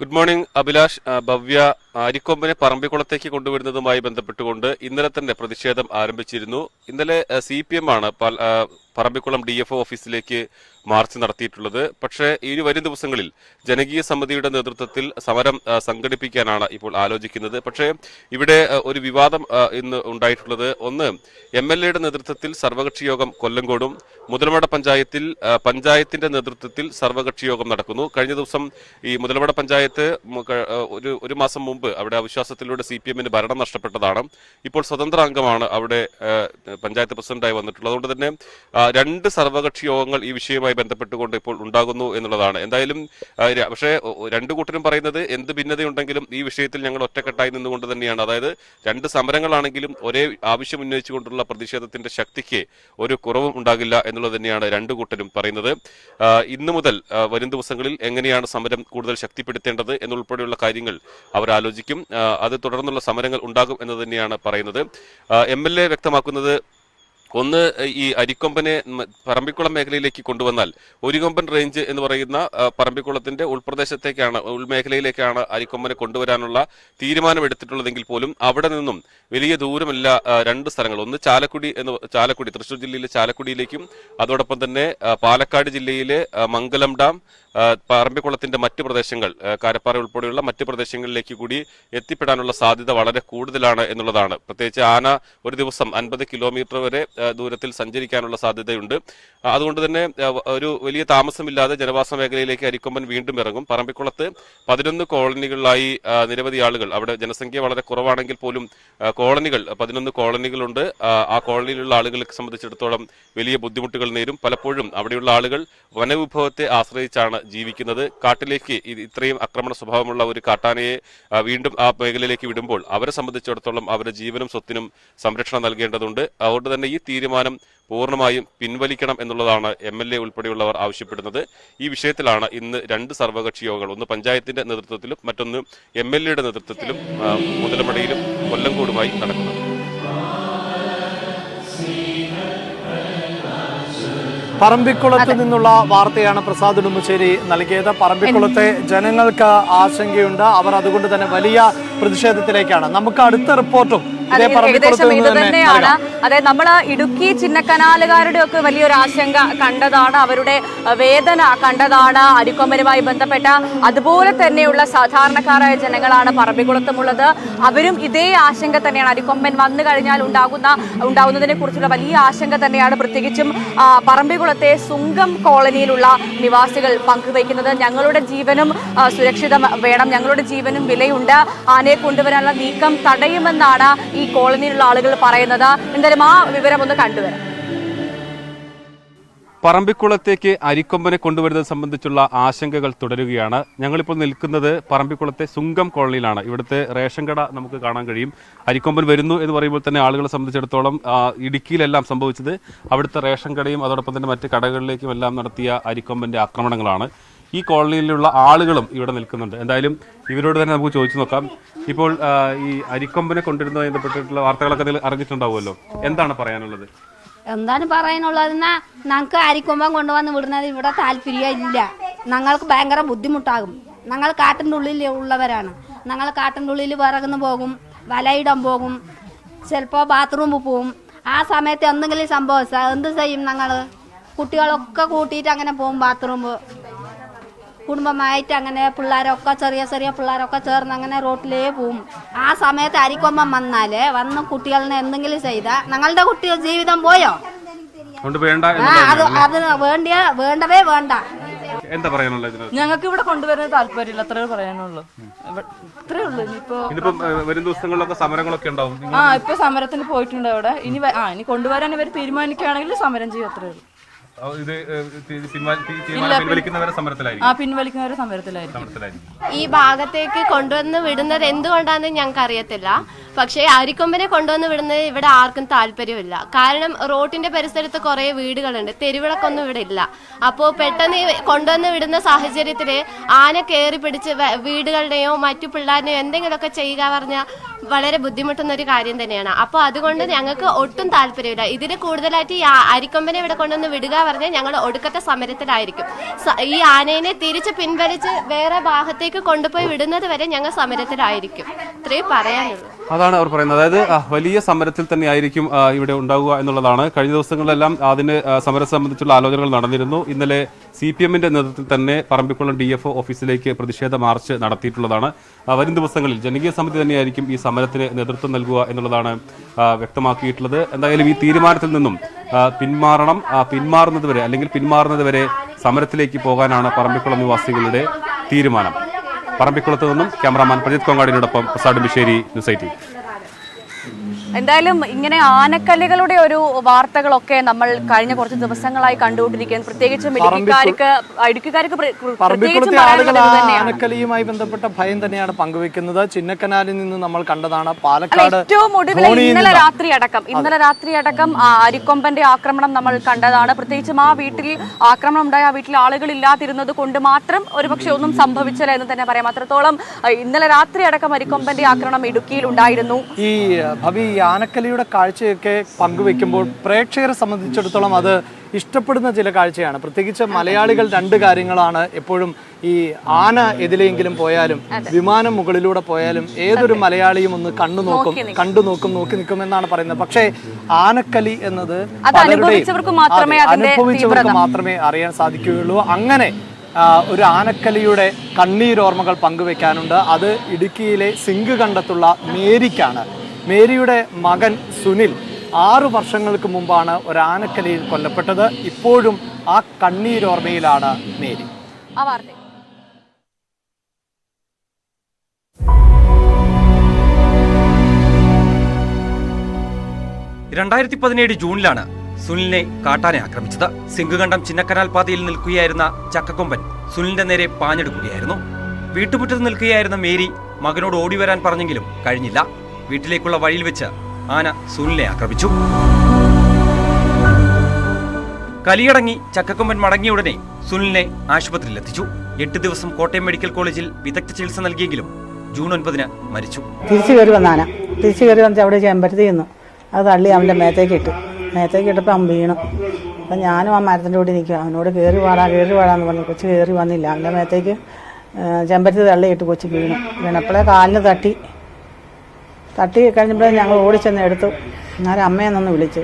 Good morning Abhilash. ഭവ്യ, അരിക്കൊമ്പനെ പറമ്പിക്കുളത്തേക്ക് കൊണ്ടുവരുന്നതുമായി ബന്ധപ്പെട്ടുകൊണ്ട് ഇന്നലെ തന്നെ പ്രതിഷേധം ആരംഭിച്ചിരുന്നു. ഇന്നലെ CPM ആണ് പറമ്പിക്കുളം DFO ഓഫീസിലേക്ക് മാർച്ച് നടത്തിയിട്ടുള്ളത്. പക്ഷേ ഈ വരും ദിവസങ്ങളിൽ ജനകീയ സമിതിയുടെ നേതൃത്വത്തിൽ സമരം സംഘടിപ്പിക്കാനാണ് ഇപ്പോൾ ആലോചിക്കുന്നത്. പക്ഷേ ഇവിടെ ഒരു വിവാദം ഇന്ന് ഉണ്ടായിട്ടുള്ളത്, ഒന്ന്, MLAയുടെ നേതൃത്വത്തിൽ സർവകക്ഷി യോഗം കൊല്ലങ്കോടും, മുതലമട പഞ്ചായത്തിന്റെ നേതൃത്വത്തിൽ സർവകക്ഷി യോഗം നടക്കുന്നു. കഴിഞ്ഞ ദിവസം ഈ മുതലമട പഞ്ചായത്ത് ഒരു മാസം മുമ്പ് അവിടെ അവിശ്വാസത്തിലൂടെ CPMന് ഭരണം നഷ്ടപ്പെട്ടതാണ്. ഇപ്പോൾ സ്വതന്ത്ര അംഗമാണ് അവിടെ പഞ്ചായത്ത് പ്രസിഡന്റായി വന്നിട്ടുള്ളത്. അതുകൊണ്ട് തന്നെ 2 സർവകക്ഷി യോഗങ്ങൾ ഈ വിഷയവുമായി ബന്ധപ്പെട്ടുകൊണ്ട് ഇപ്പോൾ ഉണ്ടാകുന്നു എന്നുള്ളതാണ്. എന്തായാലും പക്ഷേ 2 കൂട്ടരും പറയുന്നത് എന്ത് ഭിന്നതയുണ്ടെങ്കിലും ഈ വിഷയത്തിൽ ഞങ്ങൾ ഒറ്റക്കെട്ടായി നിന്നുകൊണ്ട് തന്നെയാണ്. അതായത് 2 സമരങ്ങളാണെങ്കിലും ഒരേ ആവശ്യം ഉന്നയിച്ചുകൊണ്ടുള്ള പ്രതിഷേധത്തിന്റെ ശക്തിക്ക് ഒരു കുറവും ഉണ്ടാകില്ല എന്നുള്ളത് തന്നെയാണ് 2 കൂട്ടരും പറയുന്നത്. ഇന്നു മുതൽ വരും ദിവസങ്ങളിൽ എങ്ങനെയാണ് സമരം കൂടുതൽ ശക്തിപ്പെടുത്തേണ്ടത് എന്നുൾപ്പെടെയുള്ള കാര്യങ്ങൾ അവർ ആലോചിക്കും. അത് തുടർന്നുള്ള സമരങ്ങൾ ഉണ്ടാകും എന്ന് തന്നെയാണ് പറയുന്നത്. MLA വ്യക്തമാക്കുന്നത് ഒന്ന്, ഈ അരിക്കൊമ്പനെ പറമ്പിക്കുളം മേഖലയിലേക്ക് കൊണ്ടുവന്നാൽ ഒരിക്കൊമ്പൻ റേഞ്ച് എന്ന് പറയുന്ന പറമ്പിക്കുളത്തിന്റെ ഉൾപ്രദേശത്തേക്കാണ്, ഉൾമേഖലയിലേക്കാണ് അരിക്കൊമ്പനെ കൊണ്ടുവരാനുള്ള തീരുമാനമെടുത്തിട്ടുള്ളതെങ്കിൽ പോലും അവിടെ നിന്നും വലിയ ദൂരമില്ല 2 സ്ഥലങ്ങൾ. ഒന്ന് ചാലക്കുടി, തൃശ്ശൂർ ജില്ലയിലെ ചാലക്കുടിയിലേക്കും അതോടൊപ്പം തന്നെ പാലക്കാട് ജില്ലയിലെ മംഗലം ഡാം, പറമ്പിക്കുളത്തിന്റെ മറ്റ് പ്രദേശങ്ങൾ, കാരപ്പാറ ഉൾപ്പെടെയുള്ള മറ്റ് പ്രദേശങ്ങളിലേക്ക് കൂടി എത്തിപ്പെടാനുള്ള സാധ്യത വളരെ കൂടുതലാണ് എന്നുള്ളതാണ്. പ്രത്യേകിച്ച് ആന ഒരു ദിവസം 50 കിലോമീറ്റർ വരെ ദൂരത്തിൽ സഞ്ചരിക്കാനുള്ള സാധ്യതയുണ്ട്. അതുകൊണ്ട് തന്നെ ഒരു വലിയ താമസമില്ലാതെ ജനവാസ മേഖലയിലേക്ക് അരിക്കൊമ്പൻ വീണ്ടും ഇറങ്ങും. പറമ്പിക്കുളത്ത് 11 കോളനികളിലായി നിരവധി ആളുകൾ, അവിടെ ജനസംഖ്യ വളരെ കുറവാണെങ്കിൽ പോലും 11 കോളനികളുണ്ട്. ആ കോളനിയിലുള്ള ആളുകളെ സംബന്ധിച്ചിടത്തോളം വലിയ ബുദ്ധിമുട്ടുകൾ നേരും. പലപ്പോഴും അവിടെയുള്ള ആളുകൾ വനവിഭവത്തെ ആശ്രയിച്ചാണ് ജീവിക്കുന്നത്. കാട്ടിലേക്ക് ഇത്രയും ആക്രമണ സ്വഭാവമുള്ള ഒരു കാട്ടാനയെ വീണ്ടും ആ മേഖലയിലേക്ക് വിടുമ്പോൾ അവരെ സംബന്ധിച്ചിടത്തോളം അവരുടെ ജീവനും സ്വത്തിനും സംരക്ഷണം നൽകേണ്ടതുണ്ട്. അതുകൊണ്ട് തന്നെ ഈ തീരുമാനം പൂർണ്ണമായും പിൻവലിക്കണം എന്നുള്ളതാണ് MLA ഉൾപ്പെടെയുള്ളവർ ആവശ്യപ്പെടുന്നത്. ഈ വിഷയത്തിലാണ് ഇന്ന് 2 സർവകക്ഷി യോഗങ്ങൾ, ഒന്ന് പഞ്ചായത്തിന്റെ നേതൃത്വത്തിലും മറ്റൊന്ന് MLAയുടെ നേതൃത്വത്തിലും മുതലമടയിലും കൊല്ലങ്കോടുമായി നടക്കുന്നത്. പറമ്പിക്കുളത്ത് നിന്നുള്ള വാർത്തയാണ് പ്രസാദ് ഉടുമ്പശ്ശേരി നൽകിയത്. പറമ്പിക്കുളത്തെ ജനങ്ങൾക്ക് ആശങ്കയുണ്ട്. അവർ അതുകൊണ്ട് തന്നെ വലിയ പ്രതിഷേധത്തിലേക്കാണ്. നമുക്ക് അടുത്ത റിപ്പോർട്ടും ഏകദേശം ഇത് തന്നെയാണ്. അതായത് നമ്മൾ ഇടുക്കി ചിന്നക്കനാലുകാരുടെ ഒക്കെ വലിയൊരു ആശങ്ക കണ്ടതാണ്, അവരുടെ വേദന കണ്ടതാണ് അരിക്കൊമ്പനുമായി ബന്ധപ്പെട്ട. അതുപോലെ തന്നെയുള്ള സാധാരണക്കാരായ ജനങ്ങളാണ് പറമ്പിക്കുളത്തുമുള്ളത്. അവരും ഇതേ ആശങ്ക തന്നെയാണ്. അരിക്കൊമ്പൻ വന്നു കഴിഞ്ഞാൽ ഉണ്ടാകുന്നതിനെ കുറിച്ചുള്ള വലിയ ആശങ്ക തന്നെയാണ് പ്രത്യേകിച്ചും പറമ്പിക്കുളത്തെ സുങ്കം കോളനിയിലുള്ള നിവാസികൾ പങ്കുവയ്ക്കുന്നത്. ഞങ്ങളുടെ ജീവനും സുരക്ഷിതം വേണം, ഞങ്ങളുടെ ജീവനും വിലയുണ്ട്, ആനയെ കൊണ്ടുവരാനുള്ള നീക്കം തടയുമെന്നാണ് ഈ കോളനിയിലുള്ള ആളുകൾ പറയുന്നത്. എന്തായാലും ആ വിവരം ഒന്ന് കണ്ടുവരാം. പറമ്പിക്കുളത്തേക്ക് അരിക്കൊമ്പനെ കൊണ്ടുവരുന്നത് സംബന്ധിച്ചുള്ള ആശങ്കകൾ തുടരുകയാണ്. ഞങ്ങളിപ്പോൾ നിൽക്കുന്നത് പറമ്പിക്കുളത്തെ സുങ്കം കോളനിയിലാണ്. ഇവിടുത്തെ റേഷൻ കട നമുക്ക് കാണാൻ കഴിയും. അരിക്കൊമ്പൻ വരുന്നു എന്ന് പറയുമ്പോൾ തന്നെ ആളുകളെ സംബന്ധിച്ചിടത്തോളം ഇടുക്കിയിലെല്ലാം സംഭവിച്ചത് അവിടുത്തെ റേഷൻ കടയും അതോടൊപ്പം തന്നെ മറ്റ് കടകളിലേക്കും എല്ലാം നടത്തിയ അരിക്കൊമ്പന്റെ ആക്രമണങ്ങളാണ്. ഈ കോളനിയിലുള്ള ആളുകളും ഇവിടെ നിൽക്കുന്നുണ്ട്. എന്തായാലും ഇവരോട് തന്നെ നമുക്ക് ചോദിച്ചു നോക്കാം. ഇപ്പോൾ ഈ അരിക്കൊമ്പനെ കൊണ്ടുവരുന്നതുമായി ബന്ധപ്പെട്ടിട്ടുള്ള വാർത്തകളൊക്കെ നിങ്ങൾ അറിഞ്ഞിട്ടുണ്ടാവുമല്ലോ, എന്താണ് പറയാനുള്ളത്? എന്താണ് പറയാനുള്ളതെന്നാ, ഞങ്ങൾക്ക് അരിക്കൊമ്പൻ കൊണ്ടുവന്ന് വിടുന്നത് ഇവിടെ താല്പര്യമില്ല. ഞങ്ങൾക്ക് ഭയങ്കര ബുദ്ധിമുട്ടാകും. ഞങ്ങൾ കാട്ടിൻ്റെ ഉള്ളിൽ ഉള്ളവരാണ്. ഞങ്ങൾ കാട്ടിൻ്റെ ഉള്ളിൽ വിറകുന്നു പോകും, വലയിടാൻ പോകും, ചിലപ്പോൾ ബാത്റൂമിൽ പോകും. ആ സമയത്ത് എന്തെങ്കിലും സംഭവിച്ചാൽ എന്ത് ചെയ്യും? ഞങ്ങൾ കുട്ടികളൊക്കെ കൂട്ടിയിട്ട് അങ്ങനെ പോകും ബാത്റൂമിൽ. കുടുംബമായിട്ട് അങ്ങനെ പിള്ളേരൊക്കെ ചെറിയ പിള്ളേരൊക്കെ ചേർന്ന് അങ്ങനെ റോട്ടിലേ പോവും. ആ സമയത്ത് അരിക്കൊമ്പൻ വന്ന് കുട്ടികളെ എന്തെങ്കിലും ചെയ്താൽ ഞങ്ങളുടെ കുട്ടികൾ ജീവിതം പോയോ? അത് വേണ്ടവേ വേണ്ട. എന്താ പറയാനുള്ളത്? ഞങ്ങൾക്ക് ഇവിടെ കൊണ്ടുവരുന്നത് താല്പര്യമില്ല, അത്രേ പറയാനുള്ളൂ. ഇത്രേ ഉള്ളൂ. ഇനിയിപ്പോ വരും ദിവസങ്ങളിലൊക്കെ സമരങ്ങളൊക്കെ ഉണ്ടാവും. ഇപ്പൊ സമരത്തിന് പോയിട്ടുണ്ട് അവിടെ. ഇനി കൊണ്ടുവരാൻ ഇവർ തീരുമാനിക്കുകയാണെങ്കിൽ സമരം ചെയ്യും, അത്രേ ഉള്ളൂ. പിൻവലിക്കുന്നവരെ സമരത്തിലായിരിക്കും. ഈ ഭാഗത്തേക്ക് കൊണ്ടുവന്ന് വിടുന്നത് എന്തുകൊണ്ടാണെന്ന് ഞങ്ങൾക്ക് അറിയത്തില്ല. പക്ഷേ അരിക്കൊമ്പനെ കൊണ്ടുവന്ന് വിടുന്നത് ഇവിടെ ആർക്കും താല്പര്യമില്ല. കാരണം റോഡിന്റെ പരിസരത്ത് കുറെ വീടുകളുണ്ട്, തെരുവിളക്കൊന്നും ഇവിടെ ഇല്ല. അപ്പോൾ പെട്ടെന്ന് കൊണ്ടുവന്ന് വിടുന്ന സാഹചര്യത്തിൽ ആന കയറി പിടിച്ച് വീടുകളുടെയോ മറ്റു പിള്ളേരുടെയോ എന്തെങ്കിലുമൊക്കെ ചെയ്യുക പറഞ്ഞാൽ വളരെ ബുദ്ധിമുട്ടുന്ന ഒരു കാര്യം തന്നെയാണ്. അപ്പോൾ അതുകൊണ്ട് ഞങ്ങൾക്ക് ഒട്ടും താല്പര്യമില്ല. ഇതിന് കൂടുതലായിട്ട് ഈ അരിക്കൊമ്പനെ ഇവിടെ കൊണ്ടുവന്ന് വിടുക പറഞ്ഞാൽ ഞങ്ങൾ ഒടുക്കത്തെ സമരത്തിലായിരിക്കും. ഈ ആനയെ തിരിച്ച് പിൻവലിച്ച് വേറെ ഭാഗത്തേക്ക് കൊണ്ടുപോയി വിടുന്നത് വരെ ഞങ്ങൾ സമരത്തിലായിരിക്കും. ഇത്രയും പറയാനുള്ളൂ. അതാണ് അവർ പറയുന്നത്. അതായത് വലിയ സമരത്തിൽ തന്നെ ആയിരിക്കും ഇവിടെ ഉണ്ടാവുക എന്നുള്ളതാണ്. കഴിഞ്ഞ ദിവസങ്ങളിലെല്ലാം അതിന് സമരം സംബന്ധിച്ചുള്ള ആലോചനകൾ നടന്നിരുന്നു. ഇന്നലെ CPMന്റെ നേതൃത്വത്തിൽ തന്നെ പറമ്പിക്കുളം DFO ഓഫീസിലേക്ക് പ്രതിഷേധ മാർച്ച് നടത്തിയിട്ടുള്ളതാണ്. വരും ദിവസങ്ങളിൽ ജനകീയ സമിതി തന്നെയായിരിക്കും ഈ സമരത്തിന് നേതൃത്വം നൽകുക എന്നുള്ളതാണ് വ്യക്തമാക്കിയിട്ടുള്ളത്. എന്തായാലും ഈ തീരുമാനത്തിൽ നിന്നും പിന്മാറുന്നത് വരെ സമരത്തിലേക്ക് പോകാനാണ് പറമ്പിക്കുളം നിവാസികളുടെ തീരുമാനം. പറമ്പിക്കുളത്ത് നിന്നും ക്യാമറാമാൻ പ്രജിത് കൊങ്ങാടിനോടൊപ്പം പ്രസാദ് ഉടുമ്പശ്ശേരി, ന്യൂസ് 18. എന്തായാലും ഇങ്ങനെ ആനക്കല്ലുകളുടെ ഒരു വാർത്തകളൊക്കെ നമ്മൾ കഴിഞ്ഞ കുറച്ച് ദിവസങ്ങളായി കണ്ടുകൊണ്ടിരിക്കുകയാണ്. പ്രത്യേകിച്ചും പറമ്പിക്കുളത്തെ ആളുകൾ ആനക്കല്ലിയുമായി ബന്ധപ്പെട്ട ഭയം തന്നെയാണ് പങ്കുവെക്കുന്നത്. ചിന്നക്കനാലിൽ നിന്ന് നമ്മൾ കണ്ടതാണ്. പാലക്കാട് ഏറ്റവും ഒടുവിൽ ഇന്നലെ രാത്രി അടക്കം അരിക്കൊമ്പന്റെ ആക്രമണം നമ്മൾ കണ്ടതാണ്. പ്രത്യേകിച്ചും ആ വീട്ടിൽ ആക്രമണം ഉണ്ടായ ആ വീട്ടിൽ ആളുകൾ ഇല്ലാതിരുന്നത് കൊണ്ട് മാത്രം ഒരുപക്ഷെ ഒന്നും സംഭവിച്ചില്ല എന്ന് തന്നെ പറയാം. അത്രത്തോളം ഇന്നലെ രാത്രി അടക്കം അരിക്കൊമ്പന്റെ ആക്രമണം ഇടുക്കിയിൽ ഉണ്ടായിരുന്നു. ഈ ഭവി ആനക്കലിയുടെ കാഴ്ചയൊക്കെ പങ്കുവെക്കുമ്പോൾ പ്രേക്ഷകരെ സംബന്ധിച്ചിടത്തോളം അത് ഇഷ്ടപ്പെടുന്ന ചില കാഴ്ചയാണ്. പ്രത്യേകിച്ച് മലയാളികൾ രണ്ട് കാര്യങ്ങളാണ് എപ്പോഴും, ഈ ആന എതിലെങ്കിലും പോയാലും വിമാനം മുകളിലൂടെ പോയാലും ഏതൊരു മലയാളിയും ഒന്ന് നോക്കി നിൽക്കും എന്നാണ് പറയുന്നത്. പക്ഷേ ആനക്കലി എന്നത് അനുഭവിച്ചവർക്ക് മാത്രമേ അറിയാൻ സാധിക്കുകയുള്ളൂ. അങ്ങനെ ഒരു ആനക്കലിയുടെ കണ്ണീരോർമ്മകൾ പങ്കുവെക്കാനുണ്ട്. അത് ഇടുക്കിയിലെ സിങ്ക് കണ്ടത്തുള്ള മേരിക്കാണ്. മേരിയുടെ മകൻ സുനിൽ 6 വർഷങ്ങൾക്ക് മുമ്പാണ് ഒരു ആനക്കലിയിൽ കൊല്ലപ്പെട്ടത്. ഇപ്പോഴും ആ കണ്ണീരോർമ്മയിലാണ് മേരി. 2017 ജൂണിലാണ് സുനിലിനെ കാട്ടാനെ ആക്രമിച്ചത്. സിംഗുകണ്ടം ചിന്നക്കനാൽ പാതയിൽ നിൽക്കുകയായിരുന്ന ചക്കക്കൊമ്പൻ സുനിലിന്റെ നേരെ പാഞ്ഞെടുക്കുകയായിരുന്നു. വീട്ടുമുറ്റത്ത് നിൽക്കുകയായിരുന്ന മേരി മകനോട് ഓടിവരാൻ പറഞ്ഞെങ്കിലും കഴിഞ്ഞില്ല. വീട്ടിലേക്കുള്ള വഴിയിൽ വെച്ച് ആന സുനിലിനെ ആക്രമിച്ചു. കലിയടങ്ങി ചക്കക്കൊമ്പൻ മടങ്ങിയ ഉടനെ സുനിലിനെ ആശുപത്രിയിൽ എത്തിച്ചു. 8 ദിവസം കോട്ടയം മെഡിക്കൽ കോളേജിൽ വിദഗ്ധ ചികിത്സ നൽകിയെങ്കിലും ജൂൺ 9 മരിച്ചു. തിരിച്ചു കയറി വന്നിട്ട് അവിടെ ചെമ്പരത്തി ചെന്നു. അത് തള്ളി അവൻ്റെ മേത്തേക്ക് ഇട്ടപ്പോൾ അവൻ വീണു. അപ്പം ഞാനും ആ മരത്തിൻ്റെ കൂടെ നിൽക്കുക. അവനോട് കയറി വാടാന്ന് പറഞ്ഞു. കൊച്ചു കയറി വന്നില്ല. അവൻ്റെ മേത്തേക്ക് ചെമ്പരത്തി തള്ളിയിട്ട് കൊച്ചു വീണപ്പോഴേ കാലിന് തട്ടി കഴിഞ്ഞപ്പോഴേ ഞങ്ങൾ ഓടിച്ചെന്ന് എടുത്തു. എന്നാലും അമ്മയെന്നൊന്ന് വിളിച്ചു.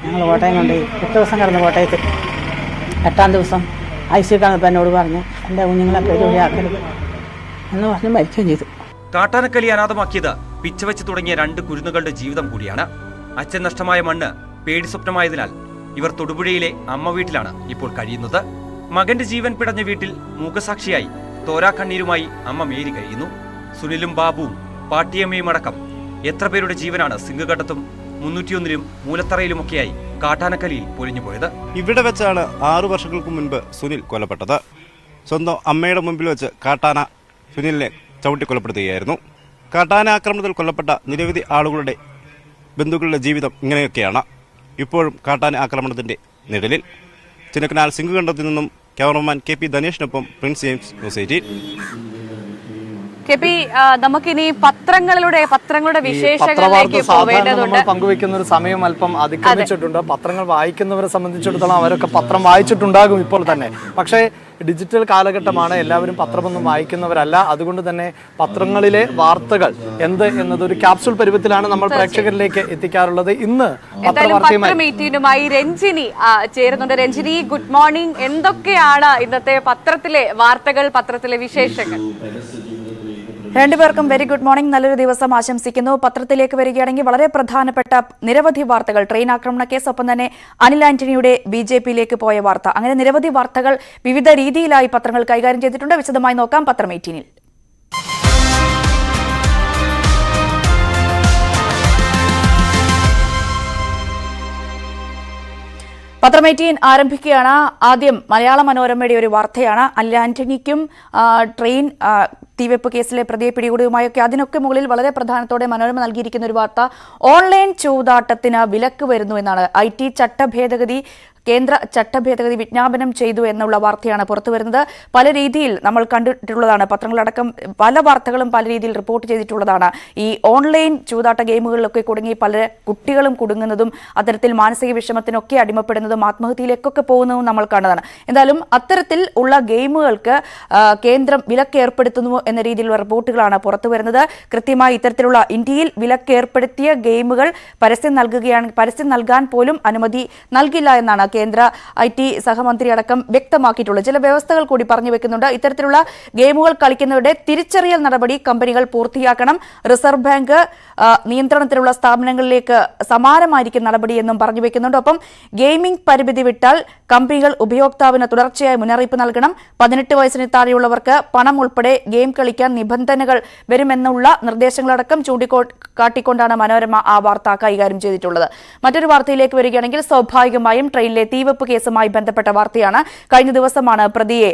ഞങ്ങൾ കോട്ടയം കൊണ്ടുപോയി. 8 ദിവസം കിടന്നു കോട്ടയത്ത്. 8ാം ദിവസം ICU കിടന്നപ്പോൾ എന്നോട് പറഞ്ഞു, എൻ്റെ കുഞ്ഞുങ്ങളെ പേരുവഴിയാക്കരുത് എന്ന് പറഞ്ഞ് മരിക്കുകയും ചെയ്തു. കാട്ടാനക്കലി അനാഥമാക്കിയത് പിച്ചവെച്ച് തുടങ്ങിയ 2 കുരുന്നുകളുടെ ജീവിതം കൂടിയാണ്. അച്ഛൻ നഷ്ടമായ മണ്ണ് പേടി സ്വപ്നമായതിനാൽ ഇവർ തൊടുപുഴയിലെ അമ്മ വീട്ടിലാണ് ഇപ്പോൾ കഴിയുന്നത്. മകന്റെ ജീവൻ പിടഞ്ഞ വീട്ടിൽ മൂകസാക്ഷിയായി തോരാക്കണ്ണീരുമായി അമ്മ മേരി കഴിയുന്നു. സുനിലും ബാബുവും പാട്ടിയമ്മയും അടക്കം എത്ര പേരുടെ ജീവനാണ് സിംഗഘട്ടത്തും 301-ലും മൂലത്തറയിലുമൊക്കെയായി കാട്ടാനക്കലിയിൽ പൊലിഞ്ഞുപോയത്. ഇവിടെ വെച്ചാണ് 6 വർഷങ്ങൾക്ക് മുൻപ് സുനിൽ കൊല്ലപ്പെട്ടത്. സ്വന്തം അമ്മയുടെ മുമ്പിൽ വെച്ച് കാട്ടാന സുനിലിനെ ചവിട്ടിക്കൊലപ്പെടുത്തുകയായിരുന്നു. കാട്ടാന ആക്രമണത്തിൽ കൊല്ലപ്പെട്ട നിരവധി ആളുകളുടെ ബന്ധുക്കളുടെ ജീവിതം ഇങ്ങനെയൊക്കെയാണ്. ഇപ്പോഴും കാട്ടാന ആക്രമണത്തിന്റെ നിഴലിൽ. ചിന്നക്കനാൽ സിംഗുകണ്ടത്തിൽ നിന്നും ക്യാമറമാൻ KP ധനേഷിനൊപ്പം പ്രിൻസ് ജെയിംസ്, ന്യൂസ് 18. KP, നമുക്കിനി പത്രങ്ങളുടെ വിശേഷങ്ങളിലേക്ക് പോവേണ്ടതുണ്ട്. പങ്കുവെക്കുന്ന ഒരു സമയം അല്പം അതിക്രമിച്ചിട്ടുണ്ട്. പത്രങ്ങൾ വായിക്കുന്നവരെ സംബന്ധിച്ചിടത്തോളം അവരൊക്കെ പത്രം വായിച്ചിട്ടുണ്ടാകും ഇപ്പോൾ തന്നെ. പക്ഷേ ഡിജിറ്റൽ കാലഘട്ടമാണ്. എല്ലാവരും പത്രമൊന്നും വായിക്കുന്നവരല്ല. അതുകൊണ്ട് തന്നെ പത്രങ്ങളിലെ വാർത്തകൾ എന്ത് എന്നതൊരു ക്യാപ്സൂൾ പരുവത്തിലാണ് നമ്മൾ പ്രേക്ഷകരിലേക്ക് എത്തിക്കാറുള്ളത്. ഇന്ന് പത്രമീറ്റിനുമായി രഞ്ജിനി ചേരുന്നുണ്ട്. Ranjini, good morning. എന്തൊക്കെയാണ് ഇന്നത്തെ പത്രത്തിലെ വാർത്തകൾ, പത്രത്തിലെ വിശേഷങ്ങൾ? രണ്ടുപേർക്കും വെരി ഗുഡ് മോർണിംഗ്. നല്ലൊരു ദിവസം ആശംസിക്കുന്നു. പത്രത്തിലേക്ക് വരികയാണെങ്കിൽ വളരെ പ്രധാനപ്പെട്ട നിരവധി വാർത്തകൾ. ട്രെയിൻ ആക്രമണ കേസ്, ഒപ്പം തന്നെ അനിൽ ആന്റണിയുടെ BJP-യിലേക്ക് പോയ വാർത്ത, അങ്ങനെ നിരവധി വാർത്തകൾ വിവിധ രീതിയിലായി പത്രങ്ങൾ കൈകാര്യം ചെയ്തിട്ടുണ്ട്. വിശദമായി നോക്കാം പത്രം 18-ൽ. പത്രം 18 ആരംഭിക്കുകയാണ്. ആദ്യം മലയാള മനോരമയുടെ ഒരു വാർത്തയാണ്. അനിൽ ആന്റണിക്കും ട്രെയിൻ തീവെപ്പ് കേസിലെ പ്രതിയെ പിടികൂടിയുമായൊക്കെ അതിനൊക്കെ മുകളിൽ വളരെ പ്രധാനത്തോടെ മനോരമ നൽകിയിരിക്കുന്ന ഒരു വാർത്ത, ഓൺലൈൻ ചൂതാട്ടത്തിന് വിലക്ക് വരുന്നു എന്നാണ്. IT ചട്ടഭേദഗതി, കേന്ദ്ര ചട്ടഭേദഗതി വിജ്ഞാപനം ചെയ്തു എന്നുള്ള വാർത്തയാണ് പുറത്തു വരുന്നത്. പല രീതിയിൽ നമ്മൾ കണ്ടിട്ടുള്ളതാണ്. പത്രങ്ങളടക്കം പല വാർത്തകളും പല രീതിയിൽ റിപ്പോർട്ട് ചെയ്തിട്ടുള്ളതാണ്. ഈ ഓൺലൈൻ ചൂതാട്ട ഗെയിമുകളിലൊക്കെ കുടുങ്ങി പല കുട്ടികളും കുടുങ്ങുന്നതും അത്തരത്തിൽ മാനസിക വിഷമത്തിനൊക്കെ അടിമപ്പെടുന്നതും ആത്മഹത്യയിലേക്കൊക്കെ പോകുന്നതും നമ്മൾ കണ്ടതാണ്. എന്തായാലും അത്തരത്തിൽ ഉള്ള ഗെയിമുകൾക്ക് കേന്ദ്രം വിലക്ക് ഏർപ്പെടുത്തുന്നു എന്ന രീതിയിലുള്ള റിപ്പോർട്ടുകളാണ് പുറത്തു വരുന്നത്. കൃത്യമായി ഇത്തരത്തിലുള്ള ഇന്ത്യയിൽ വിലക്ക് ഏർപ്പെടുത്തിയ ഗെയിമുകൾ പരസ്യം നൽകാൻ പോലും അനുമതി നൽകില്ല എന്നാണ് കേന്ദ്ര IT സഹമന്ത്രി അടക്കം വ്യക്തമാക്കിയിട്ടുള്ളത്. ചില വ്യവസ്ഥകൾ കൂടി പറഞ്ഞു വെക്കുന്നുണ്ട്. ഇത്തരത്തിലുള്ള ഗെയിമുകൾ കളിക്കുന്നവരുടെ തിരിച്ചറിയൽ നടപടി കമ്പനികൾ പൂർത്തിയാക്കണം. റിസർവ് ബാങ്ക് നിയന്ത്രണത്തിലുള്ള സ്ഥാപനങ്ങളിലേക്ക് സമാനമായിരിക്കും നടപടിയെന്നും പറഞ്ഞു വെക്കുന്നുണ്ട്. ഒപ്പം ഗെയിമിംഗ് പരിമിതി വിട്ടാൽ കമ്പനികൾ ഉപയോക്താവിന് തുടർച്ചയായി മുന്നറിയിപ്പ് നൽകണം. 18 വയസ്സിന് താഴെയുള്ളവർക്ക് പണം ഉൾപ്പെടെ ഗെയിം കളിക്കാൻ നിബന്ധനകൾ വരുമെന്നുള്ള നിർദ്ദേശങ്ങളടക്കം ചൂണ്ടിക്കാട്ടിക്കൊണ്ടാണ് മനോരമ ആ വാർത്ത കൈകാര്യം ചെയ്തിട്ടുള്ളത്. മറ്റൊരു വാർത്തയിലേക്ക് വരികയാണെങ്കിൽ സ്വാഭാവികമായും ട്രെയിനിലെ തീവെപ്പ് കേസുമായി ബന്ധപ്പെട്ട വാർത്തയാണ്. കഴിഞ്ഞ ദിവസമാണ് പ്രതിയെ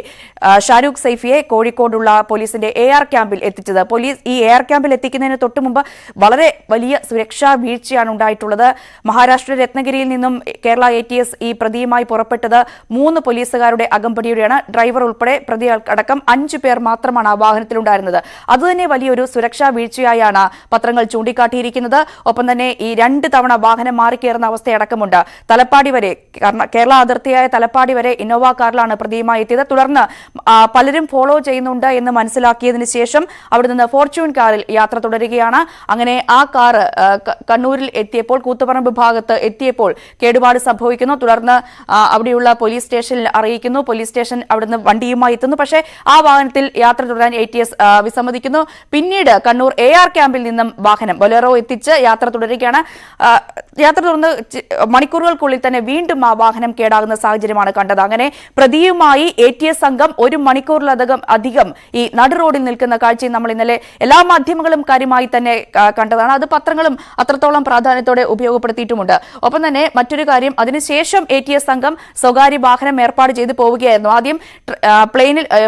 ഷാരൂഖ് സൈഫിയെ കോഴിക്കോടുള്ള പോലീസിന്റെ AR ക്യാമ്പിൽ എത്തിച്ചത്. പോലീസ് ഈ AR ക്യാമ്പിൽ എത്തിക്കുന്നതിന് തൊട്ടുമുമ്പ് വളരെ വലിയ സുരക്ഷാ വീഴ്ചയാണ് ഉണ്ടായിട്ടുള്ളത്. മഹാരാഷ്ട്ര രത്നഗിരിയിൽ നിന്നും കേരള ATS ഈ പ്രതിയുമായി പുറപ്പെട്ടത് 3 പോലീസുകാരുടെ അകമ്പടിയോടെയാണ്. ഡ്രൈവർ ഉൾപ്പെടെ പ്രതി അടക്കം 5 പേർ മാത്രമാണ് ആ വാഹനത്തിൽ വാഹനത്തിലുണ്ടായിരുന്നത്. അതുതന്നെ വലിയൊരു സുരക്ഷാ വീഴ്ചയായാണ് പത്രങ്ങൾ ചൂണ്ടിക്കാട്ടിയിരിക്കുന്നത്. ഒപ്പം തന്നെ ഈ 2 തവണ വാഹനം മാറിക്കയറുന്ന അവസ്ഥയടക്കമുണ്ട്. തലപ്പാടി വരെ, കേരള അതിർത്തിയായ തലപ്പാടി വരെ ഇന്നോവ കാറിലാണ് പ്രതിയുമായി എത്തിയത്. തുടർന്ന് പലരും ഫോളോ ചെയ്യുന്നുണ്ട് എന്ന് മനസ്സിലാക്കിയതിനു ശേഷം അവിടെ നിന്ന് ഫോർച്യൂൺ കാറിൽ യാത്ര തുടരുകയാണ്. അങ്ങനെ ആ കാർ കണ്ണൂരിൽ എത്തിയപ്പോൾ, കൂത്തുപറമ്പ് ഭാഗത്ത് എത്തിയപ്പോൾ കേടുപാട് സംഭവിക്കുന്നു. തുടർന്ന് അവിടെയുള്ള പോലീസ് സ്റ്റേഷനിൽ അറിയിക്കുന്നു. പോലീസ് സ്റ്റേഷൻ അവിടുന്ന് വണ്ടിയുമായി എത്തുന്നു. പക്ഷേ ആ വാഹനത്തിൽ യാത്ര തുടരാൻ ATS വിസമ്മതിക്കുന്നു. പിന്നീട് കണ്ണൂർ AR ക്യാമ്പിൽ നിന്നും വാഹനം ബൊലേറോ എത്തിച്ച് യാത്ര തുടരുകയാണ്. യാത്ര തുടർന്ന് മണിക്കൂറുകൾക്കുള്ളിൽ തന്നെ വീണ്ടും ആ വാഹനം കേടാകുന്ന സാഹചര്യമാണ് കണ്ടത്. അങ്ങനെ പ്രതിയുമായി ATS സംഘം 1 മണിക്കൂറിലധികം ഈ നടു റോഡിൽ നിൽക്കുന്ന കാഴ്ചയും നമ്മൾ ഇന്നലെ എല്ലാ മാധ്യമങ്ങളും കാര്യമായി തന്നെ കണ്ടതാണ്. അത് പത്രങ്ങളും അത്രത്തോളം പ്രാധാന്യത്തോടെ ഉപയോഗപ്പെടുത്തിയിട്ടുമുണ്ട്. ഒപ്പം തന്നെ മറ്റൊരു കാര്യം, അതിനുശേഷം ATS സംഘം സ്വകാര്യ വാഹനം ഏർപ്പാട് ചെയ്ത് പോവുകയായിരുന്നു. ആദ്യം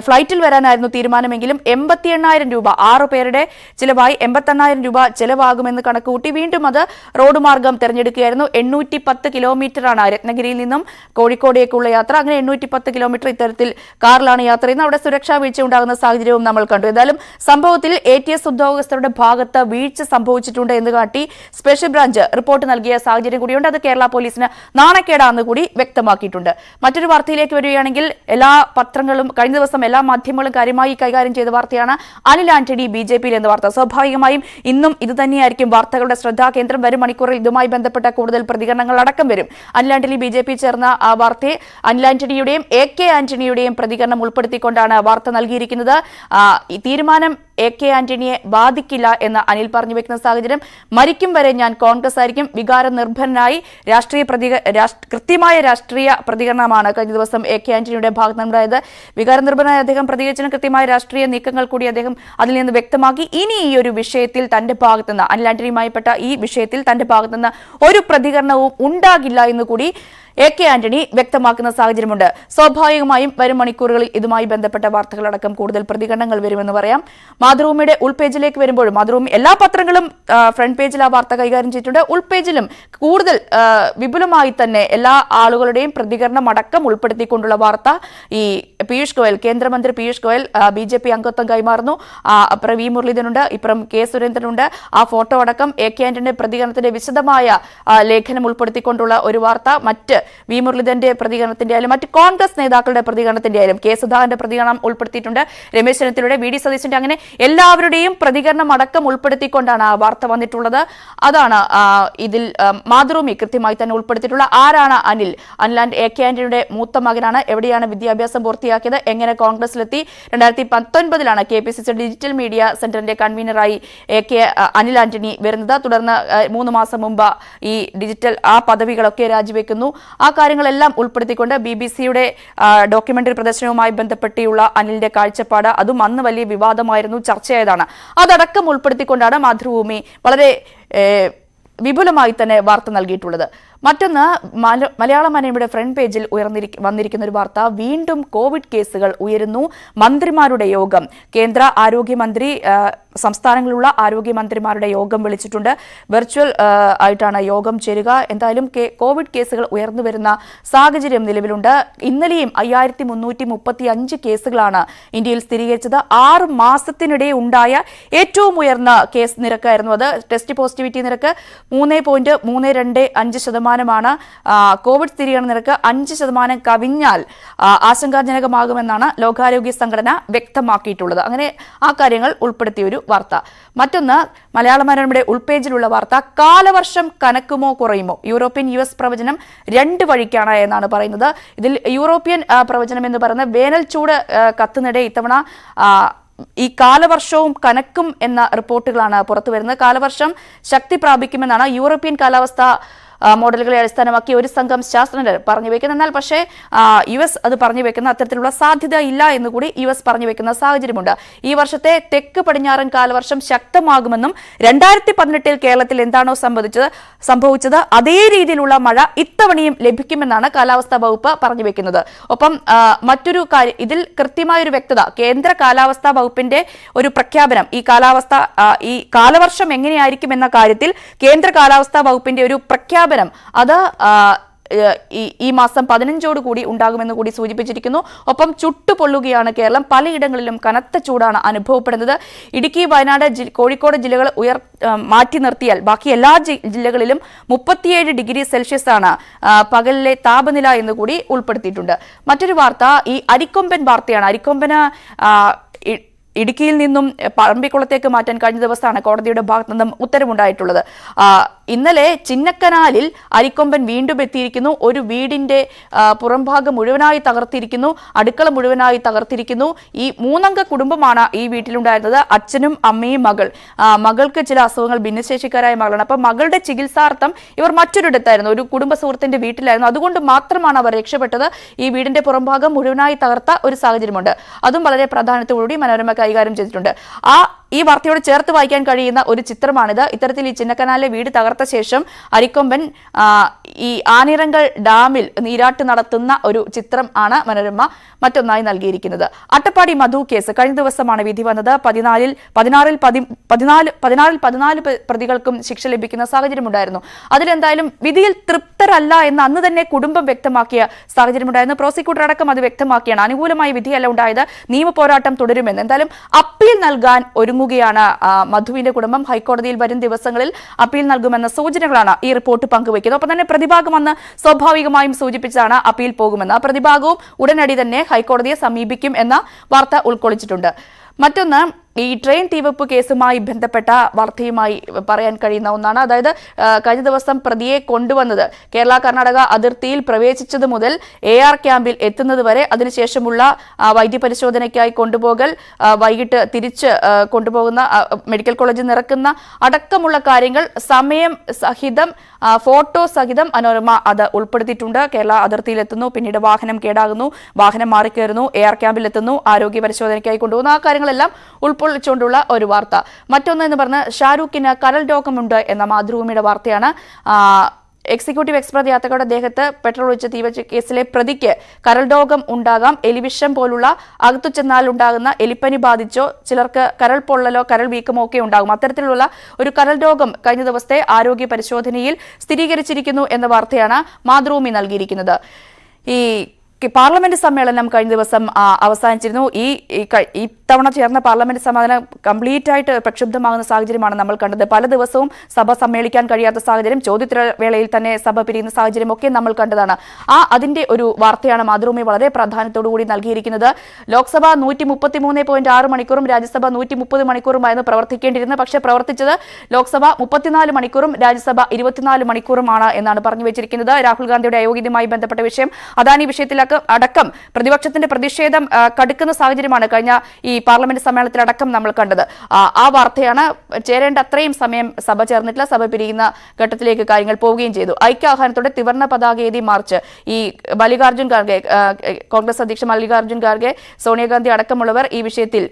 ഫ്ലൈറ്റിൽ വരാനായിരുന്നു തീരുമാനമെങ്കിലും 88,000 രൂപ 6 പേരുടെ ചിലവായി 88,000 രൂപ ചിലവാകുമെന്ന് കണക്കുകൂട്ടി വീണ്ടും അത് റോഡ് മാർഗം തെരഞ്ഞെടുക്കുകയായിരുന്നു. 810 കിലോമീറ്ററാണ് രത്നഗിരിയിൽ നിന്നും കോഴിക്കോടേക്കുള്ള യാത്ര. അങ്ങനെ 810 കിലോമീറ്റർ ഇത്തരത്തിൽ കാറിലാണ് യാത്ര ചെയ്യുന്നത്. അവിടെ സുരക്ഷാ വീഴ്ച ഉണ്ടാകുന്ന സാഹചര്യവും നമ്മൾ കണ്ടു. എന്തായാലും സംഭവത്തിൽ ATS ഉദ്യോഗസ്ഥരുടെ ഭാഗത്ത് വീഴ്ച സംഭവിച്ചിട്ടുണ്ട് എന്ന് കാട്ടി സ്പെഷ്യൽ ബ്രാഞ്ച് റിപ്പോർട്ട് നൽകിയ സാഹചര്യം കൂടിയുണ്ട്. അത് കേരള പോലീസിന് നാണക്കേടാണെന്ന് കൂടി വ്യക്തമാക്കിയിട്ടുണ്ട്. മറ്റൊരു വാർത്തയിലേക്ക് വരികയാണെങ്കിൽ, എല്ലാ പത്രങ്ങളും കഴിഞ്ഞ ദിവസം എല്ലാ മാധ്യമങ്ങളും കാര്യമായി കൈകാര്യം ചെയ്ത വാർത്തയാണ് അനിൽ ആന്റണി BJPയിൽ എന്ന വാർത്ത. സ്വാഭാവികമായും ഇന്നും ഇത് തന്നെയായിരിക്കും വാർത്തകളുടെ ശ്രദ്ധാകേന്ദ്രം. വരും മണിക്കൂറിൽ ഇതുമായി ബന്ധപ്പെട്ട കൂടുതൽ പ്രതികരണങ്ങൾ അടക്കം വരും. അനിൽ ആന്റണി BJP ചേർന്ന ആ വാർത്തയെ അനിൽ ആന്റണിയുടെയും AK ആന്റണിയുടെയും പ്രതികരണം ഉൾപ്പെടുത്തിക്കൊണ്ടാണ് വാർത്ത നൽകിയിരിക്കുന്നത്. ഈ തീരുമാനം AK ആന്റണിയെ ബാധിക്കില്ല എന്ന് അനിൽ പറഞ്ഞു വെക്കുന്ന സാഹചര്യം. മരിക്കും വരെ ഞാൻ കോൺഗ്രസ് ആയിരിക്കും. വികാര നിർഭരനായി കൃത്യമായ രാഷ്ട്രീയ പ്രതികരണമാണ് കഴിഞ്ഞ ദിവസം AK ആന്റണിയുടെ ഭാഗത്ത് നിന്നുണ്ടായത്. വികാര നിർഭരനായി അദ്ദേഹം പ്രതികരിച്ചതിന് കൃത്യമായ രാഷ്ട്രീയ നീക്കങ്ങൾ കൂടി അദ്ദേഹം അതിൽ നിന്ന് വ്യക്തമാക്കി. ഇനി ഈ ഒരു വിഷയത്തിൽ തന്റെ ഭാഗത്തുനിന്ന്, അനിൽ ആന്റണിയുമായിപ്പെട്ട ഈ വിഷയത്തിൽ തന്റെ ഭാഗത്തുനിന്ന് ഒരു പ്രതികരണവും ഉണ്ടാകില്ല എന്ന് കൂടി AK ആന്റണി വ്യക്തമാക്കുന്ന സാഹചര്യമുണ്ട്. സ്വാഭാവികമായും വരും മണിക്കൂറുകളിൽ ഇതുമായി ബന്ധപ്പെട്ട വാർത്തകളടക്കം കൂടുതൽ പ്രതികരണങ്ങൾ വരുമെന്ന് പറയാം. മാതൃഭൂമിയുടെ ഉൾപേജിലേക്ക് വരുമ്പോഴും, മാതൃഭൂമി എല്ലാ പത്രങ്ങളും ഫ്രണ്ട് പേജിൽ ആ വാർത്ത കൈകാര്യം ചെയ്തിട്ടുണ്ട്. ഉൾപേജിലും കൂടുതൽ വിപുലമായി തന്നെ എല്ലാ ആളുകളുടെയും പ്രതികരണം അടക്കം ഉൾപ്പെടുത്തിക്കൊണ്ടുള്ള വാർത്ത. ഈ പീയൂഷ് ഗോയൽ, കേന്ദ്രമന്ത്രി പീയൂഷ് ഗോയൽ BJP അംഗത്വം കൈമാറുന്നു. അപ്പുറം V മുരളീധരനുണ്ട്, ഇപ്പുറം K സുരേന്ദ്രനുണ്ട്. ആ ഫോട്ടോ അടക്കം AK ആന്റണിയുടെ പ്രതികരണത്തിന്റെ വിശദമായ ലേഖനം ഉൾപ്പെടുത്തിക്കൊണ്ടുള്ള ഒരു വാർത്ത. മറ്റ് V മുരളീധരന്റെ പ്രതികരണത്തിന്റെ ആയാലും മറ്റ് കോൺഗ്രസ് നേതാക്കളുടെ പ്രതികരണത്തിന്റെ ആയാലും K സുധാകരന്റെ പ്രതികരണം ഉൾപ്പെടുത്തിയിട്ടുണ്ട്. രമേശ് ചെന്നിത്തലയുടെ, VD സതീശന്റെ, അങ്ങനെ എല്ലാവരുടെയും പ്രതികരണം അടക്കം ഉൾപ്പെടുത്തിക്കൊണ്ടാണ് ആ വാർത്ത വന്നിട്ടുള്ളത്. അതാണ് ഇതിൽ മാതൃഭൂമി കൃത്യമായി തന്നെ ഉൾപ്പെടുത്തിയിട്ടുള്ള. ആരാണ് അനിൽ? AK ആന്റണിയുടെ മൂത്ത മകനാണ്. എവിടെയാണ് വിദ്യാഭ്യാസം പൂർത്തിയാക്കിയത്? എങ്ങനെ കോൺഗ്രസിലെത്തി? 2019 KPCC ഡിജിറ്റൽ മീഡിയ സെന്ററിന്റെ കൺവീനറായി അനിൽ ആന്റണി വരുന്നത്. തുടർന്ന് 3 മാസം മുമ്പ് ഈ ഡിജിറ്റൽ പദവികളൊക്കെ രാജിവെക്കുന്നു. ആ കാര്യങ്ങളെല്ലാം ഉൾപ്പെടുത്തിക്കൊണ്ട് BBC-യുടെ ഡോക്യുമെന്ററി പ്രദർശനവുമായി ബന്ധപ്പെട്ടുള്ള അനിലിന്റെ കാഴ്ചപ്പാട്, അതും അന്ന് വലിയ വിവാദമായിരുന്നു, ചർച്ചയായതാണ്. അതടക്കം ഉൾപ്പെടുത്തിക്കൊണ്ടാണ് മാതൃഭൂമി വളരെ വിപുലമായി തന്നെ വാർത്ത നൽകിയിട്ടുള്ളത്. മറ്റൊന്ന്, മലയാള മനോരമയുടെ ഫ്രണ്ട് പേജിൽ വന്നിരിക്കുന്ന ഒരു വാർത്ത. വീണ്ടും കോവിഡ് കേസുകൾ ഉയരുന്നു. മന്ത്രിമാരുടെ യോഗം. കേന്ദ്ര ആരോഗ്യമന്ത്രി സംസ്ഥാനങ്ങളിലുള്ള ആരോഗ്യമന്ത്രിമാരുടെ യോഗം വിളിച്ചിട്ടുണ്ട്. വെർച്വൽ ആയിട്ടാണ് യോഗം ചേരുക. എന്തായാലും കോവിഡ് കേസുകൾ ഉയർന്നു വരുന്ന സാഹചര്യം നിലവിലുണ്ട്. ഇന്നലെയും 5335 കേസുകളാണ് ഇന്ത്യയിൽ സ്ഥിരീകരിച്ചത്. 6 മാസത്തിനിടെ ഉണ്ടായ ഏറ്റവും ഉയർന്ന കേസ് നിരക്കായിരുന്നു അത്. ടെസ്റ്റ് പോസിറ്റിവിറ്റി നിരക്ക് 3.325%. കോവിഡ് സ്ഥിരീകരണ നിരക്ക് 5% കവിഞ്ഞാൽ ആശങ്കാജനകമാകുമെന്നാണ് ലോകാരോഗ്യ സംഘടന വ്യക്തമാക്കിയിട്ടുള്ളത്. അങ്ങനെ ആ കാര്യങ്ങൾ ഉൾപ്പെടുത്തിയൊരു വാർത്ത. മറ്റൊന്ന്, മലയാള മനോരമയുടെ ഉൾപേജിലുള്ള വാർത്ത. കാലവർഷം കനക്കുമോ കുറയുമോ? യൂറോപ്യൻ US പ്രവചനം 2 വഴിക്കാണ് എന്നാണ് പറയുന്നത്. ഇതിൽ യൂറോപ്യൻ പ്രവചനം എന്ന് പറയുന്നത് വേനൽ ചൂട് കത്തുന്നിടെ ഇത്തവണ ഈ കാലവർഷവും കനക്കും എന്ന റിപ്പോർട്ടുകളാണ് പുറത്തു വരുന്നത്. കാലവർഷം ശക്തി പ്രാപിക്കുമെന്നാണ് യൂറോപ്യൻ കാലാവസ്ഥ മോഡലുകളെ അടിസ്ഥാനമാക്കി ഒരു സംഘം ശാസ്ത്രജ്ഞർ പറഞ്ഞു വെക്കുന്നത്. എന്നാൽ പക്ഷേ US അത് പറഞ്ഞു വെക്കുന്ന അത്തരത്തിലുള്ള സാധ്യത ഇല്ല എന്നുകൂടി US പറഞ്ഞു വെക്കുന്ന സാഹചര്യമുണ്ട്. ഈ വർഷത്തെ തെക്ക് പടിഞ്ഞാറൻ കാലവർഷം ശക്തമാകുമെന്നും 2018 കേരളത്തിൽ എന്താണോ സംഭവിച്ചത് അതേ രീതിയിലുള്ള മഴ ഇത്തവണയും ലഭിക്കുമെന്നാണ് കാലാവസ്ഥാ വകുപ്പ് പറഞ്ഞു വെക്കുന്നത്. ഒപ്പം മറ്റൊരു കാര്യം, ഇതിൽ കൃത്യമായൊരു വ്യക്തത, കേന്ദ്ര കാലാവസ്ഥാ വകുപ്പിന്റെ ഒരു പ്രഖ്യാപനം, ഈ കാലവർഷം എങ്ങനെയായിരിക്കും എന്ന കാര്യത്തിൽ കേന്ദ്ര കാലാവസ്ഥാ വകുപ്പിന്റെ ഒരു പ്രഖ്യാപനം അത് ഈ മാസം 15 കൂടി ഉണ്ടാകുമെന്ന് കൂടി സൂചിപ്പിച്ചിരിക്കുന്നു. ഒപ്പം ചുട്ടുപൊള്ളുകയാണ് കേരളം. പലയിടങ്ങളിലും കനത്ത ചൂടാണ് അനുഭവപ്പെടുന്നത്. ഇടുക്കി, വയനാട്, കോഴിക്കോട് ജില്ലകൾ മാറ്റി നിർത്തിയാൽ ബാക്കി എല്ലാ ജില്ലകളിലും 37 ഡിഗ്രി സെൽഷ്യസ് ആണ് പകലിലെ താപനില എന്ന് കൂടി ഉൾപ്പെടുത്തിയിട്ടുണ്ട്. മറ്റൊരു വാർത്ത ഈ അരിക്കൊമ്പൻ വാർത്തയാണ്. അരിക്കൊമ്പന് ഇടുക്കിയിൽ നിന്നും പറമ്പിക്കുളത്തേക്ക് മാറ്റാൻ കഴിഞ്ഞ ദിവസമാണ് കോടതിയുടെ ഭാഗത്തു നിന്നും ഉത്തരവുണ്ടായിട്ടുള്ളത്. ഇന്നലെ ചിന്നക്കനാലിൽ അരിക്കൊമ്പൻ വീണ്ടും എത്തിയിരിക്കുന്നു. ഒരു വീടിന്റെ പുറംഭാഗം മുഴുവനായി തകർത്തിരിക്കുന്നു, അടുക്കള മുഴുവനായി തകർത്തിരിക്കുന്നു. ഈ 3 അംഗ കുടുംബമാണ് ഈ വീട്ടിലുണ്ടായിരുന്നത്. അച്ഛനും അമ്മയും മകൾക്ക് ചില അസുഖങ്ങൾ, ഭിന്നശേഷിക്കാരായ മകളാണ്. അപ്പൊ മകളുടെ ചികിത്സാർത്ഥം ഇവർ മറ്റൊരിടത്തായിരുന്നു, ഒരു കുടുംബ സുഹൃത്തിന്റെ വീട്ടിലായിരുന്നു. അതുകൊണ്ട് മാത്രമാണ് അവർ രക്ഷപ്പെട്ടത്. ഈ വീടിന്റെ പുറംഭാഗം മുഴുവനായി തകർത്ത ഒരു സാഹചര്യമുണ്ട്. അതും വളരെ പ്രാധാന്യത്തോടുകൂടി മനോരമ കൈകാര്യം ചെയ്തിട്ടുണ്ട്. ഈ വാർത്തയോട് ചേർത്ത് വായിക്കാൻ കഴിയുന്ന ഒരു ചിത്രമാണിത്. ഇത്തരത്തിൽ ഈ ചിന്നക്കനാലിലെ വീട് തകർത്ത ശേഷം അരിക്കൊമ്പൻ ഈ ആനിറങ്കൽ ഡാമിൽ നീരാട്ട് നടത്തുന്ന ഒരു ചിത്രം ആണ് മനോരമ മറ്റൊന്നായി നൽകിയിരിക്കുന്നത്. അട്ടപ്പാടി മധു കേസ് കഴിഞ്ഞ ദിവസമാണ് വിധി വന്നത്. 14 പ്രതികൾക്കും ശിക്ഷ ലഭിക്കുന്ന സാഹചര്യമുണ്ടായിരുന്നു. അതിലെന്തായാലും വിധിയിൽ തൃപ്തരല്ല എന്ന് അന്ന് തന്നെ കുടുംബം വ്യക്തമാക്കിയ സാഹചര്യമുണ്ടായിരുന്നു. പ്രോസിക്യൂട്ടർ അടക്കം അത് വ്യക്തമാക്കിയാണ്. അനുകൂലമായ വിധിയല്ല ഉണ്ടായത്, നിയമ പോരാട്ടം തുടരുമെന്ന്. എന്തായാലും അപ്പീൽ നൽകാൻ ഒരുങ്ങുകയാണ് മധുവിന്റെ കുടുംബം. ഹൈക്കോടതിയിൽ വരും ദിവസങ്ങളിൽ അപ്പീൽ നൽകുമെന്ന സൂചനകളാണ് ഈ റിപ്പോർട്ട് പങ്കുവയ്ക്കുന്നത്. ഒപ്പം തന്നെ പ്രതിഭാഗം അന്ന് സ്വാഭാവികമായും സൂചിപ്പിച്ചാണ് അപ്പീൽ പോകുമെന്ന്. ആ പ്രതിഭാഗവും ഉടനടി തന്നെ ഹൈക്കോടതിയെ സമീപിക്കും എന്ന വാർത്ത ഉൾക്കൊള്ളിച്ചിട്ടുണ്ട്. മറ്റൊന്ന്, ഈ ട്രെയിൻ തീവെപ്പ് കേസുമായി ബന്ധപ്പെട്ട വാർത്തയുമായി പറയാൻ കഴിയുന്ന ഒന്നാണ്. അതായത് കഴിഞ്ഞ ദിവസം പ്രതിയെ കൊണ്ടുവന്നത് കേരള കർണാടക അതിർത്തിയിൽ പ്രവേശിച്ചത് മുതൽ AR ക്യാമ്പിൽ എത്തുന്നത് വരെ, അതിനുശേഷമുള്ള വൈദ്യപരിശോധനയ്ക്കായി കൊണ്ടുപോകൽ, വൈകിട്ട് തിരിച്ച് കൊണ്ടുപോകുന്ന മെഡിക്കൽ കോളേജിൽ നിറക്കുന്ന അടക്കമുള്ള കാര്യങ്ങൾ സമയം സഹിതം, ഫോട്ടോ സഹിതം മനോരമ അത് ഉൾപ്പെടുത്തിയിട്ടുണ്ട്. കേരള അതിർത്തിയിലെത്തുന്നു, പിന്നീട് വാഹനം കേടാകുന്നു, വാഹനം മാറിക്കയറുന്നു, AR ക്യാമ്പിൽ എത്തുന്നു, ആരോഗ്യ പരിശോധനയ്ക്കായി കൊണ്ടുപോകുന്നു. ആ കാര്യങ്ങളെല്ലാം ഉൾക്കൊള്ളിച്ചുകൊണ്ടുള്ള ഒരു വാർത്ത. മറ്റൊന്ന് എന്ന് പറഞ്ഞ് ഷാരൂഖിന് കരൾ രോഗമുണ്ട് എന്ന മാതൃഭൂമിയുടെ വാർത്തയാണ്. എക്സിക്യൂട്ടീവ് എക്സ്പ്രസ് യാത്രകളുടെ ദേഹത്ത് പെട്രോൾ ഒഴിച്ച തീവച്ച കേസിലെ പ്രതിക്ക് കരൾ രോഗം ഉണ്ടാകാം. എലിവിഷം പോലുള്ള അകത്തു ചെന്നാൽ ഉണ്ടാകുന്ന എലിപ്പനി ബാധിച്ചോ, ചിലർക്ക് കരൾ പൊള്ളലോ കരൾ വീക്കമോ ഒക്കെ ഉണ്ടാകും. അത്തരത്തിലുള്ള ഒരു കരൾ രോഗം കഴിഞ്ഞ ദിവസത്തെ ആരോഗ്യ പരിശോധനയിൽ സ്ഥിരീകരിച്ചിരിക്കുന്നു എന്ന വാർത്തയാണ് മാതൃഭൂമി നൽകിയിരിക്കുന്നത്. ഈ പാർലമെന്റ് സമ്മേളനം കഴിഞ്ഞ ദിവസം അവസാനിച്ചിരുന്നു. ഇത്തവണ ചേർന്ന പാർലമെന്റ് സമ്മേളനം കംപ്ലീറ്റ് ആയിട്ട് പ്രക്ഷുബ്ധമാകുന്ന സാഹചര്യമാണ് നമ്മൾ കണ്ടത്. പല ദിവസവും സഭ സമ്മേളിക്കാൻ കഴിയാത്ത സാഹചര്യം, ചോദ്യോത്തരവേളയിൽ തന്നെ സഭ പിരിയുന്ന സാഹചര്യം ഒക്കെ നമ്മൾ കണ്ടതാണ്. അതിന്റെ ഒരു വാർത്തയാണ് മാതൃഭൂമി വളരെ പ്രാധാന്യത്തോടുകൂടി നൽകിയിരിക്കുന്നത്. ലോക്സഭ 133.6 മണിക്കൂറും രാജ്യസഭ 130 മണിക്കൂറുമായിരുന്നു പ്രവർത്തിക്കേണ്ടിയിരുന്നത്. പക്ഷേ പ്രവർത്തിച്ചത് ലോക്സഭ 34 മണിക്കൂറും രാജ്യസഭ 24 മണിക്കൂറുമാണ് എന്നാണ് പറഞ്ഞു വെച്ചിരിക്കുന്നത്. രാഹുൽ ഗാന്ധിയുടെ അയോഗ്യതയുമായി ബന്ധപ്പെട്ട വിഷയം, അദാനി വിഷയത്തിൽ അടക്കം പ്രതിപക്ഷത്തിന്റെ പ്രതിഷേധം കടുക്കുന്ന സാഹചര്യമാണ് കഴിഞ്ഞ ഈ പാർലമെന്റ് സമ്മേളനത്തിലടക്കം നമ്മൾ കണ്ടത്. ആ വാർത്തയാണ്. ചേരേണ്ട അത്രയും സമയം സഭ ചേർന്നിട്ടില്ല. സഭ പിരിയുന്ന ഘട്ടത്തിലേക്ക് കാര്യങ്ങൾ പോവുകയും ചെയ്തു. ഐക്യാഹ്വാനത്തോടെ ത്രിവർണ്ണ പതാകയേന്തി മാർച്ച്. ഈ മല്ലികാർജ്ജുൻ ഖാർഗെ, കോൺഗ്രസ് അധ്യക്ഷൻ മല്ലികാർജ്ജുൻ ഖാർഗെ, സോണിയാഗാന്ധി അടക്കമുള്ളവർ ഈ വിഷയത്തിൽ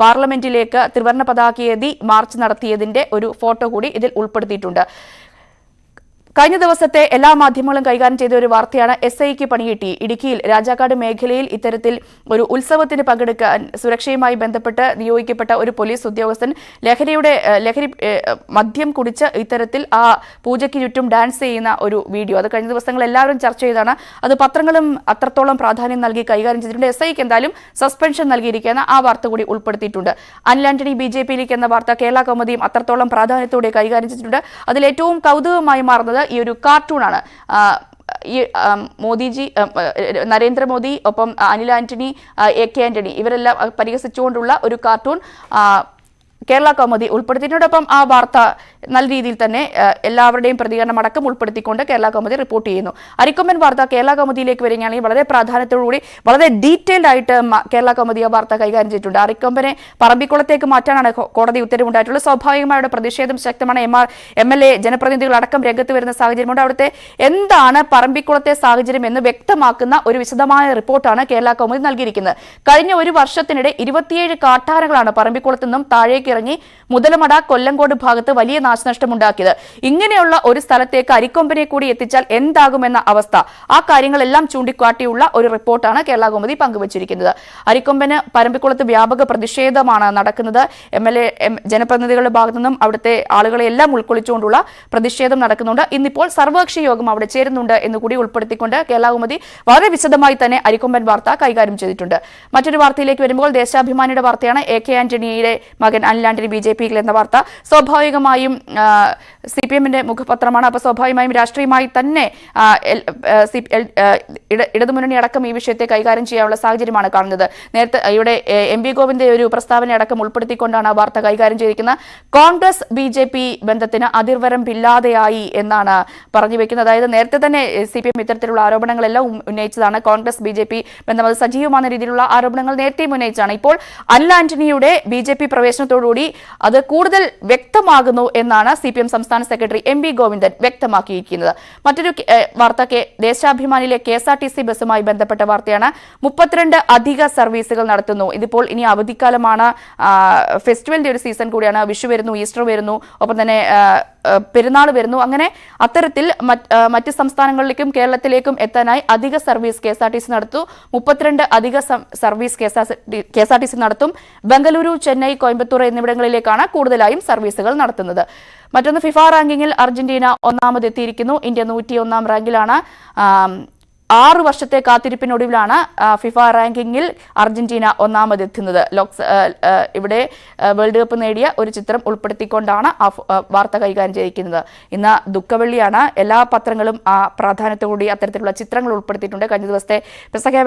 പാർലമെന്റിലേക്ക് ത്രിവർണ്ണ പതാകയേന്തി മാർച്ച് നടത്തിയതിന്റെ ഒരു ഫോട്ടോ കൂടി ഇതിൽ ഉൾപ്പെടുത്തിയിട്ടുണ്ട്. കഴിഞ്ഞ ദിവസത്തെ എല്ലാ മാധ്യമങ്ങളും കൈകാര്യം ചെയ്ത ഒരു വാർത്തയാണ് SIക്ക് പണികിട്ടി. ഇടുക്കിയിൽ രാജാക്കാട് മേഖലയിൽ ഇത്തരത്തിൽ ഒരു ഉത്സവത്തിന് പങ്കെടുക്കാൻ സുരക്ഷയുമായി ബന്ധപ്പെട്ട് നിയോഗിക്കപ്പെട്ട ഒരു പോലീസ് ഉദ്യോഗസ്ഥൻ ലഹരി മദ്യം കുടിച്ച് ഇത്തരത്തിൽ ആ പൂജയ്ക്ക് ചുറ്റും ഡാൻസ് ചെയ്യുന്ന ഒരു വീഡിയോ, അത് കഴിഞ്ഞ ദിവസങ്ങൾ എല്ലാവരും ചർച്ച ചെയ്താണ്. അത് പത്രങ്ങളും അത്രത്തോളം പ്രാധാന്യം നൽകി കൈകാര്യം ചെയ്തിട്ടുണ്ട്. SIക്ക് എന്തായാലും സസ്പെൻഷൻ നൽകിയിരിക്കുന്ന ആ വാർത്ത കൂടി ഉൾപ്പെടുത്തിയിട്ടുണ്ട്. അനിൽ ആന്റണി BJPയിലേക്ക് എന്ന വാർത്ത കേരള കൗമുദിയും അത്രത്തോളം പ്രാധാന്യത്തോടെ കൈകാര്യം ചെയ്തിട്ടുണ്ട്. അതിലേറ്റവും കൗതുകമായി മാറുന്നത് ഈ ഒരു കാർട്ടൂണാണ്. ഈ മോദിജി, നരേന്ദ്രമോദി, ഒപ്പം അനിൽ ആന്റണി, AK ആന്റണി ഇവരെല്ലാം പരിഹസിച്ചുകൊണ്ടുള്ള ഒരു കാർട്ടൂൺ കേരള കൗമുദി ഉൾപ്പെടുത്തിയിട്ടോടൊപ്പം ആ വാർത്ത നല്ല രീതിയിൽ തന്നെ എല്ലാവരുടെയും പ്രതികരണം അടക്കം ഉൾപ്പെടുത്തിക്കൊണ്ട് കേരള കൗമുദി റിപ്പോർട്ട് ചെയ്യുന്നു. അരിക്കൊമ്പൻ വാർത്ത കേരള കൗമുദിയിലേക്ക് വരികയാണെങ്കിൽ വളരെ പ്രാധാന്യത്തോടുകൂടി വളരെ ഡീറ്റെയിൽഡ് ആയിട്ട് കേരള കൗമുദി ആ വാർത്ത കൈകാര്യം ചെയ്തിട്ടുണ്ട്. അരിക്കൊമ്പനെ പറമ്പിക്കുളത്തേക്ക് മാറ്റാനാണ് കോടതി ഉത്തരവുണ്ടായിട്ടുള്ളത്. സ്വാഭാവികമായുടെ പ്രതിഷേധം ശക്തമാണ്. MLA ജനപ്രതിനിധികളടക്കം രംഗത്ത് വരുന്ന സാഹചര്യമുണ്ട്. അവിടുത്തെ എന്താണ് പറമ്പിക്കുളത്തെ സാഹചര്യം എന്ന് വ്യക്തമാക്കുന്ന ഒരു വിശദമായ റിപ്പോർട്ടാണ് കേരള കൗമുദി നൽകിയിരിക്കുന്നത്. കഴിഞ്ഞ ഒരു വർഷത്തിനിടെ 27 കാട്ടാനകളാണ് പറമ്പിക്കുളത്ത് നിന്നും താഴേക്ക് ഇറങ്ങി മുതലമട കൊല്ലങ്കോട് ഭാഗത്ത് വലിയ നാശനഷ്ടമുണ്ടാക്കിയത്. ഇങ്ങനെയുള്ള ഒരു സ്ഥലത്തേക്ക് അരിക്കൊമ്പനെ കൂടി എത്തിച്ചാൽ എന്താകുമെന്ന അവസ്ഥ, ആ കാര്യങ്ങളെല്ലാം ചൂണ്ടിക്കാട്ടിയുള്ള ഒരു റിപ്പോർട്ടാണ് കേരള കൗമുദി പങ്കുവച്ചിരിക്കുന്നത്. അരിക്കൊമ്പന് പരമ്പിക്കുളത്ത് വ്യാപക പ്രതിഷേധമാണ് നടക്കുന്നത്. MLA ജനപ്രതിനിധികളുടെ ഭാഗത്തു നിന്നും അവിടുത്തെ ആളുകളെ എല്ലാം ഉൾക്കൊള്ളിച്ചുകൊണ്ടുള്ള പ്രതിഷേധം നടക്കുന്നുണ്ട്. ഇന്നിപ്പോൾ സർവകക്ഷി യോഗം അവിടെ ചേരുന്നുണ്ട് എന്നുകൂടി ഉൾപ്പെടുത്തിക്കൊണ്ട് കേരള കൗമുദി വളരെ വിശദമായി തന്നെ അരിക്കൊമ്പൻ വാർത്ത കൈകാര്യം ചെയ്തിട്ടുണ്ട്. മറ്റൊരു വാർത്തയിലേക്ക് വരുമ്പോൾ ദേശാഭിമാനിയുടെ വാർത്തയാണ്. AK ആന്റണിയുടെ മകൻ അനിൽ ആന്റണി BJPയിൽ എന്ന വാർത്ത. സ്വാഭാവികമായും CPMന്റെ മുഖപത്രമാണ്. അപ്പോൾ സ്വാഭാവികമായും രാഷ്ട്രീയമായി തന്നെ ഇടതുമുന്നണി അടക്കം ഈ വിഷയത്തെ കൈകാര്യം ചെയ്യാനുള്ള സാഹചര്യമാണ് കാണുന്നത്. നേരത്തെ ഇവിടെ MB ഗോവിന്ദന്റെ ഒരു പ്രസ്താവന അടക്കം ഉൾപ്പെടുത്തിക്കൊണ്ടാണ് ആ വാർത്ത കൈകാര്യം ചെയ്തിരിക്കുന്നത്. കോൺഗ്രസ് BJP ബന്ധത്തിന് അതിർവരമ്പില്ലാതെയായി എന്നാണ് പറഞ്ഞു വെക്കുന്നത്. അതായത് നേരത്തെ തന്നെ CPM ഇത്തരത്തിലുള്ള ആരോപണങ്ങളെല്ലാം ഉന്നയിച്ചതാണ്. കോൺഗ്രസ് BJP ബന്ധം അത് സജീവമായ രീതിയിലുള്ള ആരോപണങ്ങൾ നേരത്തെയും ഉന്നയിച്ചാണ്. ഇപ്പോൾ അനിൽ ആന്റണിയുടെ BJP പ്രവേശനത്തോടുകൂടി അത് കൂടുതൽ വ്യക്തമാകുന്നു എന്നാണ് CPM സംസ്ഥാന സെക്രട്ടറി MB ഗോവിന്ദൻ വ്യക്തമാക്കിയിരിക്കുന്നത്. മറ്റൊരു വാർത്ത ദേശാഭിമാനിയിലെ KSRTC ബസ്സുമായി ബന്ധപ്പെട്ട വാർത്തയാണ്. 32 അധിക സർവീസുകൾ നടത്തുന്നു. ഇതിപ്പോൾ ഇനി അവധിക്കാലമാണ്, ഫെസ്റ്റിവലിന്റെ ഒരു സീസൺ കൂടിയാണ്. വിഷു വരുന്നു, ഈസ്റ്റർ വരുന്നു, ഒപ്പം തന്നെ പെരുന്നാൾ വരുന്നു. അങ്ങനെ അത്തരത്തിൽ മറ്റ് സംസ്ഥാനങ്ങളിലേക്കും കേരളത്തിലേക്കും എത്താനായി അധിക സർവീസ് KSRTC നടത്തും. 32 അധിക സർവീസ് KSRTC നടത്തും. ബംഗളൂരു, ചെന്നൈ, കോയമ്പത്തൂർ എന്നിവിടങ്ങളിലേക്കാണ് കൂടുതലായും സർവീസുകൾ നടത്തുന്നത്. മറ്റൊന്ന്, ഫിഫ റാങ്കിങ്ങിൽ അർജന്റീന ഒന്നാമതെത്തിയിരിക്കുന്നു. ഇന്ത്യ 101 റാങ്കിലാണ്. 6 വർഷത്തെ കാത്തിരിപ്പിനൊടുവിലാണ് ഫിഫ റാങ്കിങ്ങിൽ അർജന്റീന ഒന്നാമതെത്തുന്നത്. ഇവിടെ വേൾഡ് കപ്പ് നേടിയ ഒരു ചിത്രം ഉൾപ്പെടുത്തിക്കൊണ്ടാണ് വാർത്ത കൈകാര്യം ചെയ്തിരിക്കുന്നത്. ഇന്ന് ദുഃഖവെള്ളിയാണ്. എല്ലാ പത്രങ്ങളും ആ പ്രാധാന്യത്തോടുകൂടി അത്തരത്തിലുള്ള ചിത്രങ്ങൾ ഉൾപ്പെടുത്തിയിട്ടുണ്ട്. കഴിഞ്ഞ ദിവസത്തെ പെസഹ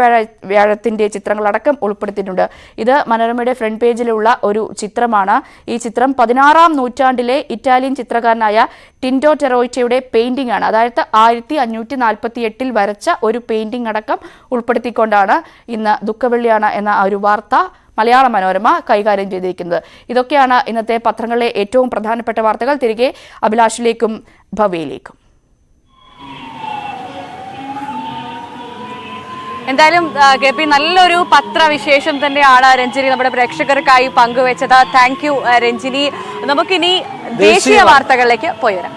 വ്യാഴത്തിന്റെ ചിത്രങ്ങളടക്കം ഉൾപ്പെടുത്തിയിട്ടുണ്ട്. ഇത് മനോരമയുടെ ഫ്രണ്ട് പേജിലുള്ള ഒരു ചിത്രമാണ്. ഈ ചിത്രം 16-ാം നൂറ്റാണ്ടിലെ ഇറ്റാലിയൻ ചിത്രകാരനായ ടിൻഡോ ടെറോയിറ്റയുടെ പെയിന്റിംഗ് ആണ്. അതായത് 1548 വരച്ച ഒരു പെയിന്റിംഗ് അടക്കം ഉൾപ്പെടുത്തിക്കൊണ്ടാണ് ഇന്ന് ദുഃഖവെള്ളിയാണ് എന്ന ഒരു വാർത്ത മലയാള മനോരമ കൈകാര്യം ചെയ്തിരിക്കുന്നത്. ഇതൊക്കെയാണ് ഇന്നത്തെ പത്രങ്ങളിലെ ഏറ്റവും പ്രധാനപ്പെട്ട വാർത്തകൾ. തിരികെ അഭിലാഷിലേക്കും ഭവ്യയിലേക്കും. എന്തായാലും KP നല്ലൊരു പത്രവിശേഷം തന്നെയാണ് രഞ്ജിനി നമ്മുടെ പ്രേക്ഷകർക്കായി പങ്കുവെച്ചത്. Thank you Ranjini. നമുക്കിനി ദേശീയ വാർത്തകളിലേക്ക് പോയിവരാം.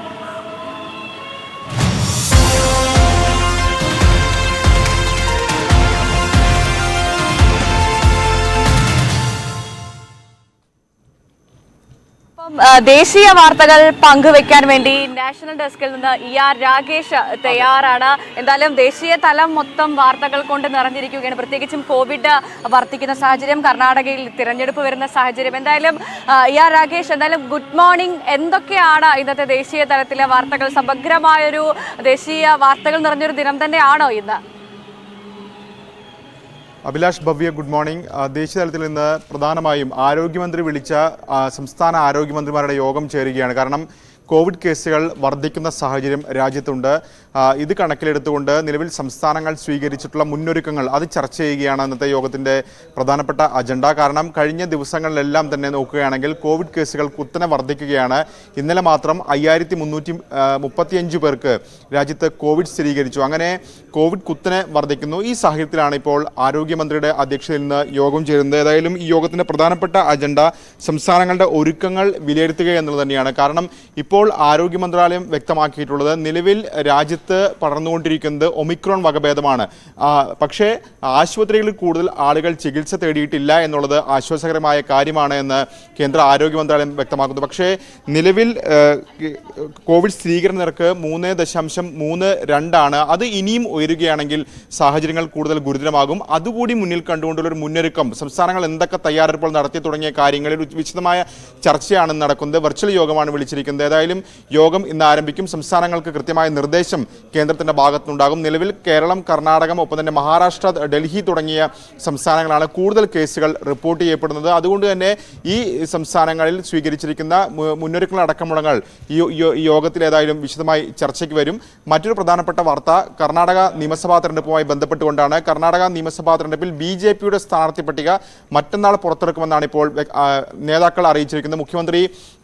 ദേശീയ വാർത്തകൾ പങ്കുവെക്കാൻ വേണ്ടി നാഷണൽ ഡെസ്കിൽ നിന്ന് ER രാകേഷ് തയ്യാറാണ്. എന്തായാലും ദേശീയ തലം മൊത്തം വാർത്തകൾ കൊണ്ട് നിറഞ്ഞിരിക്കുകയാണ്. പ്രത്യേകിച്ചും കോവിഡ് വർദ്ധിക്കുന്ന സാഹചര്യം, കർണാടകയിൽ തിരഞ്ഞെടുപ്പ് വരുന്ന സാഹചര്യം. എന്തായാലും ER രാകേഷ്, എന്തായാലും ഗുഡ് മോർണിംഗ്. എന്തൊക്കെയാണ് ഇന്നത്തെ ദേശീയ തലത്തിലെ വാർത്തകൾ? സമഗ്രമായൊരു ദേശീയ വാർത്തകൾ നിറഞ്ഞൊരു ദിനം തന്നെയാണോ ഇന്ന്? Abhilash, Bhavya, good morning. ദേശീയ തലത്തിൽ നിന്ന് പ്രധാനമായും ആരോഗ്യമന്ത്രി വിളിച്ച സംസ്ഥാന ആരോഗ്യമന്ത്രിമാരുടെ യോഗം ചേരുകയാണ്. കാരണം കോവിഡ് കേസുകൾ വർദ്ധിക്കുന്ന സാഹചര്യം രാജ്യത്തുണ്ട്. ഇത് കണക്കിലെടുത്തുകൊണ്ട് നിലവിൽ സംസ്ഥാനങ്ങൾ സ്വീകരിച്ചിട്ടുള്ള മുന്നൊരുക്കങ്ങൾ അത് ചർച്ച ചെയ്യുകയാണ് ഇന്നത്തെ യോഗത്തിൻ്റെ പ്രധാനപ്പെട്ട അജണ്ട. കാരണം കഴിഞ്ഞ ദിവസങ്ങളിലെല്ലാം തന്നെ നോക്കുകയാണെങ്കിൽ കോവിഡ് കേസുകൾ കുത്തനെ വർദ്ധിക്കുകയാണ്. ഇന്നലെ മാത്രം 5335 പേർക്ക് രാജ്യത്ത് കോവിഡ് സ്ഥിരീകരിച്ചു. അങ്ങനെ കോവിഡ് കുത്തനെ വർദ്ധിക്കുന്നു. ഈ സാഹചര്യത്തിലാണ് ഇപ്പോൾ ആരോഗ്യമന്ത്രിയുടെ അധ്യക്ഷതയിൽ നിന്ന് യോഗം ചേരുന്നത്. ഏതായാലും ഈ യോഗത്തിൻ്റെ പ്രധാനപ്പെട്ട അജണ്ട സംസ്ഥാനങ്ങളുടെ ഒരുക്കങ്ങൾ വിലയിരുത്തുക എന്നുള്ളത് തന്നെയാണ്. കാരണം ഇപ്പോൾ ആരോഗ്യ മന്ത്രാലയം വ്യക്തമാക്കിയിട്ടുള്ളത് നിലവിൽ രാജ്യത്ത് പടർന്നുകൊണ്ടിരിക്കുന്നത് ഒമിക്രോൺ വകഭേദമാണ്. പക്ഷേ ആശുപത്രികളിൽ കൂടുതൽ ആളുകൾ ചികിത്സ തേടിയിട്ടില്ല എന്നുള്ളത് ആശ്വാസകരമായ കാര്യമാണ് എന്ന് കേന്ദ്ര ആരോഗ്യ മന്ത്രാലയം വ്യക്തമാക്കുന്നു. പക്ഷേ നിലവിൽ കോവിഡ് സ്ഥിരീകരണ നിരക്ക് 3.32 അത് ഇനിയും ഉയരുകയാണെങ്കിൽ സാഹചര്യങ്ങൾ കൂടുതൽ ഗുരുതരമാകും. അതുകൂടി മുന്നിൽ കണ്ടുകൊണ്ടുള്ളൊരു മുന്നൊരുക്കം സംസ്ഥാനങ്ങൾ എന്തൊക്കെ തയ്യാറെടുപ്പുകൾ നടത്തി തുടങ്ങിയ കാര്യങ്ങളിൽ വിശദമായ ചർച്ചയാണ് നടക്കുന്നത്. വെർച്വൽ യോഗമാണ് വിളിച്ചിരിക്കുന്നത്. ഏതായാലും യോഗം ഇന്ന് ആരംഭിക്കും. സംസ്ഥാനങ്ങൾക്ക് കൃത്യമായ നിർദ്ദേശം കേന്ദ്രത്തിന്റെ ഭാഗത്തുനിന്നുണ്ടാകും. നിലവിൽ കേരളം, കർണാടകം, ഒപ്പം തന്നെ മഹാരാഷ്ട്ര, ഡൽഹി തുടങ്ങിയ സംസ്ഥാനങ്ങളാണ് കൂടുതൽ കേസുകൾ റിപ്പോർട്ട് ചെയ്യപ്പെടുന്നത്. അതുകൊണ്ട് തന്നെ ഈ സംസ്ഥാനങ്ങളിൽ സ്വീകരിച്ചിരിക്കുന്ന മുന്നൊരുക്കങ്ങളടക്കമുള്ളങ്ങൾ ഈ യോഗത്തിൽ ഏതായാലും വിശദമായി ചർച്ചയ്ക്ക് വരും. മറ്റൊരു പ്രധാനപ്പെട്ട വാർത്ത കർണാടക നിയമസഭാ തെരഞ്ഞെടുപ്പുമായി ബന്ധപ്പെട്ടുകൊണ്ടാണ്. കർണാടക നിയമസഭാ തെരഞ്ഞെടുപ്പിൽ BJPയുടെ സ്ഥാനാർത്ഥി പട്ടിക മറ്റന്നാൾ പുറത്തിറക്കുമെന്നാണ് ഇപ്പോൾ നേതാക്കൾ അറിയിച്ചിരിക്കുന്നത്. മുഖ്യമന്ത്രി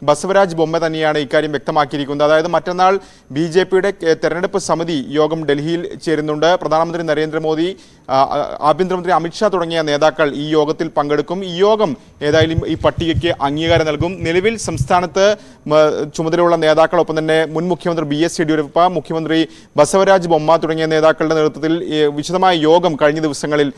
ബസവരാജ് ബൊമ്മ തന്നെയാണ് ഇക്കാര്യം വ്യക്തമാക്കിയിരിക്കുന്നത്. അതായത് മറ്റന്നാൾ BJPയുടെ തെരഞ്ഞെടുപ്പ് സമിതി യോഗം ഡൽഹിയിൽ ചേരുന്നുണ്ട്. പ്രധാനമന്ത്രി നരേന്ദ്രമോദി ആഭ്യന്തരമന്ത്രി അമിത്ഷാ തുടങ്ങിയ നേതാക്കൾ ഈ യോഗത്തിൽ പങ്കെടുക്കും. ഈ യോഗം ഏതായാലും ഈ പട്ടികയ്ക്ക് അംഗീകാരം നൽകും. നിലവിൽ സംസ്ഥാനത്ത് ചുമതലയുള്ള നേതാക്കളൊപ്പം തന്നെ മുൻ മുഖ്യമന്ത്രി BS യെഡിയൂരപ്പ, മുഖ്യമന്ത്രി ബസവരാജ് ബൊമ്മ തുടങ്ങിയ നേതാക്കളുടെ നേതൃത്വത്തിൽ വിശദമായ യോഗം കഴിഞ്ഞ ദിവസങ്ങളിൽ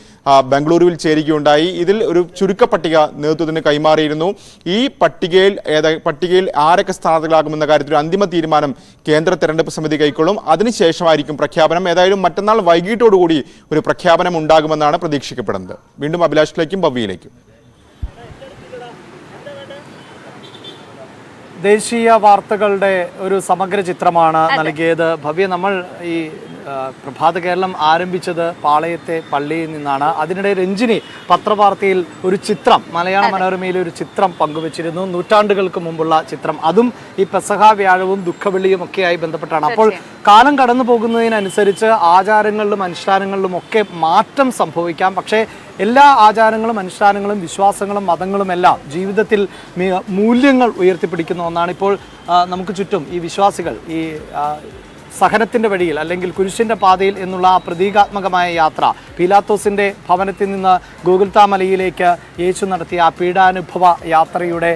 ബംഗളൂരുവിൽ ചേരുകയുണ്ടായി. ഇതിൽ ഒരു ചുരുക്ക പട്ടിക നേതൃത്വത്തിന് കൈമാറിയിരുന്നു. ഈ പട്ടികയിൽ ആരൊക്കെ സ്ഥാനാർത്ഥികളാകുമെന്ന കാര്യത്തിൽ ഒരു അന്തിമ തീരുമാനം കേന്ദ്ര തെരഞ്ഞെടുപ്പ് സമിതി കൈക്കൊള്ളും. അതിനുശേഷമായിരിക്കും പ്രഖ്യാപനം. ഏതായാലും മറ്റന്നാൾ വൈകിട്ടോടുകൂടി ഒരു പ്രഖ്യാപനം ഉണ്ടാകുമെന്നാണ് പ്രതീക്ഷിക്കപ്പെടുന്നത്. വീണ്ടും അഭിലാഷിലേക്കും ഭവ്യയിലേക്കും. ദേശീയ വാർത്തകളുടെ ഒരു സമഗ്ര ചിത്രമാണ് നൽകിയത് ഭവ്യ. നമ്മൾ ഈ പ്രഭാത കേരളം ആരംഭിച്ചത് പാളയത്തെ പള്ളിയിൽ നിന്നാണ്. അതിനിടെ രഞ്ജിനി പത്രവാർത്തയിൽ ഒരു ചിത്രം, മലയാള മനോരമയിലെ ഒരു ചിത്രം പങ്കുവച്ചിരുന്നു. നൂറ്റാണ്ടുകൾക്ക് മുമ്പുള്ള ചിത്രം. അതും ഈ പെസഹ വ്യാഴവും ദുഃഖവെള്ളിയും ഒക്കെയായി ബന്ധപ്പെട്ടാണ്. അപ്പോൾ കാലം കടന്നു പോകുന്നതിനനുസരിച്ച് ആചാരങ്ങളിലും അനുഷ്ഠാനങ്ങളിലും ഒക്കെ മാറ്റം സംഭവിക്കാം. പക്ഷേ എല്ലാ ആചാരങ്ങളും അനുഷ്ഠാനങ്ങളും വിശ്വാസങ്ങളും മതങ്ങളും എല്ലാം ജീവിതത്തിൽ മൂല്യങ്ങൾ ഉയർത്തിപ്പിടിക്കുന്ന ഒന്നാണ്. ഇപ്പോൾ നമുക്ക് ചുറ്റും ഈ വിശ്വാസികൾ ഈ സഹനത്തിൻ്റെ വഴിയിൽ അല്ലെങ്കിൽ കുരിശിൻ്റെ പാതയിൽ എന്നുള്ള ആ പ്രതീകാത്മകമായ യാത്ര, പീലാത്തോസിൻ്റെ ഭവനത്തിൽ നിന്ന് ഗോകുൽത്താ മലയിലേക്ക് യേശു നടത്തിയ ആ പീഡാനുഭവ യാത്രയുടെ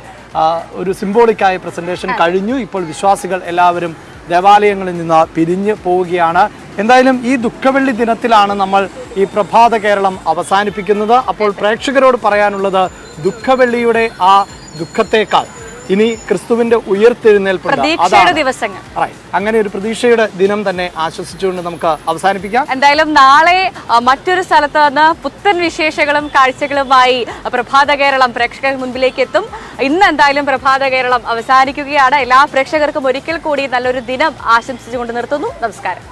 ഒരു സിംബോളിക്കായ പ്രസൻറ്റേഷൻ കഴിഞ്ഞു. ഇപ്പോൾ വിശ്വാസികൾ എല്ലാവരും ദേവാലയങ്ങളിൽ നിന്ന് പിരിഞ്ഞു പോവുകയാണ്. എന്തായാലും ഈ ദുഃഖവെള്ളി ദിനത്തിലാണ് നമ്മൾ ഈ പ്രഭാത കേരളം അവസാനിപ്പിക്കുന്നത്. അപ്പോൾ പ്രേക്ഷകരോട് പറയാനുള്ളത് ദുഃഖവെള്ളിയുടെ ആ ദുഃഖത്തേക്കാൾ ഇനി ക്രിസ്തുവിന്റെ ഉയർത്തെഴുന്നേൽപ്പുണ്ട് ദിവസങ്ങൾ. അങ്ങനെ ഒരു പ്രതീക്ഷയുടെ ദിനം തന്നെ ആശ്വസിച്ചുകൊണ്ട് നമുക്ക് അവസാനിപ്പിക്കാം. എന്തായാലും നാളെ മറ്റൊരു സ്ഥലത്ത് നിന്ന് പുത്തൻ വിശേഷങ്ങളും കാഴ്ചകളുമായി പ്രഭാത കേരളം പ്രേക്ഷകർക്ക് മുൻപിലേക്ക് എത്തും. ഇന്ന് എന്തായാലും പ്രഭാത കേരളം അവസാനിക്കുകയാണ്. എല്ലാ പ്രേക്ഷകർക്കും ഒരിക്കൽ കൂടി നല്ലൊരു ദിനം ആശംസിച്ചുകൊണ്ട് നിർത്തുന്നു. നമസ്കാരം.